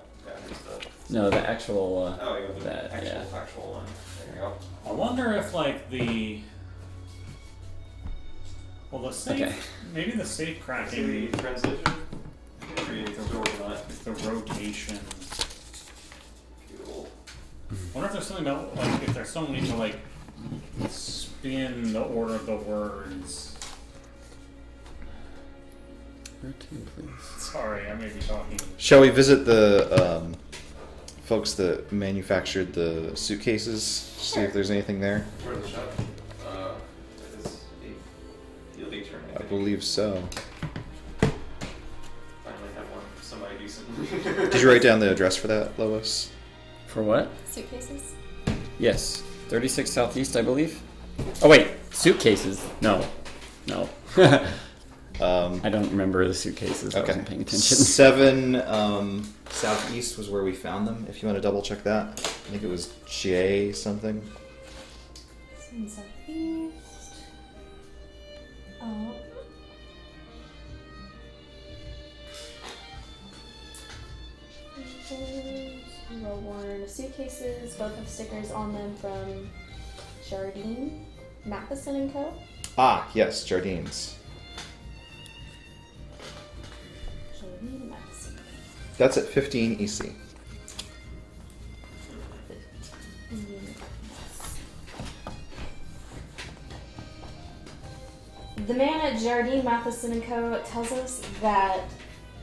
Speaker 3: here's the...
Speaker 2: No, the actual.
Speaker 3: Oh, you have the
Speaker 2: that,
Speaker 3: actual
Speaker 2: yeah.
Speaker 3: factual one. There you go.
Speaker 5: I wonder if like the... Well, the safe...
Speaker 2: Okay.
Speaker 5: Maybe the safe
Speaker 3: See
Speaker 5: cracking
Speaker 3: the translation?
Speaker 5: is the rotation.
Speaker 3: Cool.
Speaker 5: I wonder if there's something about, like, if there's some need to, like, spin the order of the words.
Speaker 2: Where to, please?
Speaker 5: Sorry, I may be talking.
Speaker 1: Shall we visit the folks that manufactured the suitcases? See if there's anything there?
Speaker 3: Where's the shop? It is a field turn, I
Speaker 1: I
Speaker 3: think.
Speaker 1: believe so.
Speaker 3: Finally have one semi-decent.
Speaker 1: Did you write down the address for that, Lois?
Speaker 2: For what?
Speaker 4: Suitcases?
Speaker 2: Yes, 36 Southeast, I believe. Oh wait, suitcases? No, no. I don't remember the suitcases. I
Speaker 1: Okay.
Speaker 2: wasn't paying attention.
Speaker 1: 7 Southeast was where we found them. If you want to double check that, I think it was J something.
Speaker 4: Southeast. Oh. Well-worn suitcases. Both have stickers on them from Jardine, Matheson and Co.
Speaker 1: Ah, yes, Jardines.
Speaker 4: Jardine, Matheson.
Speaker 1: That's at 15 EC.
Speaker 4: The man at Jardine, Matheson and Co. tells us that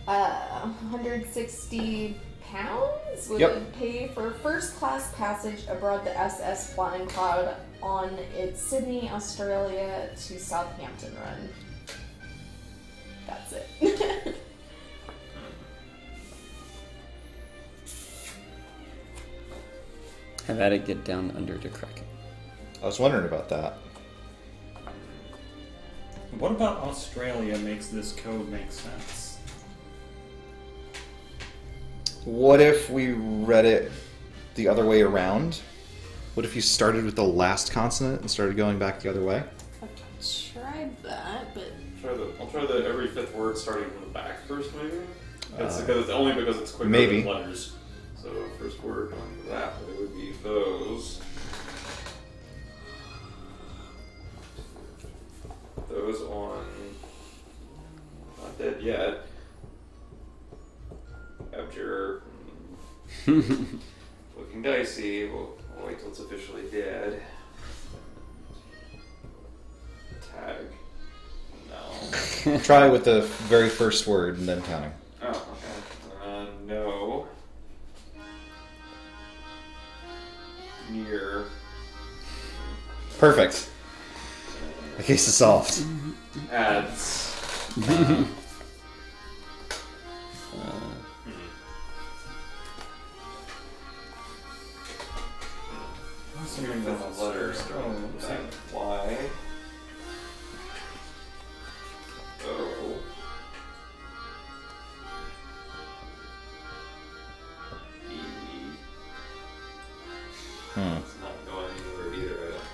Speaker 4: 160 pounds would
Speaker 1: Yep.
Speaker 4: pay for first class passage aboard the SS Flying Cloud on its Sydney, Australia to Southampton run. That's it.
Speaker 2: Have at it get down under to crack it.
Speaker 1: I was wondering about that.
Speaker 5: What about Australia makes this code make sense?
Speaker 1: What if we read it the other way around? What if you started with the last consonant and started going back the other way?
Speaker 6: tried that, but
Speaker 3: I'll try the every fifth word starting from the back first, maybe. Only because it's quicker
Speaker 1: maybe.
Speaker 3: than letters. So first word going for that, but it would be those. Those on. Not dead yet. Abjure. Looking dicey. We'll wait till it's officially dead. Tag. No.
Speaker 1: Try with the very first word and then counting.
Speaker 3: Oh, okay. No. Near.
Speaker 1: Perfect. The case is solved.
Speaker 3: Ads.
Speaker 5: Something
Speaker 3: Fifth
Speaker 5: else.
Speaker 3: letter starting
Speaker 5: Oh,
Speaker 3: with
Speaker 5: same.
Speaker 3: Y. O. E. It's not going anywhere either, I don't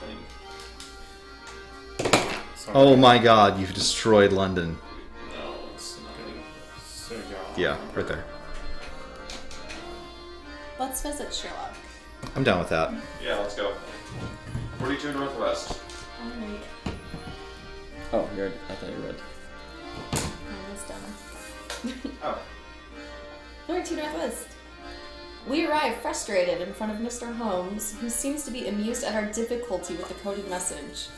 Speaker 3: think.
Speaker 5: Sorry.
Speaker 1: Oh my god, you've destroyed London.
Speaker 3: No, it's nothing.
Speaker 5: Cigar.
Speaker 1: Yeah, right there.
Speaker 4: Let's visit Sherlock.
Speaker 1: I'm down with that.
Speaker 3: Yeah, let's go. 42 Northwest.
Speaker 4: Alright.
Speaker 2: Oh, I thought you read.
Speaker 4: Almost done.
Speaker 3: Oh.
Speaker 4: 42 Northwest. We arrive frustrated in front of Mr. Holmes, who seems to be amused at our difficulty with the coded message.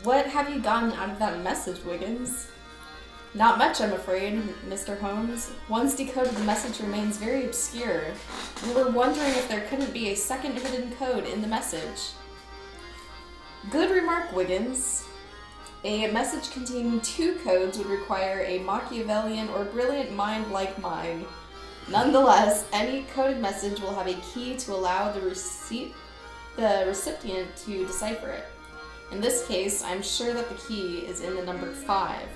Speaker 4: What have you gotten out of that message, Wiggins? Not much, I'm afraid, Mr. Holmes. Once decoded, the message remains very obscure. We were wondering if there couldn't be a second hidden code in the message. Good remark, Wiggins. A message containing 2 codes would require a Machiavellian or brilliant mind like mine. Nonetheless, any coded message will have a key to allow the recipient to decipher it. In this case, I'm sure that the key is in the number 5.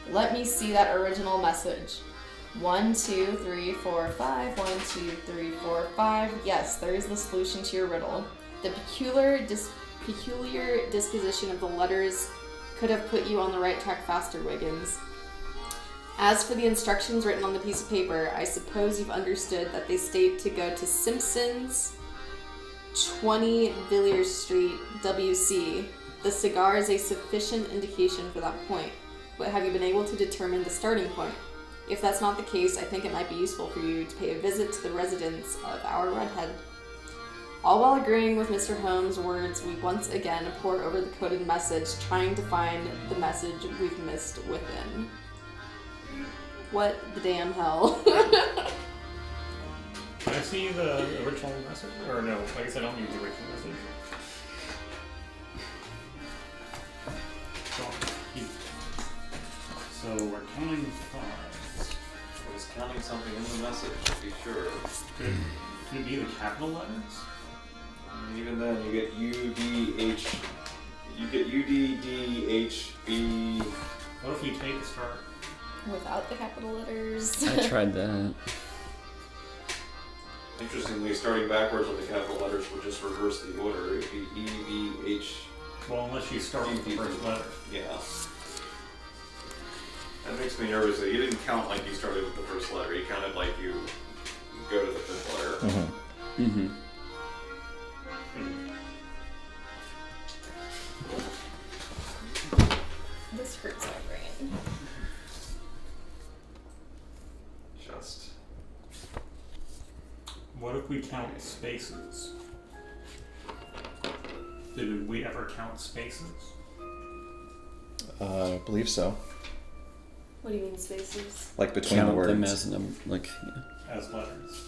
Speaker 4: Let me see that original message. 1, 2, 3, 4, 5. 1, 2, 3, 4, 5. Yes, there is the solution to your riddle. The peculiar disposition of the letters could have put you on the right track faster, Wiggins. As for the instructions written on the piece of paper, I suppose you've understood that they state to go to Simpson's, 20 Villiers Street, WC. The cigar is a sufficient indication for that point. But have you been able to determine the starting point? If that's not the case, I think it might be useful for you to pay a visit to the residence of our redhead. All while agreeing with Mr. Holmes' words, we once again pore over the coded message, trying to find the message we've missed within. What the damn hell?
Speaker 5: Can I see the original message? Or no, I guess I don't need the original message. So we're counting 5.
Speaker 3: I was counting something in the message, to be sure.
Speaker 5: Could it be the capital letters?
Speaker 3: And even then, you get U, D, H. You get U, D, D, H, B.
Speaker 5: What if we take the start?
Speaker 4: Without the capital letters.
Speaker 2: I tried that.
Speaker 3: Interestingly, starting backwards with the capital letters would just reverse the order. It'd be E, B, H.
Speaker 5: Well, unless you start with the first letter.
Speaker 3: Yeah. That makes me nervous that you didn't count like you started with the first letter. You counted like you go to the fifth letter.
Speaker 2: Mm-hmm.
Speaker 4: This hurts my brain.
Speaker 3: Just.
Speaker 5: What if we count spaces? Did we ever count spaces?
Speaker 1: I believe so.
Speaker 6: what do you mean spaces?
Speaker 1: Like between the
Speaker 2: Count
Speaker 1: words.
Speaker 2: them as like. Yeah.
Speaker 5: As letters.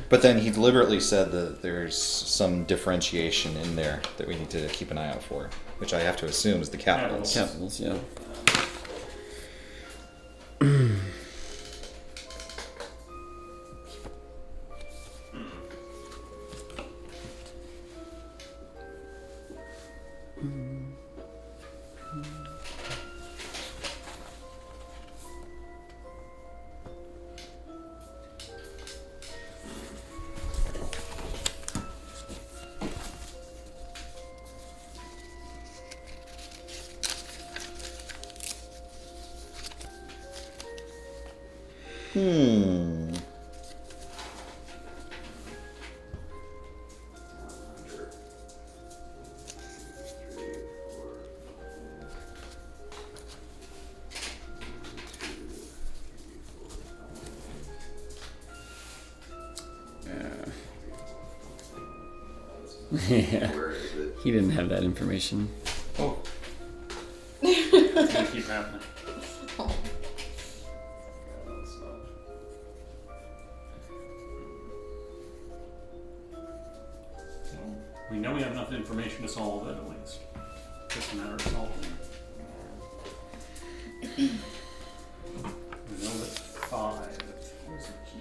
Speaker 1: But then he deliberately said that there's some differentiation in there that we need to keep an eye out for, which I have to assume is the capitals.
Speaker 2: Capitals, yeah. Yeah.
Speaker 1: Where is it?
Speaker 2: He didn't have that information.
Speaker 5: Oh. It's gonna keep happening.
Speaker 4: Oh.
Speaker 3: Yeah, that's not.
Speaker 5: Well, we know we have enough information to solve it, at least. Just a matter of solving it. We know that 5 is the key.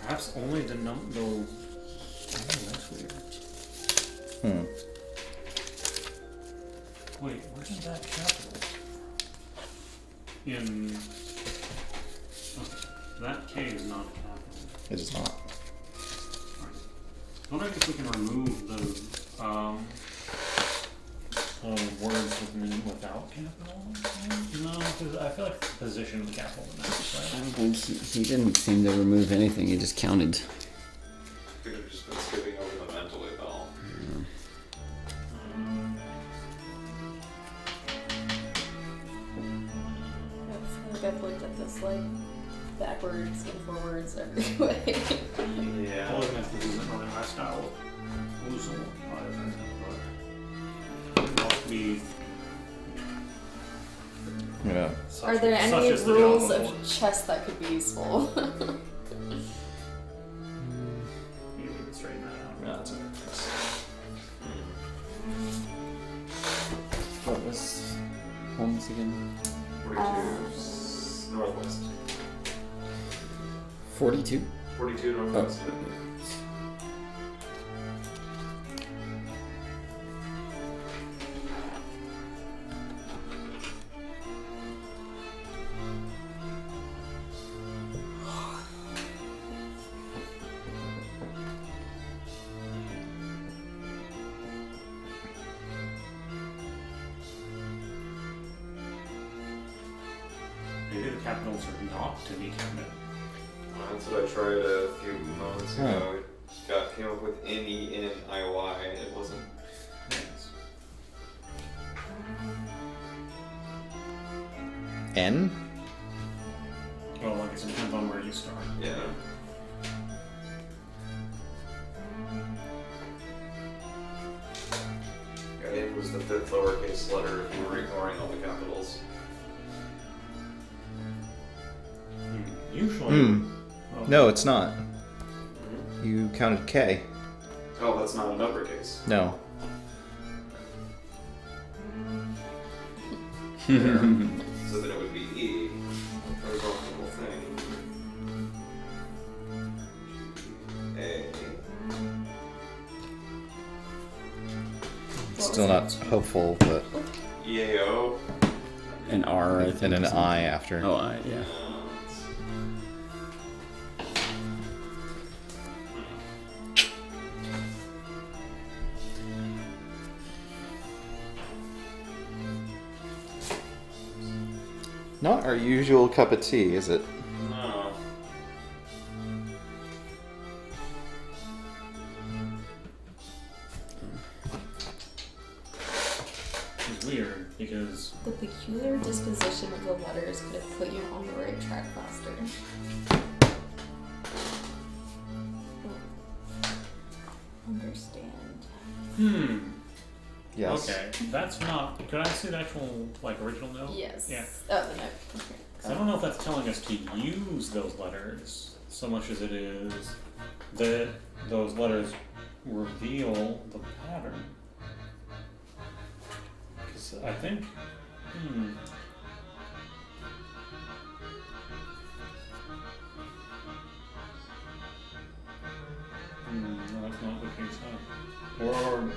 Speaker 5: Perhaps only the number. Oh, that's weird. Wait, where's that capital? In. Oh, that K is not a capital.
Speaker 1: It is not.
Speaker 5: I wonder if we can remove the words without capital. No, because I feel like the position of the capital matters,
Speaker 2: I
Speaker 5: right?
Speaker 2: don't think he didn't seem to remove anything. He just counted.
Speaker 3: Could have just been skipping over the mentally bell.
Speaker 4: I feel like I've looked at this like backwards and forwards every way.
Speaker 3: Yeah.
Speaker 5: All of this isn't really my style of Oozle either, but it must be
Speaker 1: Yeah.
Speaker 5: such,
Speaker 4: Are there
Speaker 5: such
Speaker 4: any
Speaker 5: as the
Speaker 4: rules
Speaker 5: Java
Speaker 4: of
Speaker 5: board.
Speaker 4: chess that could be useful?
Speaker 5: Maybe we can straighten that out.
Speaker 1: Yeah, that's okay.
Speaker 2: What was Holmes again?
Speaker 3: 42 northwest.
Speaker 2: 42?
Speaker 3: 42 northwest.
Speaker 5: Maybe the capitals are not to be counted.
Speaker 3: That's what I tried a few moments ago. Came up with NENIY. It wasn't.
Speaker 5: Yes.
Speaker 1: N?
Speaker 5: Well, I guess it depends on where you start.
Speaker 3: Yeah. It was the fifth lowercase letter if you were ignoring all the capitals.
Speaker 5: Usually. Oh,
Speaker 1: No, it's not. You counted K.
Speaker 3: Oh, that's not an uppercase.
Speaker 1: No.
Speaker 3: There. So then it would be E. That was wrong the whole thing. A.
Speaker 1: Still not hopeful, but.
Speaker 3: EAO.
Speaker 2: An R, I think.
Speaker 1: And an
Speaker 2: or something.
Speaker 1: I after.
Speaker 2: Oh, I, yeah.
Speaker 1: Not our usual cup of tea, is it?
Speaker 3: No.
Speaker 5: It's weird because
Speaker 4: The peculiar disposition of the letters could have put you on the right track faster. Understand.
Speaker 1: Yes.
Speaker 5: Okay, that's not. Could I see the actual original note?
Speaker 4: Yes.
Speaker 5: Yeah.
Speaker 4: Oh, the note. Okay.
Speaker 5: 'Cause I don't know if that's telling us to use those letters so much as it is that those letters reveal the pattern. Because I think. No, that's not the case, huh? Or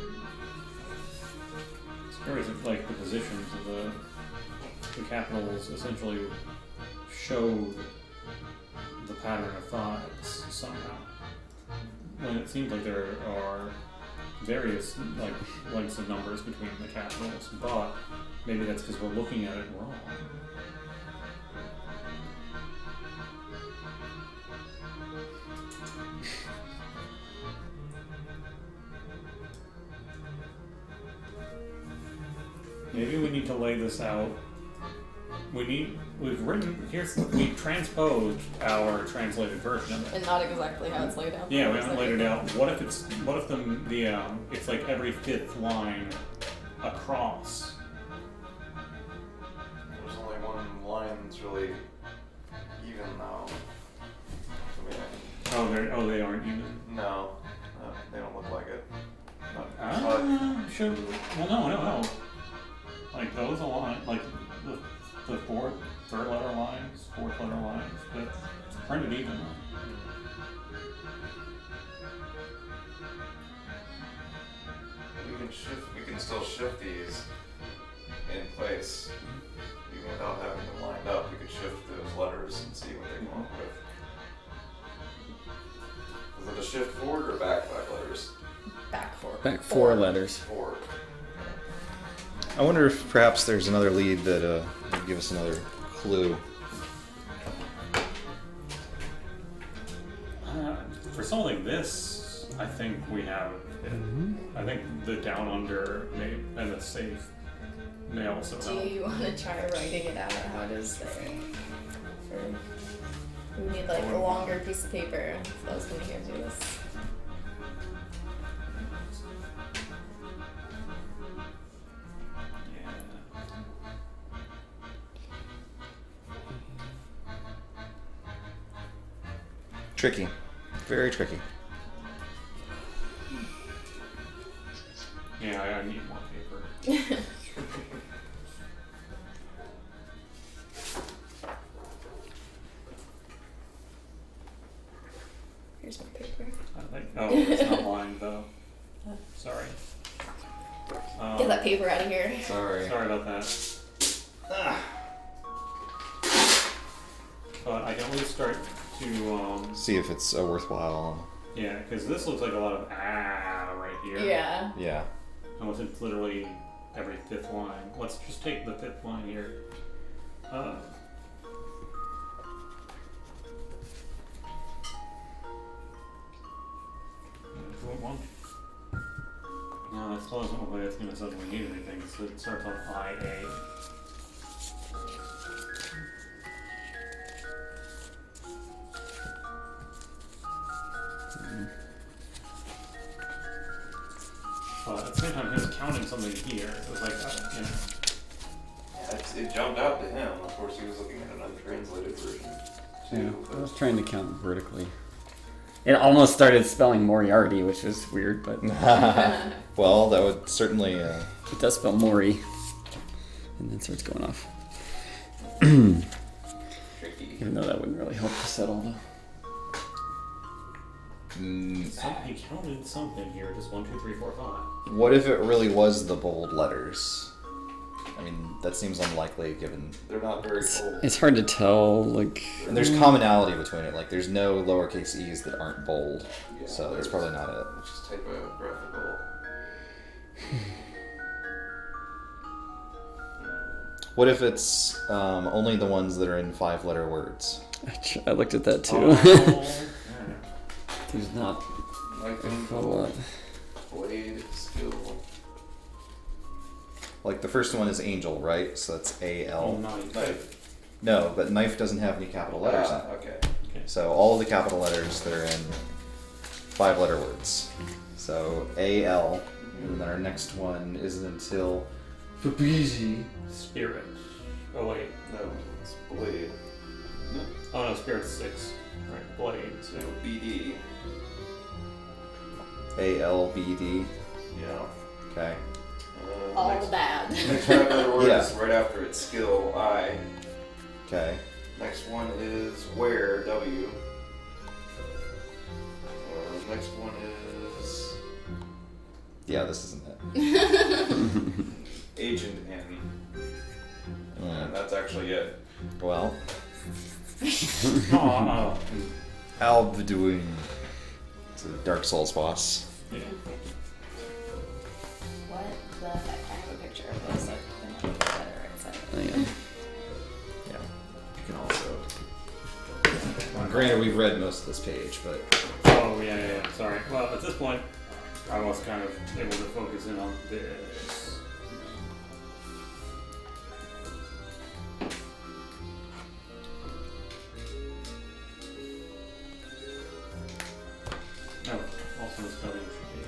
Speaker 5: is it like the positions of the capitals essentially showed pattern of 5s somehow. When it seems like there are various like lengths of numbers between the capitals, but maybe that's because we're looking at it wrong. Maybe we need to lay this out. We've transposed our translated version of it.
Speaker 4: And not exactly how it's laid out.
Speaker 5: Yeah, we haven't laid it out. What if it's it's like every 5th line across?
Speaker 3: There's only one line that's really even though. I mean,
Speaker 5: They aren't even.
Speaker 3: no, they don't look like it.
Speaker 5: Sure. Well, no. Like those align, like the third letter lines, 4th letter lines, but it's printed evenly.
Speaker 3: We can still shift these in place, even without having them lined up. We could shift those letters and see what they come up with. Is it a shift forward or back 5 letters?
Speaker 4: Back 4.
Speaker 2: Back 4 letters.
Speaker 3: Forward.
Speaker 1: I wonder if perhaps there's another lead that would give us another clue.
Speaker 5: For something like this, I think we have it. I think the down under and the safe may also
Speaker 4: Do
Speaker 5: help.
Speaker 4: you want to try writing it out? How does there? We need like a longer piece of paper. So I was going to do this.
Speaker 1: Tricky. Very tricky.
Speaker 5: Yeah, I need more paper.
Speaker 4: Here's my paper.
Speaker 5: It's not lined though. Sorry.
Speaker 4: Get that paper out of here.
Speaker 1: Sorry.
Speaker 5: Sorry about that. But I can at least start to
Speaker 1: See if it's a worthwhile.
Speaker 5: yeah, because this looks like a lot of right here.
Speaker 4: Yeah.
Speaker 1: Yeah.
Speaker 5: Unless it's literally every 5th line. Let's just take the 5th line here. No, that still doesn't look like it's going to suddenly need anything, so it starts on IA. But at the same time, he was counting something here. It was like,
Speaker 3: Yeah, it jumped out to him. Of course, he was looking at an untranslated version too.
Speaker 2: I was trying to count vertically. It almost started spelling Moriarty, which was weird, but
Speaker 1: Well, that would certainly.
Speaker 2: it does spell Mori. And then starts going off.
Speaker 3: Tricky.
Speaker 2: Even though that wouldn't really help to settle the...
Speaker 5: he counted something here. Just 1, 2, 3, 4, 5.
Speaker 1: What if it really was the bold letters? I mean, that seems unlikely given.
Speaker 3: They're not very bold.
Speaker 2: It's hard to tell, like...
Speaker 1: And there's commonality between it. Like, there's no lowercase e's that aren't bold.
Speaker 3: Yeah,
Speaker 1: So that's probably not it.
Speaker 3: It's just typographical.
Speaker 1: What if it's only the ones that are in 5-letter words?
Speaker 2: I looked at that too.
Speaker 5: Oh,
Speaker 2: There's not
Speaker 3: Knife
Speaker 2: a
Speaker 3: and
Speaker 2: whole lot.
Speaker 3: blade, skill.
Speaker 1: Like, the first one is angel, right? So that's A-L.
Speaker 5: nice.
Speaker 3: Knife.
Speaker 1: No, but knife doesn't have any capital letters in it.
Speaker 3: Okay.
Speaker 1: So all of the capital letters that are in 5-letter words. So A-L, and then our next one isn't until Fabrizi.
Speaker 5: Spirit. Oh wait.
Speaker 3: No, it's blade.
Speaker 5: Oh no, Spirit's 6. Right, blade.
Speaker 3: So BD.
Speaker 1: A-L-B-D.
Speaker 3: Yeah.
Speaker 1: Okay.
Speaker 4: All
Speaker 3: Next
Speaker 4: bad.
Speaker 3: 5-letter word
Speaker 1: Yeah.
Speaker 3: is right after it's skill, I.
Speaker 1: Okay.
Speaker 3: Next one is where, W. Next one is
Speaker 1: Yeah, this isn't it.
Speaker 3: agent N. And that's actually it.
Speaker 1: Well,
Speaker 5: Oh,
Speaker 1: Alvaduin. It's a Dark Souls boss.
Speaker 5: yeah.
Speaker 4: What the heck? I have a picture of those, so they might be better at setting.
Speaker 2: Oh, yeah.
Speaker 1: Yeah. You can also. Granted, we've read most of this page, but
Speaker 5: Oh, yeah. Sorry. Well, at this point, I was kind of able to focus in on this. Oh, also the spelling should be.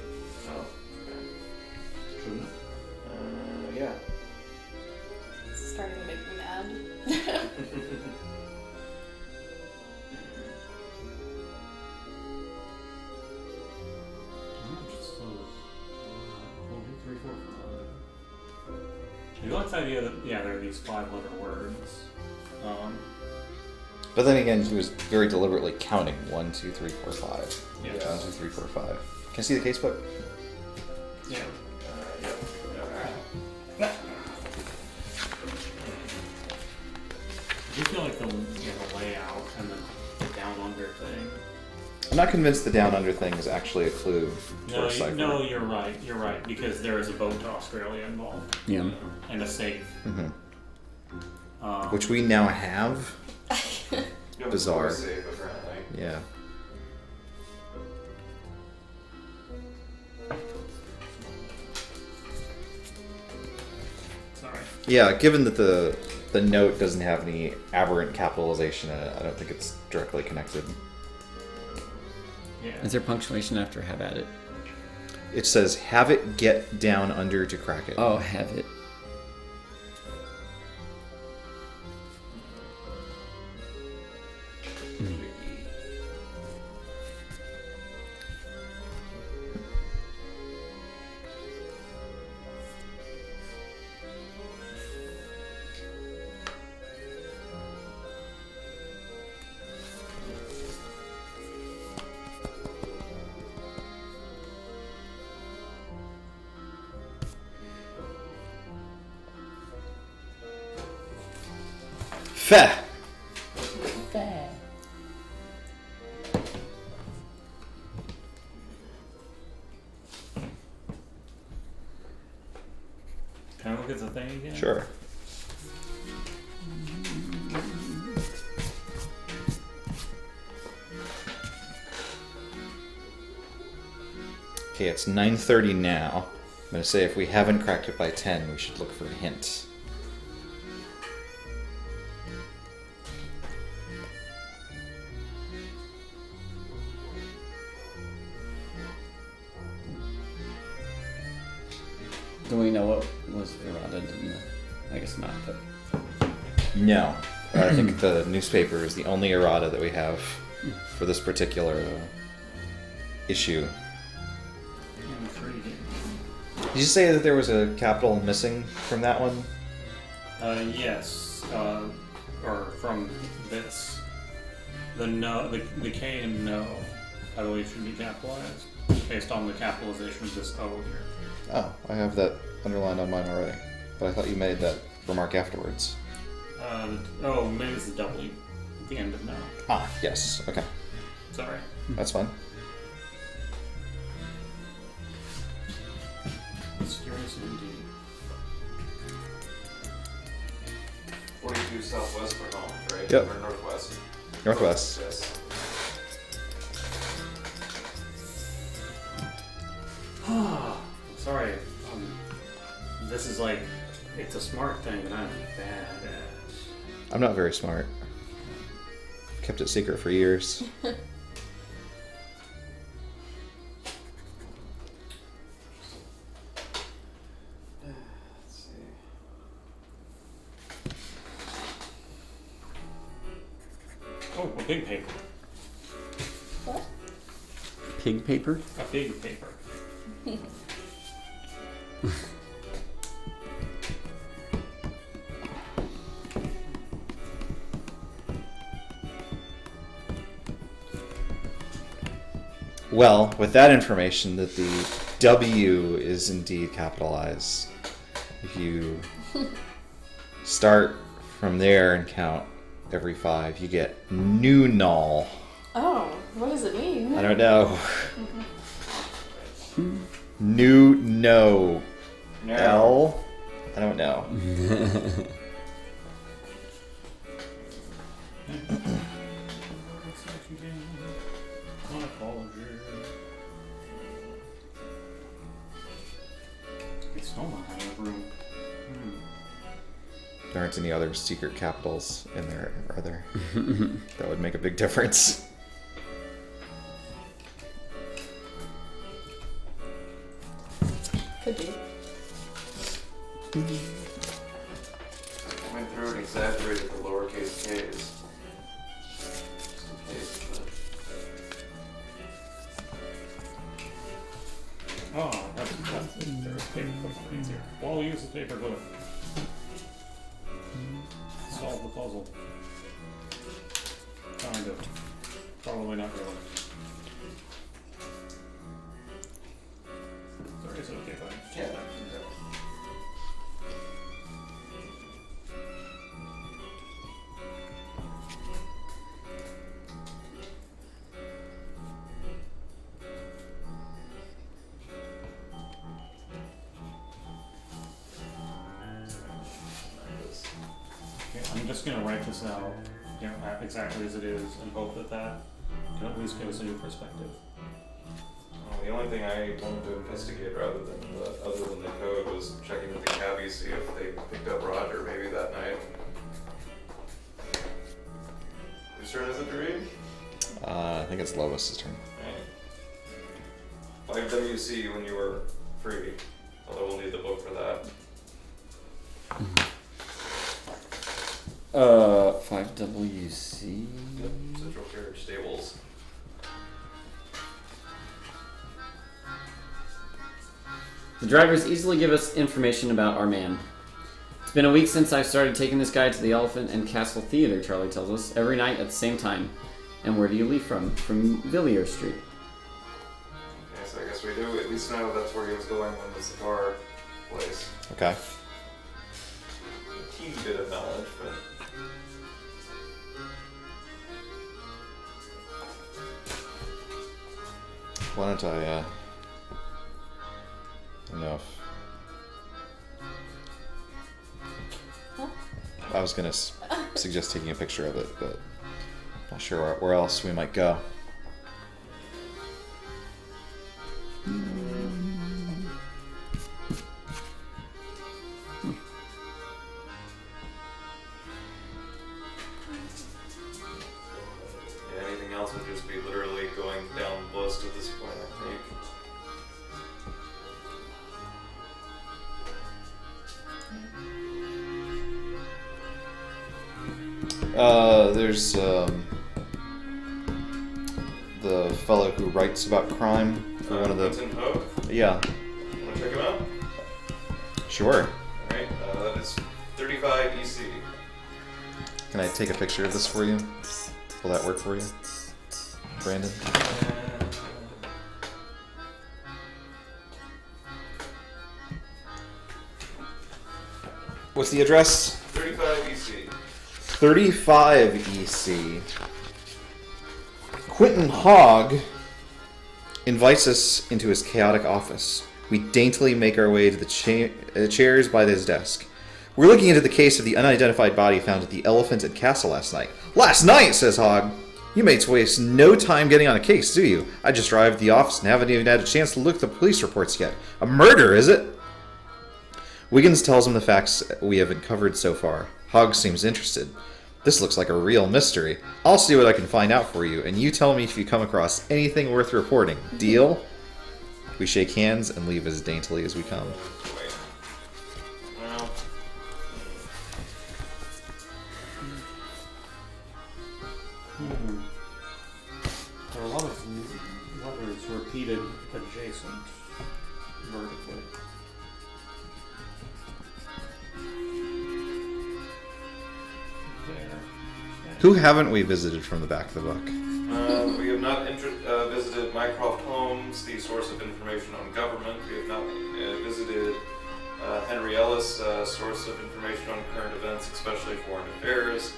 Speaker 3: Oh,
Speaker 5: Shouldn't it?
Speaker 3: yeah.
Speaker 4: It's starting to make me mad.
Speaker 5: I like the idea that, yeah, there are these 5-letter words.
Speaker 1: but then again, he was very deliberately counting 1, 2, 3, 4, 5.
Speaker 5: Yeah.
Speaker 1: 1, 2, 3, 4, 5. Can I see the casebook?
Speaker 5: Yeah. I do feel like the layout and the down under thing.
Speaker 1: I'm not convinced the down under thing is actually a clue for a cipher.
Speaker 5: No, you're right, because there is a boat to Australia involved.
Speaker 2: Yeah.
Speaker 5: And a safe.
Speaker 1: Which we now have.
Speaker 3: You have
Speaker 1: Bizarre.
Speaker 3: a safe, apparently.
Speaker 1: Yeah.
Speaker 5: Sorry.
Speaker 1: Yeah, given that the note doesn't have any aberrant capitalization in it, I don't think it's directly connected.
Speaker 5: Yeah.
Speaker 2: Is there punctuation after have at it?
Speaker 1: It says, have it get down under to crack it.
Speaker 2: Oh, have it.
Speaker 1: Feh!
Speaker 5: Can I look at the thing again?
Speaker 1: Sure. Okay, it's 9:30 now. I'm gonna say if we haven't cracked it by 10, we should look for a hint.
Speaker 2: Do we know what was eroded in the... I guess not, but...
Speaker 1: No. I think the newspaper is the only errata that we have for this particular issue.
Speaker 5: Intriguing.
Speaker 1: Did you say that there was a capital missing from that one?
Speaker 5: Yes. Or from this. The no, the K and no, I believe should be capitalized based on the capitalization of this O here.
Speaker 1: Oh, I have that underlined on mine already. But I thought you made that remark afterwards.
Speaker 5: Maybe it's the W at the end of no.
Speaker 1: Ah, yes. Okay.
Speaker 5: Sorry.
Speaker 1: That's fine.
Speaker 5: Mysterious indeed.
Speaker 3: 42 southwest for home, right?
Speaker 1: Yep.
Speaker 3: Or northwest.
Speaker 1: Northwest.
Speaker 3: Yes.
Speaker 5: Sorry. This is like, it's a smart thing, but I'm badass.
Speaker 1: I'm not very smart. Kept it secret for years.
Speaker 3: Let's see.
Speaker 5: Oh, a big paper.
Speaker 4: What?
Speaker 2: Pig paper?
Speaker 5: A big paper.
Speaker 1: Well, with that information, that the W is indeed capitalized. If you start from there and count every 5, you get new null.
Speaker 4: Oh, what does it mean?
Speaker 1: I don't know. New no.
Speaker 3: No.
Speaker 1: L? I don't know.
Speaker 5: It's not my room.
Speaker 1: There aren't any other secret capitals in there, are there? That would make a big difference.
Speaker 4: Could be.
Speaker 3: I went through and exaggerated the lowercase k's. Just in case, but...
Speaker 5: Oh, that's there's paper clip here. Well, we'll use the paper clip. Solve the puzzle. Kind of. Probably not really. Sorry, is it okay if I...
Speaker 3: Yeah.
Speaker 5: Okay, I'm just gonna write this out, exactly as it is, and hope that that can at least give us a new perspective.
Speaker 3: The only thing I wanted to investigate other than the code was checking with the cabbies, see if they picked up Roger maybe that night. Whose turn is it to read?
Speaker 1: I think it's Lois's turn.
Speaker 3: Right. 5WC when you were free, although we'll need the book for that.
Speaker 2: 5WC.
Speaker 3: Central Carriage Stables.
Speaker 2: The drivers easily give us information about our man. It's been a week since I started taking this guy to the Elephant and Castle Theater, Charlie tells us, every night at the same time. And where do you leave from? From Villiers Street.
Speaker 3: Okay, so I guess we do at least know that's where he was going when the cigar place.
Speaker 1: Okay.
Speaker 3: A teeny bit of knowledge, but...
Speaker 1: Why don't I don't know if...
Speaker 4: Huh?
Speaker 1: I was gonna suggest taking a picture of it, but not sure where else we might go.
Speaker 3: Yeah, anything else would just be literally going down the list at this point, I think.
Speaker 1: There's the fellow who writes about crime for one of the...
Speaker 3: Vincent Hogue?
Speaker 1: Yeah,
Speaker 3: Wanna check him out?
Speaker 1: sure.
Speaker 3: Alright, that is 35 EC.
Speaker 1: Can I take a picture of this for you? Will that work for you, Brandon? What's the address?
Speaker 3: 35 EC.
Speaker 1: 35 EC. Quentin Hogg invites us into his chaotic office. We daintily make our way to the chairs by his desk. We're looking into the case of the unidentified body found at the Elephant and Castle last night. Last night, says Hogg. You mates waste no time getting on a case, do you? I just arrived at the office and haven't even had a chance to look at the police reports yet. A murder, is it? Wiggins tells him the facts we have uncovered so far. Hogg seems interested. This looks like a real mystery. I'll see what I can find out for you, and you tell me if you come across anything worth reporting. Deal? We shake hands and leave as daintily as we come.
Speaker 3: Wait. Well,
Speaker 5: There are a lot of letters repeated adjacent vertically. There.
Speaker 1: Who haven't we visited from the back of the book?
Speaker 3: we have not visited Mycroft Holmes, the source of information on government. We have not visited Henry Ellis, source of information on current events, especially foreign affairs.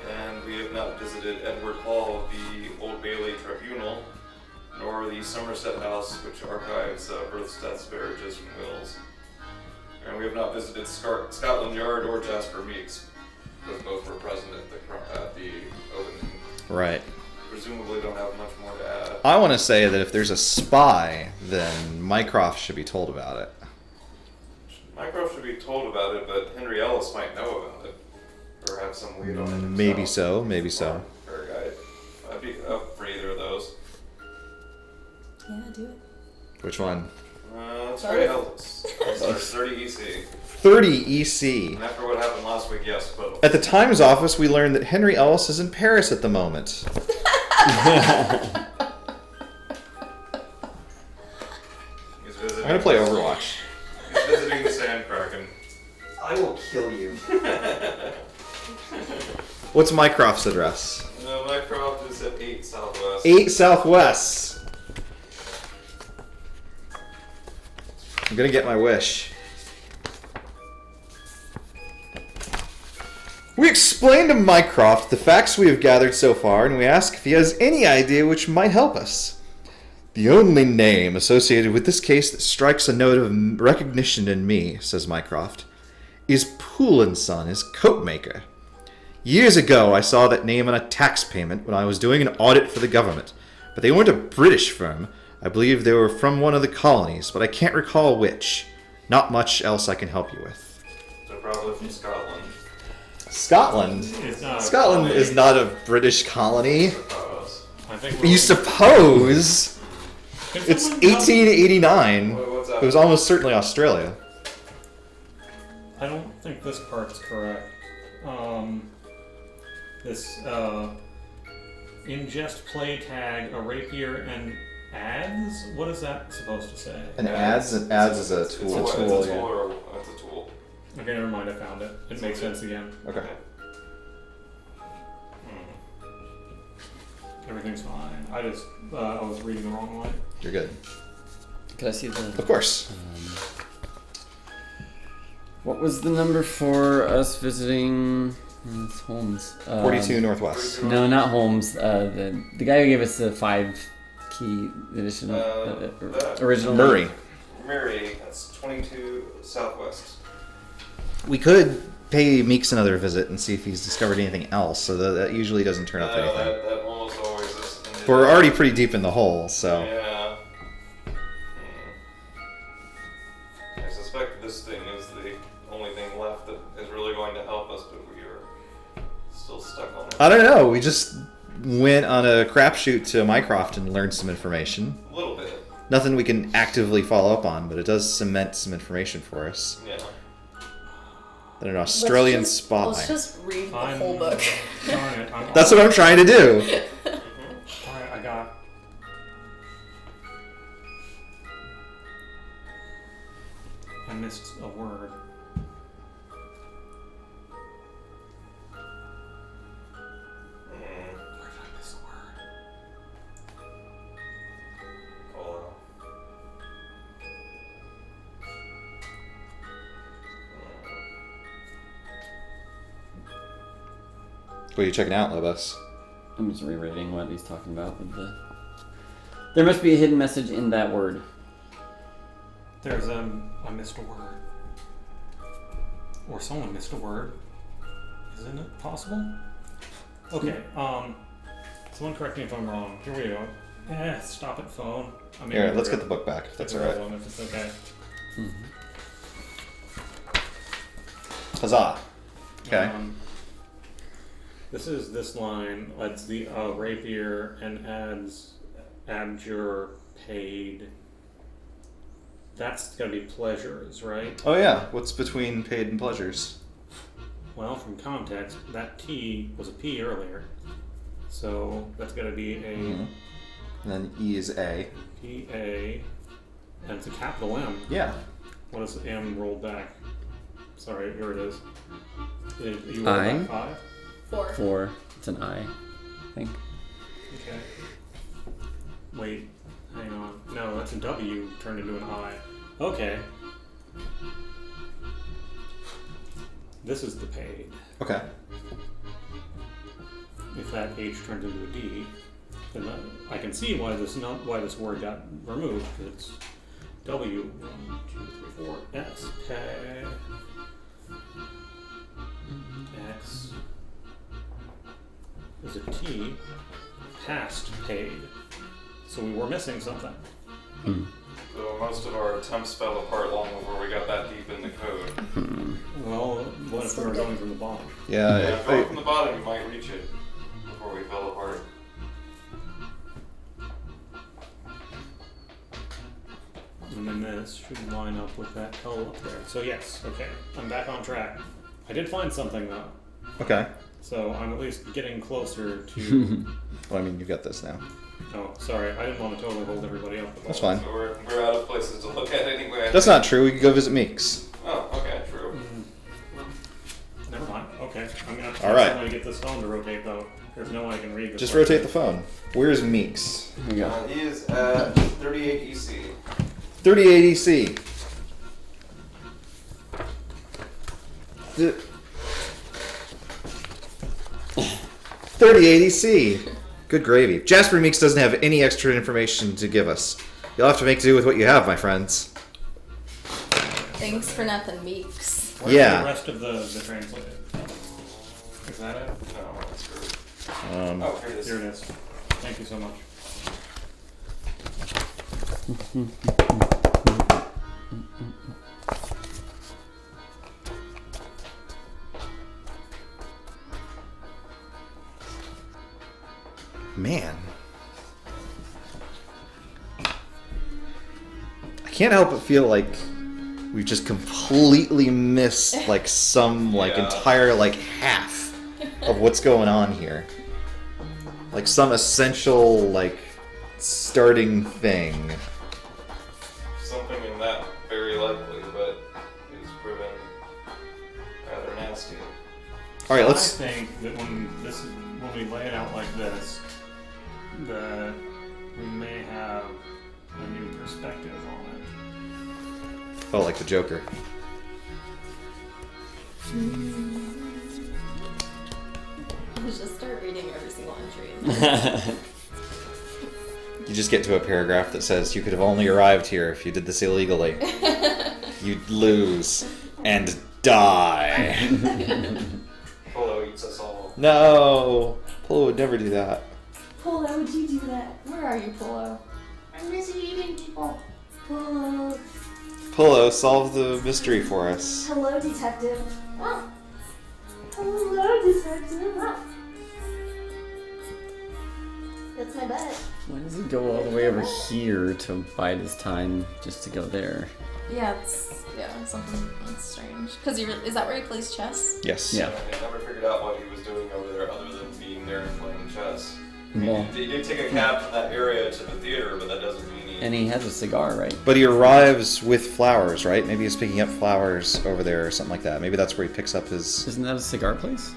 Speaker 3: And we have not visited Edward Hall of the Old Bailey Tribunal, nor the Somerset House, which archives births, deaths, marriages, and wills. And we have not visited Scotland Yard or Jasper Meeks, because both were present at the opening.
Speaker 1: Right.
Speaker 3: Presumably don't have much more to add.
Speaker 1: I want to say that if there's a spy, then Mycroft should be told about it.
Speaker 3: Mycroft should be told about it, but Henry Ellis might know about it. Or have some lead on it himself.
Speaker 1: Maybe so, maybe so.
Speaker 3: Fair guide. I'd be up for either of those.
Speaker 4: Yeah, do it.
Speaker 1: Which one?
Speaker 3: Let's try Ellis. 30 EC.
Speaker 1: 30 EC.
Speaker 3: And after what happened last week, yes, both.
Speaker 1: At the Times office, we learned that Henry Ellis is in Paris at the moment.
Speaker 3: He's visiting.
Speaker 1: I'm gonna play Overwatch.
Speaker 3: He's visiting the Sand Kraken.
Speaker 1: I will kill you. What's Mycroft's address?
Speaker 3: Mycroft is at 8 Southwest.
Speaker 1: 8 Southwest. I'm gonna get my wish. We explained to Mycroft the facts we have gathered so far, and we ask if he has any idea which might help us. The only name associated with this case that strikes a note of recognition in me, says Mycroft, is Poole & Son, his coat maker. Years ago, I saw that name on a tax payment when I was doing an audit for the government, but they weren't a British firm. I believe they were from one of the colonies, but I can't recall which. Not much else I can help you with.
Speaker 3: So probably from Scotland.
Speaker 1: Scotland?
Speaker 5: It's not a
Speaker 1: Scotland
Speaker 5: colony.
Speaker 1: is not a British colony.
Speaker 3: Suppose.
Speaker 5: I think
Speaker 1: You suppose?
Speaker 5: Can
Speaker 1: It's
Speaker 5: someone tell-
Speaker 1: 1889.
Speaker 3: What's up?
Speaker 1: It was almost certainly Australia.
Speaker 5: I don't think this part's correct. This ingest play tag, a rapier, and ads? What is that supposed to say?
Speaker 1: And ads is a
Speaker 3: It's
Speaker 1: tool.
Speaker 3: a
Speaker 1: It's
Speaker 3: tool,
Speaker 1: a
Speaker 3: it's a
Speaker 1: yeah.
Speaker 3: tool or it's a tool.
Speaker 5: Okay, never mind, I found it. It makes sense again.
Speaker 1: Okay.
Speaker 5: Everything's fine. I just, I was reading the wrong line.
Speaker 1: You're good.
Speaker 2: Could I see the...
Speaker 1: Of course.
Speaker 2: What was the number for us visiting it's Holmes?
Speaker 1: 42 Northwest.
Speaker 2: No, not Holmes. The guy who gave us the 5-key edition,
Speaker 3: That.
Speaker 2: original.
Speaker 1: Murray.
Speaker 3: Mary, that's 22 Southwest.
Speaker 1: We could pay Meeks another visit and see if he's discovered anything else, so that usually doesn't turn up anything.
Speaker 3: That almost always is.
Speaker 1: We're already pretty deep in the hole, so...
Speaker 3: Yeah. I suspect this thing is the only thing left that is really going to help us, but we are still stuck on it.
Speaker 1: I don't know, we just went on a crapshoot to Mycroft and learned some information.
Speaker 3: A little bit.
Speaker 1: Nothing we can actively follow up on, but it does cement some information for us.
Speaker 3: Yeah.
Speaker 1: That an Australian
Speaker 4: Let's just read the
Speaker 5: I'm-
Speaker 4: whole book.
Speaker 5: Darn it.
Speaker 1: That's what I'm trying to do.
Speaker 5: Alright, I got... I missed a word. Where did I miss a word?
Speaker 3: Hold on.
Speaker 1: What are you checking out, Lobos?
Speaker 2: I'm just rereading what he's talking about with the... There must be a hidden message in that word.
Speaker 5: There's I missed a word. Or someone missed a word. Isn't it possible? Okay, someone correct me if I'm wrong. Here we go. Stop it, phone. I mean,
Speaker 1: Here, let's get the book back, if that's
Speaker 5: Get the
Speaker 1: alright.
Speaker 5: real one if it's okay.
Speaker 1: Huzzah. Okay.
Speaker 5: This is this line. It's the rapier and adds your paid. That's gonna be pleasures, right?
Speaker 1: Oh yeah, what's between paid and pleasures?
Speaker 5: Well, from context, that T was a P earlier, so that's gonna be a
Speaker 1: Mhm. And then E is A.
Speaker 5: P A, and it's a capital M.
Speaker 1: Yeah.
Speaker 5: What is M rolled back? Sorry, here it is. You rolled
Speaker 2: I?
Speaker 5: back 5?
Speaker 4: 4.
Speaker 2: 4. It's an I think.
Speaker 5: Okay. Wait, hang on. No, that's a W turned into an I. Okay. This is the paid.
Speaker 1: Okay.
Speaker 5: if that H turns into a D, then I can see why this word got removed. It's W 1, 2, 3, 4 S K X is a T past paid. So we were missing something.
Speaker 3: So most of our attempts fell apart long before we got that deep in the code.
Speaker 5: Well, what if we were going from the bottom?
Speaker 3: Yeah, going from the bottom, you might reach it before we fell apart.
Speaker 5: And then this should line up with that L up there. So yes, okay, I'm back on track. I did find something though.
Speaker 1: Okay.
Speaker 5: So I'm at least getting closer to...
Speaker 1: Well, I mean, you got this now.
Speaker 5: Oh, sorry, I didn't want to totally hold everybody up.
Speaker 1: That's fine.
Speaker 3: So we're out of places to look at anyway.
Speaker 1: That's not true. We could go visit Meeks.
Speaker 3: Oh, okay, true.
Speaker 5: Never mind. Okay, I'm gonna
Speaker 1: All right.
Speaker 5: try to get this phone to rotate though. There's no way I can read this.
Speaker 1: Just rotate the phone. Where's Meeks?
Speaker 2: Here we go.
Speaker 3: He is at 38 EC.
Speaker 1: 38 EC. The 38 EC. Good gravy. Jasper Meeks doesn't have any extra information to give us. You'll have to make do with what you have, my friends.
Speaker 4: Thanks for nothing, Meeks.
Speaker 5: Where's
Speaker 1: Yeah.
Speaker 5: the rest of the translated? Is that it?
Speaker 3: No, that's true.
Speaker 1: Oh,
Speaker 3: Here it is.
Speaker 5: Here it is. Thank you so much.
Speaker 1: Man. I can't help but feel like we just completely missed like some like
Speaker 3: Yeah.
Speaker 1: entire like half of what's going on here. Like some essential like starting thing.
Speaker 3: Something in that very likely, but it's proven rather nasty.
Speaker 1: All right,
Speaker 5: I
Speaker 1: let's.
Speaker 5: think that when we lay it out like this, that we may have a new perspective on it.
Speaker 1: Oh, like the Joker.
Speaker 4: Let's just start reading every single entry.
Speaker 1: You just get to a paragraph that says you could have only arrived here if you did this illegally. You'd lose and die.
Speaker 3: Polo eats us all.
Speaker 1: No, Polo would never do that.
Speaker 4: Polo, would you do that? Where are you, Polo?
Speaker 6: I'm missing eating people. Polo.
Speaker 1: Polo, solve the mystery for us.
Speaker 6: Hello, detective. Oh. Hello, detective. Oh. That's my butt.
Speaker 2: Why does he go all the way over here to bide his time just to go there?
Speaker 4: Yeah, it's something that's strange. Because is that where he plays chess?
Speaker 1: Yes.
Speaker 2: Yeah.
Speaker 3: I never figured out what he was doing over there other than being there and playing chess.
Speaker 2: Well,
Speaker 3: He did take a cab from that area to the theater, but that doesn't mean he...
Speaker 2: and he has a cigar, right?
Speaker 1: But he arrives with flowers, right? Maybe he's picking up flowers over there or something like that. Maybe that's where he picks up his...
Speaker 2: Isn't that a cigar place?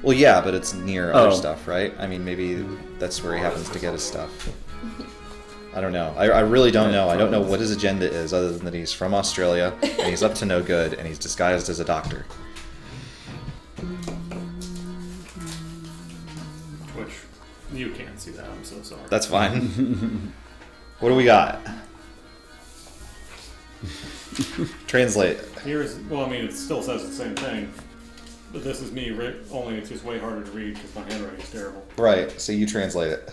Speaker 1: Well, yeah, but it's near other
Speaker 2: Oh.
Speaker 1: stuff, right? I mean, maybe that's where he happens to get his stuff. I don't know. I really don't know. I don't know what his agenda is other than that he's from Australia and he's up to no good and he's disguised as a doctor.
Speaker 5: Which you can't see that. I'm so sorry.
Speaker 1: That's fine. What do we got? Translate.
Speaker 5: Well, I mean, it still says the same thing. But this is me, only it's just way harder to read because my handwriting is terrible.
Speaker 1: Right, so you translate it.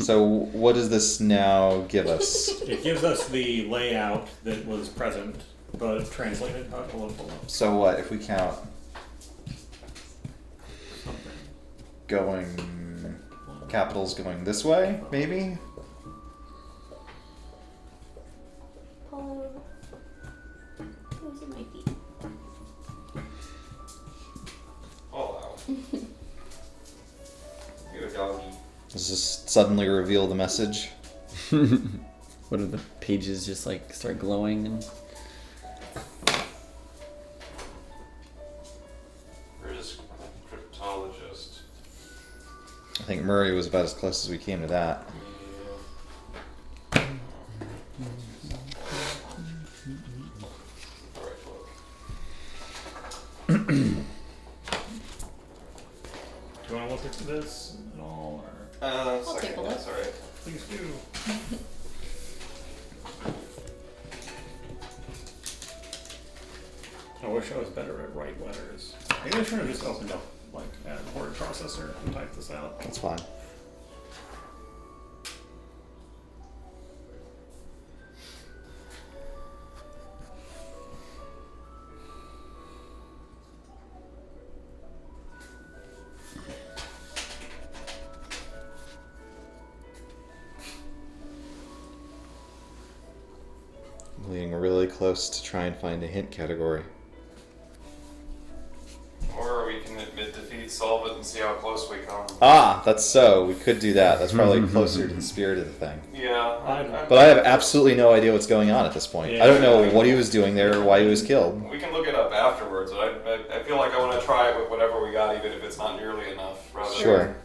Speaker 1: So what does this now give us?
Speaker 5: It gives us the layout that was present, but translated below.
Speaker 1: So what, if we count
Speaker 5: Something.
Speaker 1: going, capitals going this way, maybe?
Speaker 6: Polo. Those are my feet.
Speaker 3: Oh, wow. You're a doggy.
Speaker 1: Does this suddenly reveal the message?
Speaker 2: What are the pages just like start glowing and
Speaker 3: We're just cryptologists.
Speaker 1: I think Murray was about as close as we came to that.
Speaker 3: Yeah. Alright, look.
Speaker 5: Do you want to look at this at all? Or
Speaker 4: I'll take a look.
Speaker 3: That's alright.
Speaker 5: please do. I wish I was better at write letters. Maybe I should have just opened up like a word processor and typed this out.
Speaker 1: That's fine. I'm getting really close to try and find a hint category.
Speaker 3: Or we can admit defeat, solve it, and see how close we come.
Speaker 1: Ah, that's so. We could do that. That's probably closer to the spirit of the thing.
Speaker 3: Yeah.
Speaker 1: But I have absolutely no idea what's going on at this point.
Speaker 5: Yeah.
Speaker 1: I don't know what he was doing there or why he was killed.
Speaker 3: We can look it up afterwards, but I feel like I want to try it with whatever we got, even if it's not nearly enough. Rather
Speaker 1: Sure.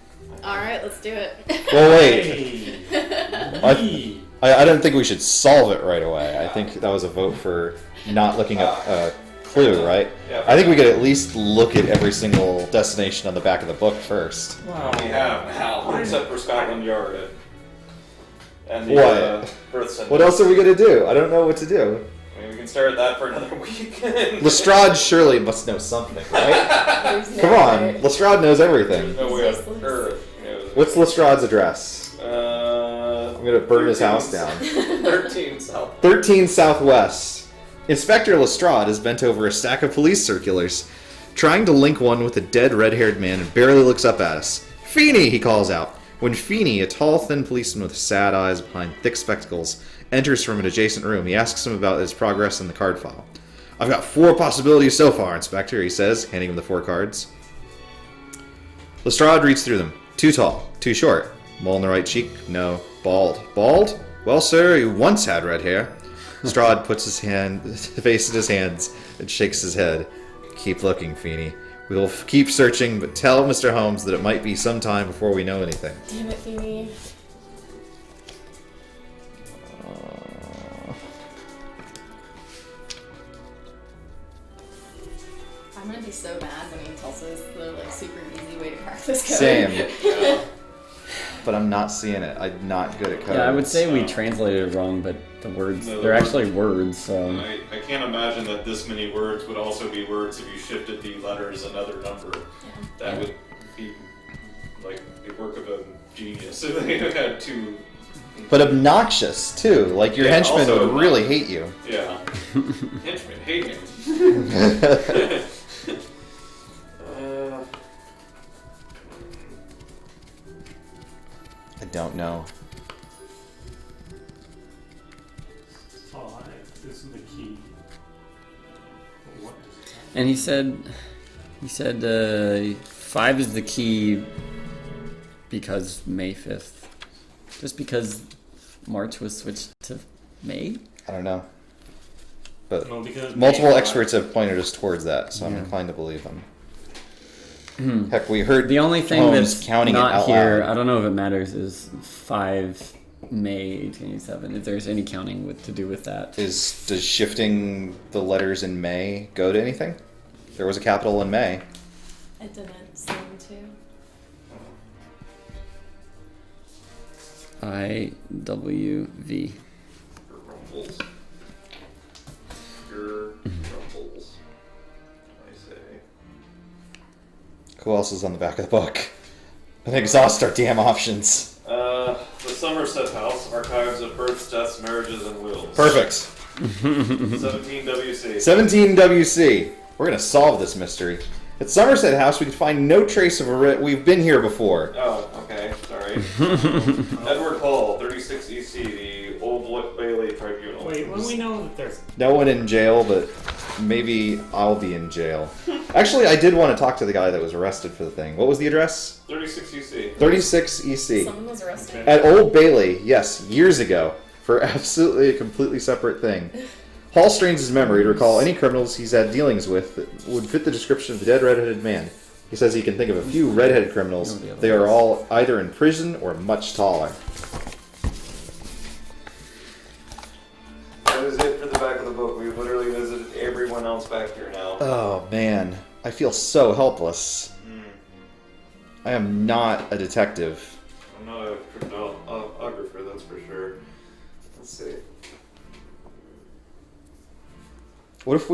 Speaker 4: Alright, let's do it.
Speaker 1: Well, wait.
Speaker 5: Hey.
Speaker 1: I don't think we should solve it right away. I think that was a vote for not looking up a clue, right?
Speaker 3: Yeah.
Speaker 1: I think we could at least look at every single destination on the back of the book first.
Speaker 5: Wow.
Speaker 3: We have now, except for Scotland Yard and the
Speaker 1: What?
Speaker 3: birth center.
Speaker 1: What else are we going to do? I don't know what to do.
Speaker 3: I mean, we can start at that for another week.
Speaker 1: Lestrade surely must know something, right?
Speaker 4: There's no
Speaker 1: Come on,
Speaker 4: way.
Speaker 1: Lestrade knows everything.
Speaker 3: No way on
Speaker 4: Useless.
Speaker 3: earth. You know,
Speaker 1: What's Lestrade's address?
Speaker 3: I'm
Speaker 1: gonna burn his house down.
Speaker 3: 13 South.
Speaker 1: 13 Southwest. Inspector Lestrade is bent over a stack of police circulars, trying to link one with a dead red-haired man and barely looks up at us. Feeney, he calls out. When Feeney, a tall, thin policeman with sad eyes behind thick spectacles, enters from an adjacent room, he asks him about his progress in the card file. I've got 4 possibilities so far, Inspector, he says, handing him the 4 cards. Lestrade reads through them. Too tall, too short. Mole in the right cheek? No. Bald. Bald? Well, sir, he once had red hair. Lestrade puts his face in his hands and shakes his head. Keep looking, Feeney. We'll keep searching, but tell Mr. Holmes that it might be some time before we know anything.
Speaker 4: Damn it, Phoebe. I'm gonna be so mad when he tells us the like super easy way to crack this code.
Speaker 1: Same.
Speaker 3: Yeah.
Speaker 1: But I'm not seeing it. I'm not good at codes.
Speaker 2: Yeah, I would say we translated it wrong, but the words,
Speaker 3: No, the
Speaker 2: they're
Speaker 3: words-
Speaker 2: actually words, so...
Speaker 3: I can't imagine that this many words would also be words if you shifted the letters another number. That would be like the work of a genius if they had 2.
Speaker 1: But obnoxious, too. Like, your
Speaker 3: Yeah,
Speaker 1: henchmen
Speaker 3: also
Speaker 1: would really hate you.
Speaker 3: Yeah. Henchmen hate him.
Speaker 1: I don't know.
Speaker 5: 5 is the key. What is it?
Speaker 2: And he said 5 is the key because May 5th. Just because March was switched to May?
Speaker 1: I don't know. But
Speaker 5: Well, because
Speaker 1: multiple
Speaker 5: May
Speaker 1: experts have pointed us towards that, so I'm inclined to believe them. Heck, we heard
Speaker 2: The only thing
Speaker 1: Holmes
Speaker 2: that's
Speaker 1: counting it
Speaker 2: not
Speaker 1: out
Speaker 2: here,
Speaker 1: loud.
Speaker 2: I don't know if it matters, is 5 May 1887. If there's any counting to do with that.
Speaker 1: Does shifting the letters in May go to anything? There was a capital in May.
Speaker 4: It didn't seem to.
Speaker 2: IWV.
Speaker 3: Your rumbles. Your rumbles. I say.
Speaker 1: Who else is on the back of the book? And exhaust our damn options.
Speaker 3: The Somerset House, archives of births, deaths, marriages, and wills.
Speaker 1: Perfect.
Speaker 3: 17 WC.
Speaker 1: 17 WC. We're gonna solve this mystery. At Somerset House, we could find no trace of a we've been here before.
Speaker 3: Oh, okay, sorry. Edward Hall, 36 EC, the Old Bailey Tribunal.
Speaker 5: Wait, when we know that there's
Speaker 1: No one in jail, but maybe I'll be in jail. Actually, I did want to talk to the guy that was arrested for the thing. What was the address?
Speaker 3: 36 EC.
Speaker 1: 36 EC.
Speaker 4: Someone was arrested.
Speaker 1: At Old Bailey, yes, years ago, for absolutely a completely separate thing. Hall strains his memory to recall any criminals he's had dealings with that would fit the description of the dead red-headed man. He says he can think of a few red-headed criminals. They are all either in prison or much taller.
Speaker 3: That is it for the back of the book. We've literally visited everyone else back here now.
Speaker 1: Oh, man. I feel so helpless. I am not a detective.
Speaker 3: I'm not a cryptographer, that's for sure. Let's see.
Speaker 1: What if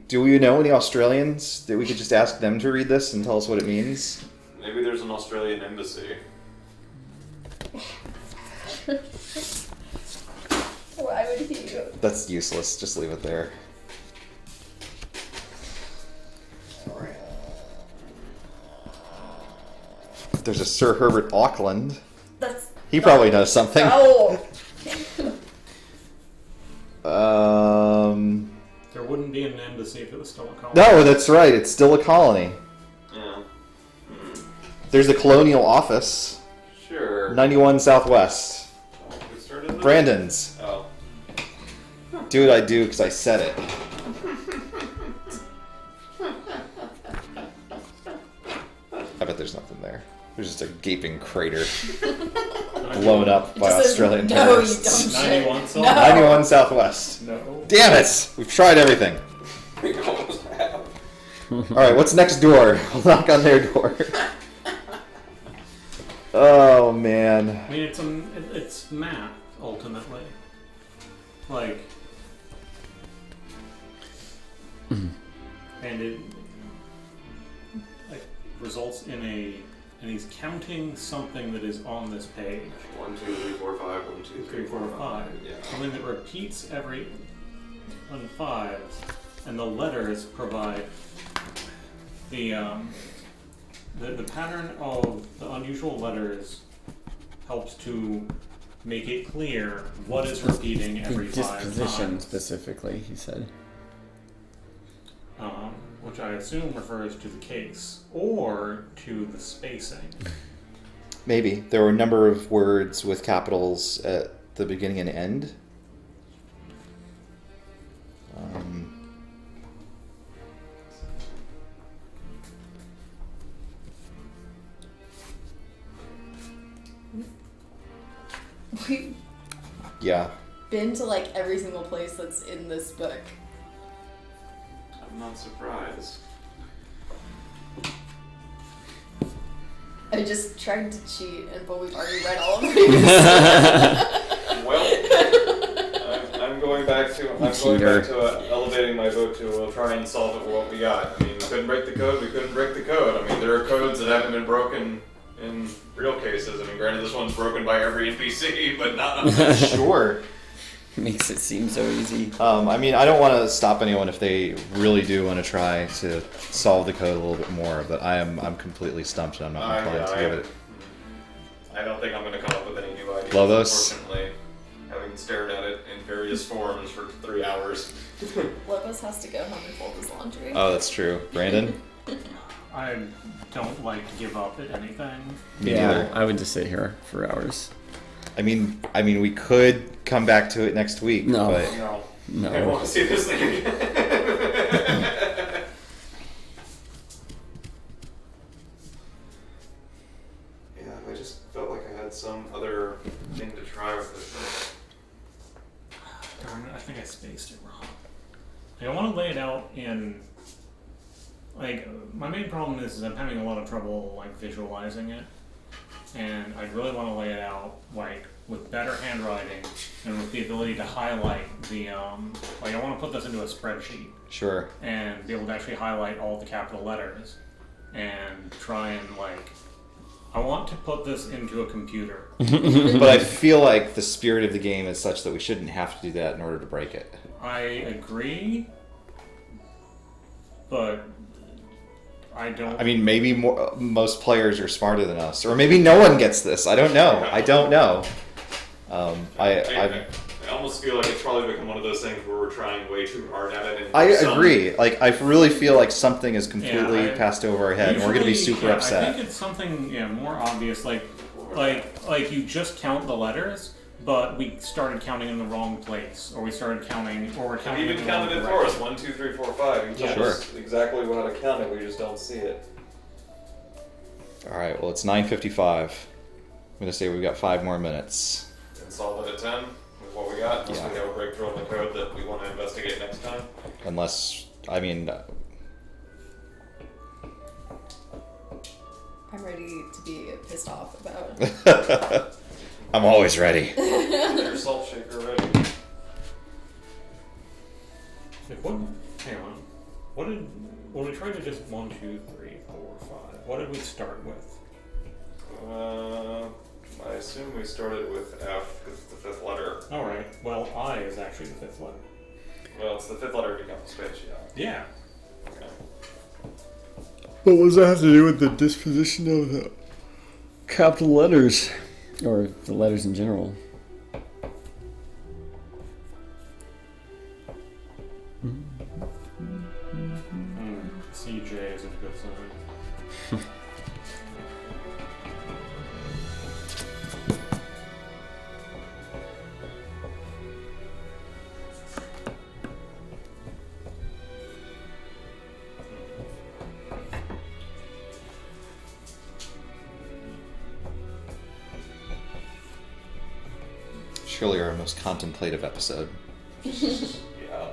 Speaker 1: do we know any Australians that we could just ask them to read this and tell us what it means?
Speaker 3: Maybe there's an Australian embassy.
Speaker 4: Why would he?
Speaker 1: That's useless. Just leave it there. There's a Sir Herbert Auckland.
Speaker 4: That's.
Speaker 1: He probably knows something.
Speaker 4: Oh!
Speaker 5: There wouldn't be an embassy if it was still a colony.
Speaker 1: No, that's right. It's still a colony.
Speaker 3: Yeah.
Speaker 1: There's the Colonial Office.
Speaker 3: Sure.
Speaker 1: 91 Southwest.
Speaker 3: Who started this?
Speaker 1: Brandon's.
Speaker 3: Oh.
Speaker 1: Do what I do because I said it. I bet there's nothing there. There's just a gaping crater blown up by
Speaker 4: Just
Speaker 1: Australian
Speaker 4: no,
Speaker 1: terrorists.
Speaker 4: you dumb shit.
Speaker 5: 91 South?
Speaker 4: No.
Speaker 1: 91 Southwest.
Speaker 5: No.
Speaker 1: Damn it! We've tried everything.
Speaker 3: We almost have.
Speaker 1: Alright, what's next door? I'll knock on their door. Oh, man.
Speaker 5: I mean, it's math, ultimately. Like... and it... like, results in a... And he's counting something that is on this page.
Speaker 3: 1, 2, 3, 4, 5. 1, 2, 3, 4, 5. Yeah.
Speaker 5: Something that repeats every on fives, and the letters provide the pattern of the unusual letters helps to make it clear what is repeating every 5
Speaker 2: Disposition
Speaker 5: times.
Speaker 2: specifically, he said.
Speaker 5: Which I assume refers to the case or to the spacing.
Speaker 1: Maybe. There were a number of words with capitals at the beginning and end.
Speaker 4: We've
Speaker 1: Yeah.
Speaker 4: been to like every single place that's in this book.
Speaker 3: I'm not surprised.
Speaker 4: I just tried to cheat, but we've already read all of these.
Speaker 3: Well, I'm going back to elevating my vote to we'll try and solve it with what we got. I mean, we couldn't break the code. We couldn't break the code. I mean, there are codes that haven't been broken in real cases. I mean, granted, this one's broken by every NPC, but not.
Speaker 1: Sure.
Speaker 2: Makes it seem so easy.
Speaker 1: I mean, I don't want to stop anyone if they really do want to try to solve the code a little bit more, but I'm completely stumped and I'm not inclined to give it.
Speaker 3: I don't think I'm going to come up with any new ideas.
Speaker 1: Lobos?
Speaker 3: Unfortunately, having stared at it in various forms for 3 hours.
Speaker 4: Lopez has to go home and fold his laundry.
Speaker 1: Oh, that's true. Brandon?
Speaker 5: I don't like to give up at anything.
Speaker 1: Me neither.
Speaker 2: I would just sit here for hours.
Speaker 1: I mean, we could come back to it next week,
Speaker 2: No.
Speaker 1: but
Speaker 3: No. I
Speaker 2: No.
Speaker 3: want to see this thing again. Yeah, I just felt like I had some other thing to try with it.
Speaker 5: Darn it, I think I spaced it wrong. Like, I want to lay it out in... Like, my main problem is I'm having a lot of trouble, like, visualizing it. And I really want to lay it out, like, with better handwriting and with the ability to highlight the, like, I want to put this into a spreadsheet
Speaker 1: sure.
Speaker 5: and be able to actually highlight all the capital letters and try and, like, I want to put this into a computer.
Speaker 1: But I feel like the spirit of the game is such that we shouldn't have to do that in order to break it.
Speaker 5: I agree, but I don't...
Speaker 1: I mean, maybe most players are smarter than us, or maybe no one gets this. I don't know. I don't know.
Speaker 3: I almost feel like it's probably become one of those things where we're trying way too hard at it. And
Speaker 1: I agree. Like, I really feel like something is completely
Speaker 5: Yeah,
Speaker 1: passed over our head, and we're going to be
Speaker 5: usually,
Speaker 1: super
Speaker 5: I
Speaker 1: upset.
Speaker 5: think it's something more obvious, like you just count the letters, but we started counting in the wrong place, or we started counting, or we're
Speaker 3: Have
Speaker 5: counting
Speaker 3: you
Speaker 5: in
Speaker 3: even
Speaker 5: the wrong
Speaker 3: counted it for us?
Speaker 5: direction.
Speaker 3: 1, 2, 3, 4, 5. You told
Speaker 1: Sure.
Speaker 3: us exactly how to count it. We just don't see it.
Speaker 1: All right, well, it's 9:55. I'm going to say we've got 5 more minutes.
Speaker 3: And solve it at 10 with what we got. Unless
Speaker 1: Yeah.
Speaker 3: we have a breakthrough in the code that we want to investigate next time.
Speaker 1: Unless, I mean,
Speaker 4: I'm ready to pissed off about.
Speaker 1: I'm always ready.
Speaker 3: Get your salt shaker ready.
Speaker 5: Like, what? Hang on. What did when we tried to just 1, 2, 3, 4, 5? What did we start with?
Speaker 3: I assume we started with F because it's the fifth letter.
Speaker 5: All right. Well, I is actually the fifth letter.
Speaker 3: Well, it's the fifth letter if you count the space, yeah.
Speaker 5: Yeah.
Speaker 3: Okay.
Speaker 2: What does that have to do with the disposition of the capital letters? Or the letters in general?
Speaker 5: CJ isn't a good sign.
Speaker 1: Surely our most contemplative episode.
Speaker 3: Yeah.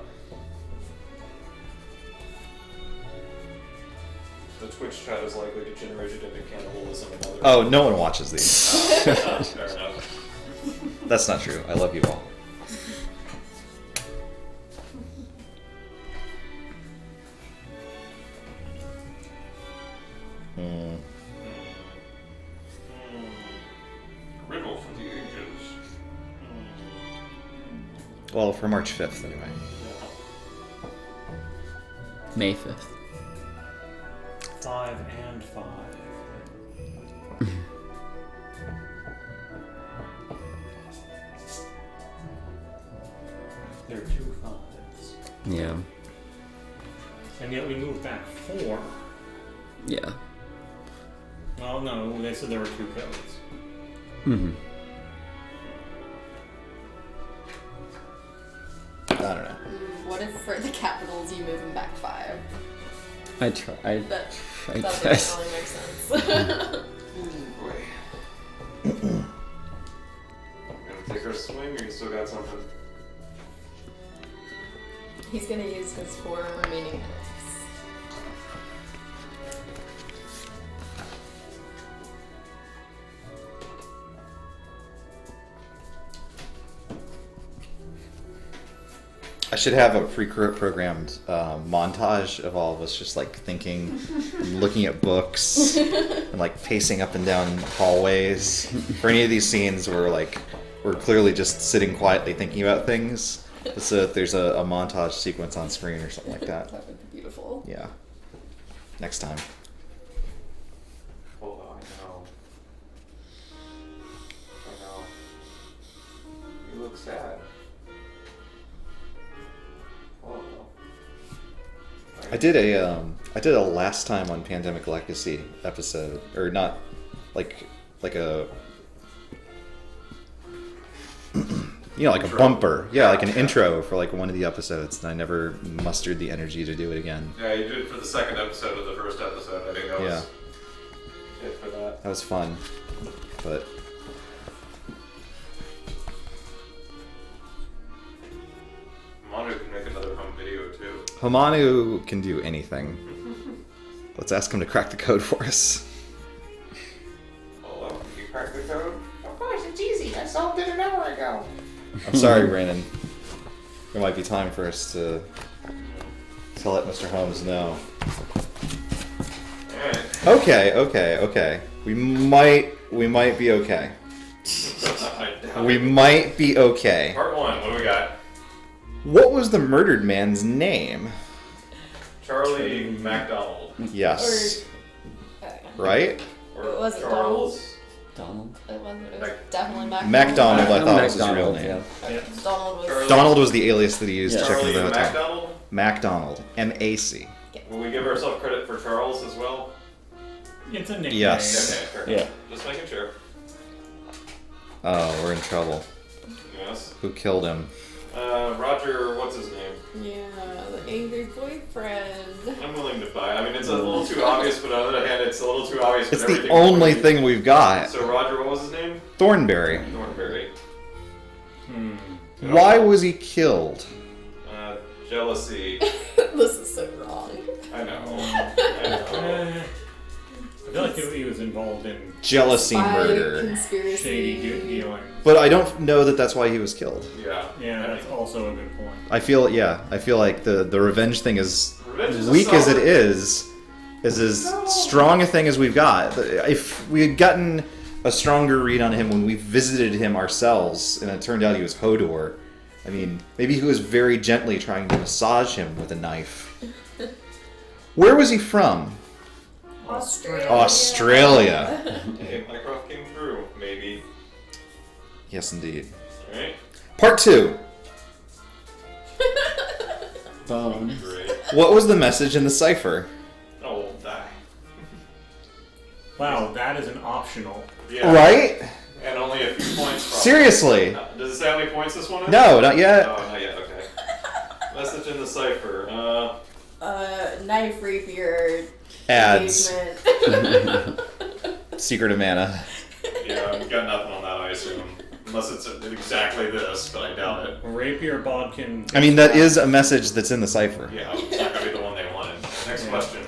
Speaker 3: The Twitch chat is likely degenerated into cannibalism and other.
Speaker 1: Oh, no one watches these.
Speaker 3: Fair enough.
Speaker 1: That's not true. I love you all.
Speaker 3: Riddle for the ages.
Speaker 1: Well, for March 5th, anyway.
Speaker 2: May 5th.
Speaker 5: 5 and 5. There are 2 5s.
Speaker 2: Yeah.
Speaker 5: And yet we moved back 4.
Speaker 2: Yeah.
Speaker 5: Oh no, they said there were 2 codes.
Speaker 2: Mm-hmm.
Speaker 1: I don't know.
Speaker 4: What if for the capitals you move them back 5?
Speaker 2: I try. I
Speaker 4: That
Speaker 2: I
Speaker 4: doesn't
Speaker 2: guess.
Speaker 4: really make sense.
Speaker 3: Boy. Gonna take our swing, or you still got something?
Speaker 4: He's gonna use his 4 remaining minutes.
Speaker 1: I should have a pre-programmed montage of all of us just like thinking, looking at books, and like pacing up and down hallways. For any of these scenes where like we're clearly just sitting quietly thinking about things, so that there's a montage sequence on screen or something like that.
Speaker 4: That would be beautiful.
Speaker 1: Yeah. Next time.
Speaker 3: Hold on, I know. You look sad. Oh no.
Speaker 1: I did a last time on Pandemic Legacy episode, or not, like a, you know, like a
Speaker 3: Intro.
Speaker 1: bumper, yeah, like an
Speaker 3: Yeah.
Speaker 1: intro for like one of the episodes, and I never mustered the energy to do it again.
Speaker 3: Yeah, you did it for the second episode of the first episode. I think that was
Speaker 1: Yeah.
Speaker 3: it for that.
Speaker 1: That was fun, but
Speaker 3: Manu can make another home video too.
Speaker 1: Hamanu can do anything. Let's ask him to crack the code for us.
Speaker 3: Hold on, can you crack the code? Of course, it's easy. I solved it an hour ago.
Speaker 1: I'm sorry, Brandon. There might be time for us to let Mr. Holmes know.
Speaker 3: Alright.
Speaker 1: Okay. We might be okay.
Speaker 3: I doubt
Speaker 1: We
Speaker 3: it.
Speaker 1: might be okay.
Speaker 3: Part 1, what do we got?
Speaker 1: What was the murdered man's name?
Speaker 3: Charlie MacDonald.
Speaker 1: Yes.
Speaker 4: Or,
Speaker 1: Right?
Speaker 3: Or
Speaker 4: Was it
Speaker 3: Charles.
Speaker 2: Donald.
Speaker 4: it wasn't. It was
Speaker 3: Mac-
Speaker 4: definitely Mac.
Speaker 1: MacDonald, I thought was his real
Speaker 2: MacDonald,
Speaker 1: name.
Speaker 5: Yeah.
Speaker 4: Donald was.
Speaker 3: Charlie-
Speaker 1: Donald was the alias that he used
Speaker 2: Yeah.
Speaker 1: to check
Speaker 3: Charlie
Speaker 1: into the hotel.
Speaker 3: MacDonald?
Speaker 1: MacDonald. M-A-C.
Speaker 3: Will we give ourselves credit for Charles as well?
Speaker 5: It's a nickname.
Speaker 1: Yes.
Speaker 3: Okay, fair
Speaker 2: Yeah.
Speaker 3: enough. Just making sure.
Speaker 1: Oh, we're in trouble.
Speaker 3: Yes.
Speaker 1: Who killed him?
Speaker 3: Roger, what's his name?
Speaker 4: Yeah, the angry boyfriend.
Speaker 3: I'm willing to buy. I mean, it's a little too obvious, but on the other hand, it's a little too obvious.
Speaker 1: It's
Speaker 3: with
Speaker 1: the
Speaker 3: everything
Speaker 1: only
Speaker 3: before you-
Speaker 1: thing we've got.
Speaker 3: So Roger, what was his name?
Speaker 1: Thornberry.
Speaker 3: Thornberry.
Speaker 1: Why was he killed?
Speaker 3: Jealousy.
Speaker 4: This is so wrong.
Speaker 3: I know. I know.
Speaker 5: The feel like he was involved in
Speaker 1: Jealousy murder.
Speaker 4: Conspiracy.
Speaker 5: shady dealings.
Speaker 1: But I don't know that that's why he was killed.
Speaker 3: Yeah.
Speaker 5: Yeah, that's also a good point.
Speaker 1: I feel like the revenge thing is
Speaker 3: Revenge is a
Speaker 1: weak as it
Speaker 3: solid-
Speaker 1: is as strong a thing as we've got. If we had gotten a stronger read on him when we visited him ourselves, and it turned out he was Hodor, I mean, maybe he was very gently trying to massage him with a knife. Where was he from? Australia.
Speaker 3: Hey, Mycroft came through, maybe.
Speaker 1: Yes, indeed.
Speaker 3: Alright.
Speaker 1: Part 2.
Speaker 2: Bone.
Speaker 3: Great.
Speaker 1: What was the message in the cipher?
Speaker 3: Oh, we'll die.
Speaker 5: Wow, that is an optional.
Speaker 3: Yeah.
Speaker 1: Right?
Speaker 3: And only a few points. Probably.
Speaker 1: Seriously?
Speaker 3: Does it say how many points this one is?
Speaker 1: No, not yet.
Speaker 3: Oh, not yet. Okay. Message in the cipher.
Speaker 4: Knife rapier.
Speaker 1: Ads.
Speaker 4: engagement.
Speaker 1: Secret of Mana.
Speaker 3: Yeah, we've got nothing on that, I assume. Unless it's exactly this, but I doubt it.
Speaker 5: Rapier bodkin.
Speaker 1: I mean, that is a message that's in the cipher.
Speaker 3: Yeah, it's not gonna be the one they wanted. Next question.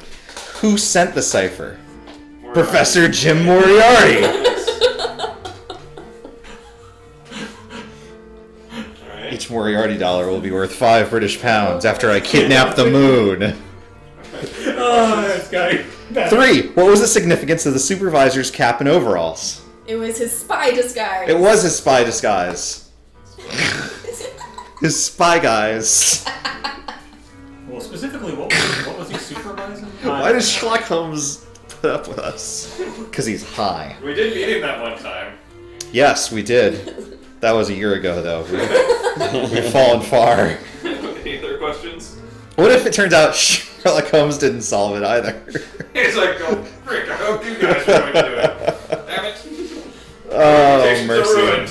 Speaker 1: Who sent the cipher?
Speaker 3: Moriarty.
Speaker 1: Professor Jim Moriarty.
Speaker 3: Alright.
Speaker 1: Each Moriarty dollar will be worth 5 British pounds after I kidnap the moon.
Speaker 5: Oh, this guy.
Speaker 1: 3. What was the significance of the supervisor's cap and overalls?
Speaker 4: It was his spy disguise.
Speaker 1: It was his spy disguise. His spy guys.
Speaker 5: Well, specifically, what was he supervising?
Speaker 1: Why does Sherlock Holmes put up with us? Because he's high.
Speaker 3: We did beat him that one time.
Speaker 1: Yes, we did. That was a year ago, though. We've fallen far.
Speaker 3: Any other questions?
Speaker 1: What if it turns out Sherlock Holmes didn't solve it either?
Speaker 3: He's like, oh, frick, I hope you guys are going to do it. Damn it.
Speaker 1: Oh,
Speaker 3: Reputations are
Speaker 1: mercy.
Speaker 3: ruined.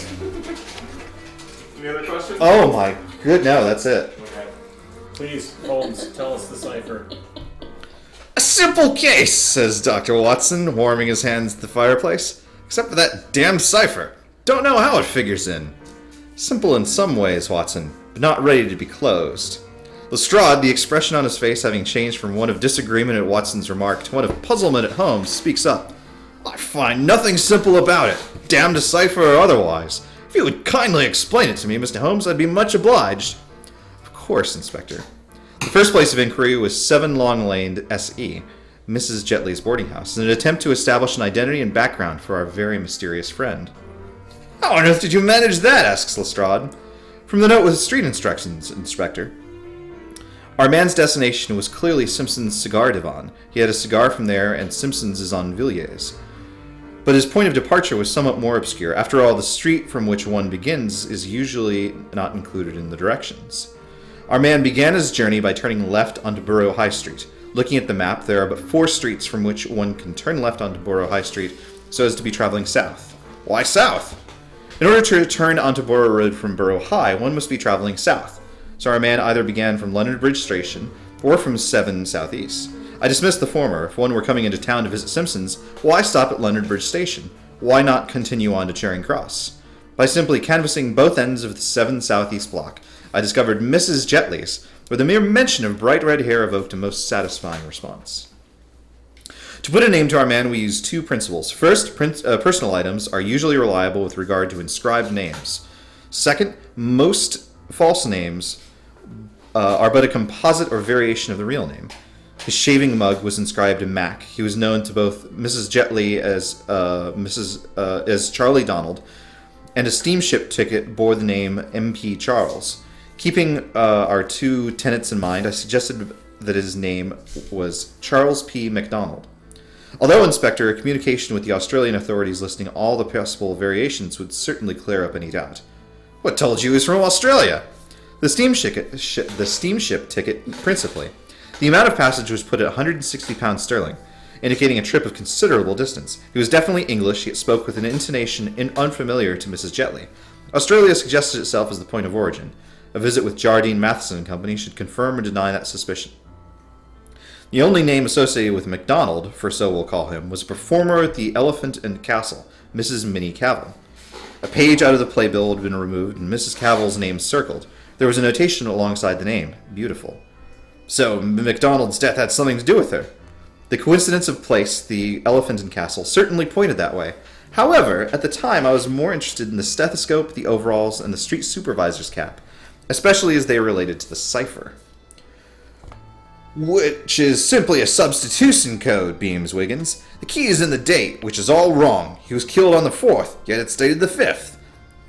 Speaker 3: Any other questions?
Speaker 1: Oh my good, no, that's it.
Speaker 3: Okay.
Speaker 5: Please, Holmes, tell us the cipher.
Speaker 1: A simple case, says Dr. Watson, warming his hands at the fireplace. Except for that damned cipher. Don't know how it figures in. Simple in some ways, Watson, but not ready to be closed. Lestrade, the expression on his face having changed from one of disagreement at Watson's remark to one of puzzlement at Holmes, speaks up. I find nothing simple about it, damned cipher or otherwise. If you would kindly explain it to me, Mr. Holmes, I'd be much obliged. Of course, Inspector. The first place of inquiry was 7 Long Lane S.E., Mrs. Jetley's boarding house, in an attempt to establish an identity and background for our very mysterious friend. How on earth did you manage that? Asks Lestrade. From the note with street instructions, Inspector. Our man's destination was clearly Simpson's cigar divan. He had a cigar from there, and Simpson's is on Villiers. But his point of departure was somewhat more obscure. After all, the street from which one begins is usually not included in the directions. Our man began his journey by turning left onto Borough High Street. Looking at the map, there are but 4 streets from which one can turn left onto Borough High Street so as to be traveling south. Why south? In order to turn onto Borough Road from Borough High, one must be traveling south. So our man either began from London Bridge Station or from 7 Southeast. I dismissed the former. If one were coming into town to visit Simpson's, why stop at London Bridge Station? Why not continue on to Charing Cross? By simply canvassing both ends of the 7 Southeast block, I discovered Mrs. Jetley's, where the mere mention of bright red hair evoked a most satisfying response. To put a name to our man, we use 2 principles. First, personal items are usually reliable with regard to inscribed names. Second, most false names are but a composite or variation of the real name. His shaving mug was inscribed in Mac. He was known to both Mrs. Jetley as Charlie Donald, and a steamship ticket bore the name M.P. Charles. Keeping our 2 tenets in mind, I suggested that his name was Charles P. MacDonald. Although, Inspector, a communication with the Australian authorities listing all the possible variations would certainly clear up any doubt. What told you he was from Australia? The steamship ticket, principally. The amount of passage was put at £160 sterling, indicating a trip of considerable distance. He was definitely English, yet spoke with an intonation unfamiliar to Mrs. Jetley. Australia suggested itself as the point of origin. A visit with Jardine, Matheson and Company should confirm or deny that suspicion. The only name associated with MacDonald, for so we'll call him, was a performer at the Elephant and Castle, Mrs. Minnie Cavell. A page out of the playbill had been removed and Mrs. Cavell's name circled. There was a notation alongside the name, beautiful. So, MacDonald's death had something to do with her. The coincidence of place, the elephant and castle, certainly pointed that way. However, at the time, I was more interested in the stethoscope, the overalls, and the street supervisor's cap, especially as they related to the cipher. Which is simply a substitution code, beams Wiggins. The key is in the date, which is all wrong. He was killed on the 4th, yet it stated the 5th.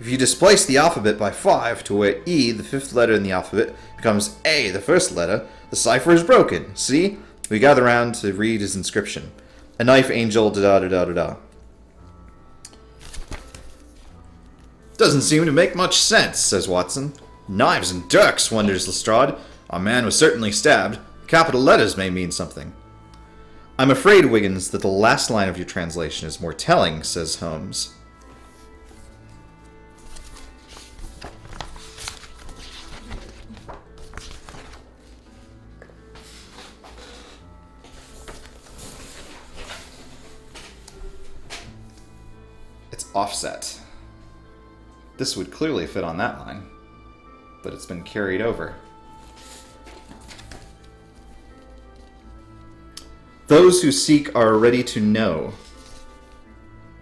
Speaker 1: If you displace the alphabet by 5 to where E, the 5th letter in the alphabet, becomes A, the 1st letter, the cipher is broken. See? We gather round to read his inscription. A knife angel, da-da-da-da-da-da. Doesn't seem to make much sense, says Watson. Knives and dirks, wonders Lestrade. Our man was certainly stabbed. Capital letters may mean something. I'm afraid, Wiggins, that the last line of your translation is more telling, says Holmes. It's offset. This would clearly fit on that line, but it's been carried over. Those who seek are ready to know.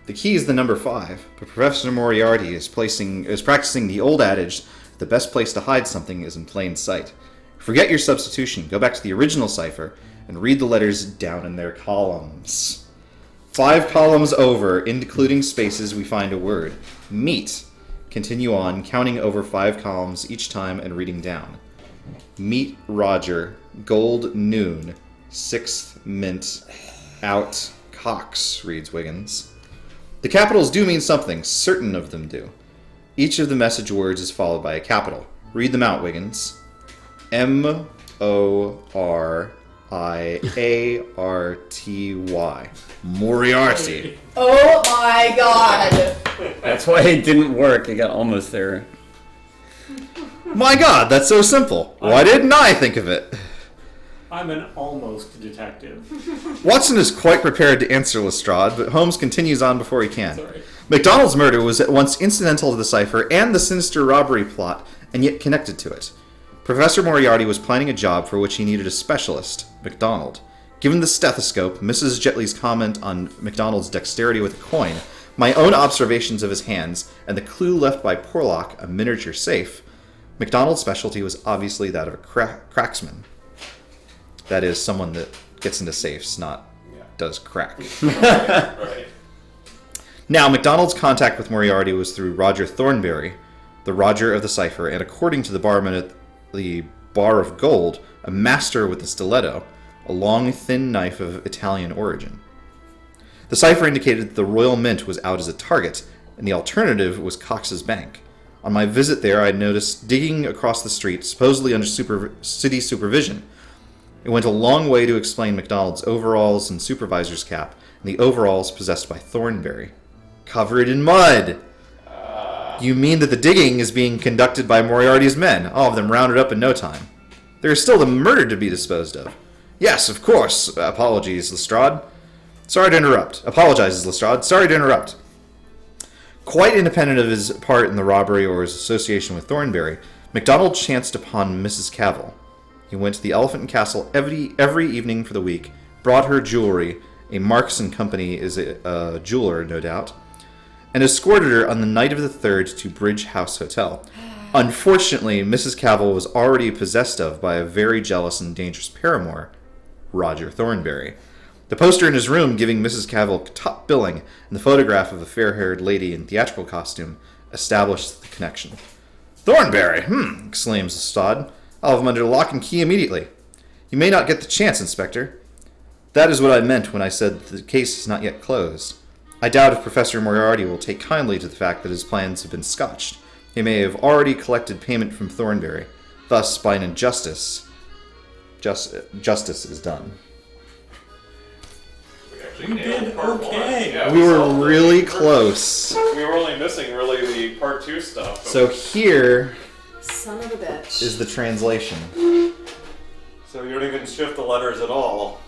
Speaker 1: The key is the number 5, but Professor Moriarty is practicing the old adage, the best place to hide something is in plain sight. Forget your substitution, go back to the original cipher, and read the letters down in their columns. 5 columns over, including spaces, we find a word. Meet. Continue on, counting over 5 columns each time and reading down. Meet Roger, gold noon, 6th mint, out Cox, reads Wiggins. The capitals do mean something, certain of them do. Each of the message words is followed by a capital. Read them out, Wiggins. M-O-R-I-A-R-T-Y. Moriarty.
Speaker 4: Oh my god!
Speaker 2: That's why it didn't work. It got almost there.
Speaker 1: My god, that's so simple. Why didn't I think of it?
Speaker 5: I'm an almost detective.
Speaker 1: Watson is quite prepared to answer Lestrade, but Holmes continues on before he can.
Speaker 5: Sorry.
Speaker 1: MacDonald's murder was at once incidental to the cipher and the sinister robbery plot, and yet connected to it. Professor Moriarty was planning a job for which he needed a specialist, MacDonald. Given the stethoscope, Mrs. Jetley's comment on MacDonald's dexterity with a coin, my own observations of his hands, and the clue left by Porlock, a miniature safe, MacDonald's specialty was obviously that of a cracksman. That is, someone that gets into safes, not does crack.
Speaker 3: Right.
Speaker 1: Now, MacDonald's contact with Moriarty was through Roger Thornberry, the Roger of the cipher, and according to the barman at the Bar of Gold, a master with a stiletto, a long, thin knife of Italian origin. The cipher indicated that the Royal Mint was out as a target, and the alternative was Cox's Bank. On my visit there, I noticed digging across the street, supposedly under city supervision. It went a long way to explain MacDonald's overalls and supervisor's cap, and the overalls possessed by Thornberry. Covered in mud! You mean that the digging is being conducted by Moriarty's men, all of them rounded up in no time. There is still the murder to be disposed of. Yes, of course. Apologies, Lestrade. Sorry to interrupt. Apologizes, Lestrade. Sorry to interrupt. Quite independent of his part in the robbery or his association with Thornberry, MacDonald chanced upon Mrs. Cavell. He went to the Elephant and Castle every evening for the week, brought her jewelry, a Marks and Company is a jeweler, no doubt, and escorted her on the night of the 3rd to Bridge House Hotel. Unfortunately, Mrs. Cavell was already possessed of by a very jealous and dangerous paramour, Roger Thornberry. The poster in his room giving Mrs. Cavell top billing and the photograph of a fair-haired lady in theatrical costume established the connection. Thornberry, exclaims Lestrade. I'll have him under lock and key immediately. You may not get the chance, Inspector. That is what I meant when I said that the case is not yet closed. I doubt if Professor Moriarty will take kindly to the fact that his plans have been scotched. He may have already collected payment from Thornberry. Thus, by an injustice, justice is done.
Speaker 3: We
Speaker 5: did okay.
Speaker 3: Yeah,
Speaker 1: We were
Speaker 3: solved
Speaker 1: really
Speaker 3: it.
Speaker 1: close.
Speaker 3: We were only missing really the part 2 stuff.
Speaker 1: So here
Speaker 6: Son of a bitch.
Speaker 1: is the translation.
Speaker 3: So you don't even shift the letters at all.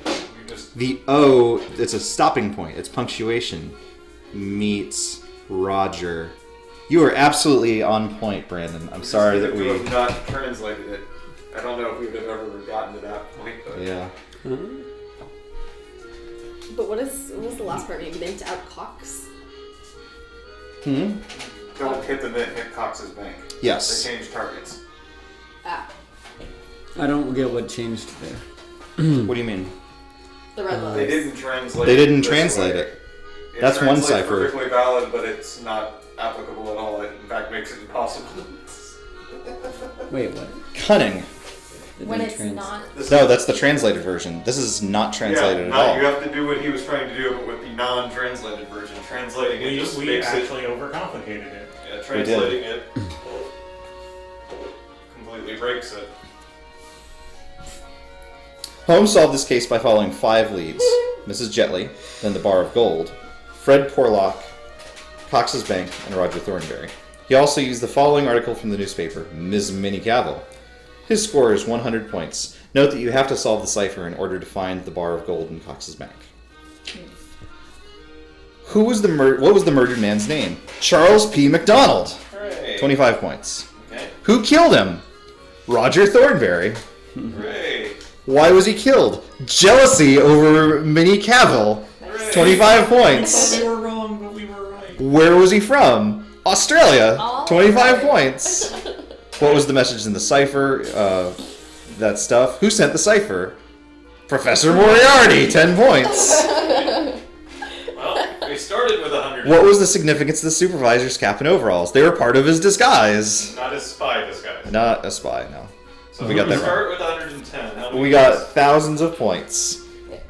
Speaker 3: You just
Speaker 1: The O, it's a stopping point. It's punctuation. Meets Roger. You are absolutely on point, Brandon. I'm sorry that we...
Speaker 3: have not translated it. I don't know if we would have ever gotten to that point, but
Speaker 1: Yeah.
Speaker 6: But what was the last part? Maybe mint out Cox?
Speaker 1: Hmm?
Speaker 7: Don't hit the mint, hit Cox's bank.
Speaker 1: Yes.
Speaker 7: They changed targets.
Speaker 6: Ah,
Speaker 2: I don't get what changed there.
Speaker 1: What do you mean?
Speaker 6: the red letters.
Speaker 7: They didn't translate.
Speaker 1: They didn't
Speaker 7: this
Speaker 1: translate
Speaker 7: way.
Speaker 1: it. That's one
Speaker 7: translates
Speaker 1: cipher.
Speaker 7: Perfectly valid, but it's not applicable at all. It in fact makes it impossible.
Speaker 2: Wait, what?
Speaker 1: Cunning.
Speaker 4: When it's not.
Speaker 1: No, that's the translated version. This is not translated at all.
Speaker 7: You have to do what he was trying to do, but with the non-translated version. Translating it just
Speaker 5: We
Speaker 7: makes
Speaker 5: actually overcomplicated it.
Speaker 3: Yeah, translating it completely breaks it.
Speaker 1: Holmes solved this case by following 5 leads. Mrs. Jetley, then the Bar of Gold, Fred Porlock, Cox's Bank, and Roger Thornberry. He also used the following article from the newspaper, Ms. Minnie Cavill. His score is 100 points. Note that you have to solve the cipher in order to find the Bar of Gold in Cox's Bank. What was the murdered man's name? Charles P. MacDonald.
Speaker 3: Hooray!
Speaker 1: 25 points.
Speaker 3: Okay.
Speaker 1: Who killed him? Roger Thornberry.
Speaker 3: Hooray!
Speaker 1: Why was he killed? Jealousy over Minnie Cavill. 25 points.
Speaker 5: We were wrong, but we were right.
Speaker 1: Where was he from? Australia.
Speaker 4: All
Speaker 1: 25
Speaker 4: right.
Speaker 1: points. What was the message in the cipher? That stuff. Who sent the cipher? Professor Moriarty. 10 points.
Speaker 3: Well, we started with 100.
Speaker 1: What was the significance of the supervisor's cap and overalls? They were part of his disguise.
Speaker 3: Not a spy disguise.
Speaker 1: Not a spy, no.
Speaker 3: So
Speaker 1: we got that
Speaker 3: start with 110. How many
Speaker 1: We got
Speaker 3: points?
Speaker 1: thousands of points.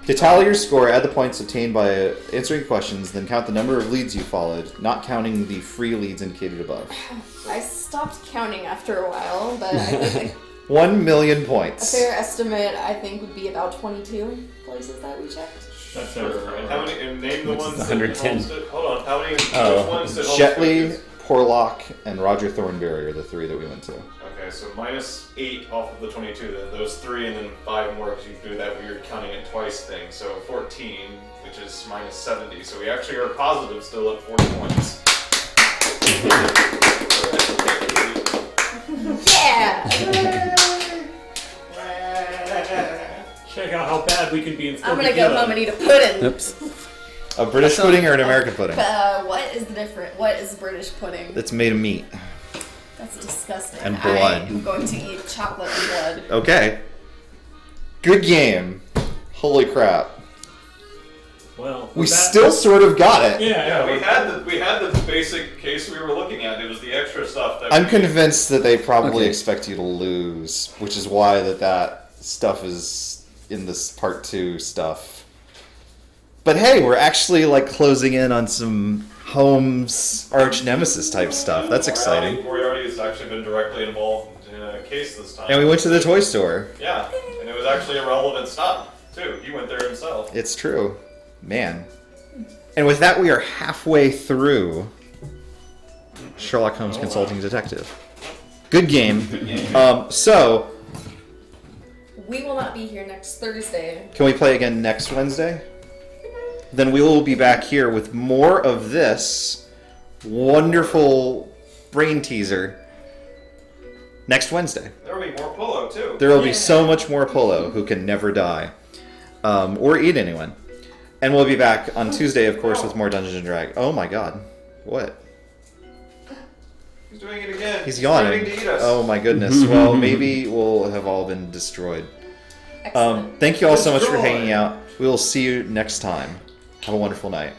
Speaker 1: To tally your score, add the points obtained by answering questions, then count the number of leads you followed, not counting the free leads indicated above.
Speaker 4: I stopped counting after a while, but I think
Speaker 1: 1 million
Speaker 4: a
Speaker 1: points.
Speaker 4: fair estimate, I think, would be about 22 places that we checked.
Speaker 5: That sounds
Speaker 3: And
Speaker 5: right.
Speaker 3: how many? And name the
Speaker 2: Which is
Speaker 3: ones
Speaker 2: 110.
Speaker 3: that Holmes did. Hold on. How many?
Speaker 1: Oh,
Speaker 3: Which ones did Holmes
Speaker 1: Jetley,
Speaker 3: focus?
Speaker 1: Porlock, and Roger Thornberry are the 3 that we went to.
Speaker 3: Okay, so minus 8 off of the 22. Then those 3, and then 5 more because you do that weird counting it twice thing. So 14, which is minus 70. So we actually are positive still at 40 points.
Speaker 4: Yeah!
Speaker 5: Check out how bad we can be in
Speaker 4: I'm gonna go home and eat a pudding.
Speaker 2: Oops.
Speaker 1: A British pudding or an American pudding?
Speaker 4: What is the different? What is British pudding?
Speaker 1: It's made of meat.
Speaker 4: That's disgusting.
Speaker 1: And blood.
Speaker 4: I'm going to eat chocolate and blood.
Speaker 1: Okay. Good game. Holy crap.
Speaker 5: Well,
Speaker 1: We
Speaker 5: with that-
Speaker 1: still sort of got it.
Speaker 5: Yeah,
Speaker 3: Yeah, we had the basic case we were looking at. It was the extra stuff that
Speaker 1: I'm
Speaker 3: we-
Speaker 1: convinced that they probably
Speaker 2: Okay.
Speaker 1: expect you to lose, which is why that stuff is in this part 2 stuff. But hey, we're actually like closing in on some Holmes arch nemesis type stuff. That's exciting.
Speaker 3: Moriarty has actually been directly involved in a case this time.
Speaker 1: And we went to the toy store.
Speaker 3: Yeah, and it was actually a relevant stop too. He went there himself.
Speaker 1: It's true. Man. And with that, we are halfway through Sherlock Holmes Consulting Detective. Good game. So,
Speaker 4: We will not be here next Thursday.
Speaker 1: can we play again next Wednesday? Then we will be back here with more of this wonderful brain teaser next Wednesday.
Speaker 3: There will be more polo too.
Speaker 1: There will be so much more Polo who can never die. Or eat anyone. And we'll be back on Tuesday, of course, with more Dungeons & Dragons. Oh my god. What?
Speaker 3: He's doing it again.
Speaker 1: He's yawning.
Speaker 3: Trying to eat us.
Speaker 1: Oh my goodness. Well, maybe we'll have all been destroyed.
Speaker 4: Excellent.
Speaker 1: Thank you all so much for
Speaker 3: Destroyed.
Speaker 1: hanging out. We will see you next time. Have a wonderful night.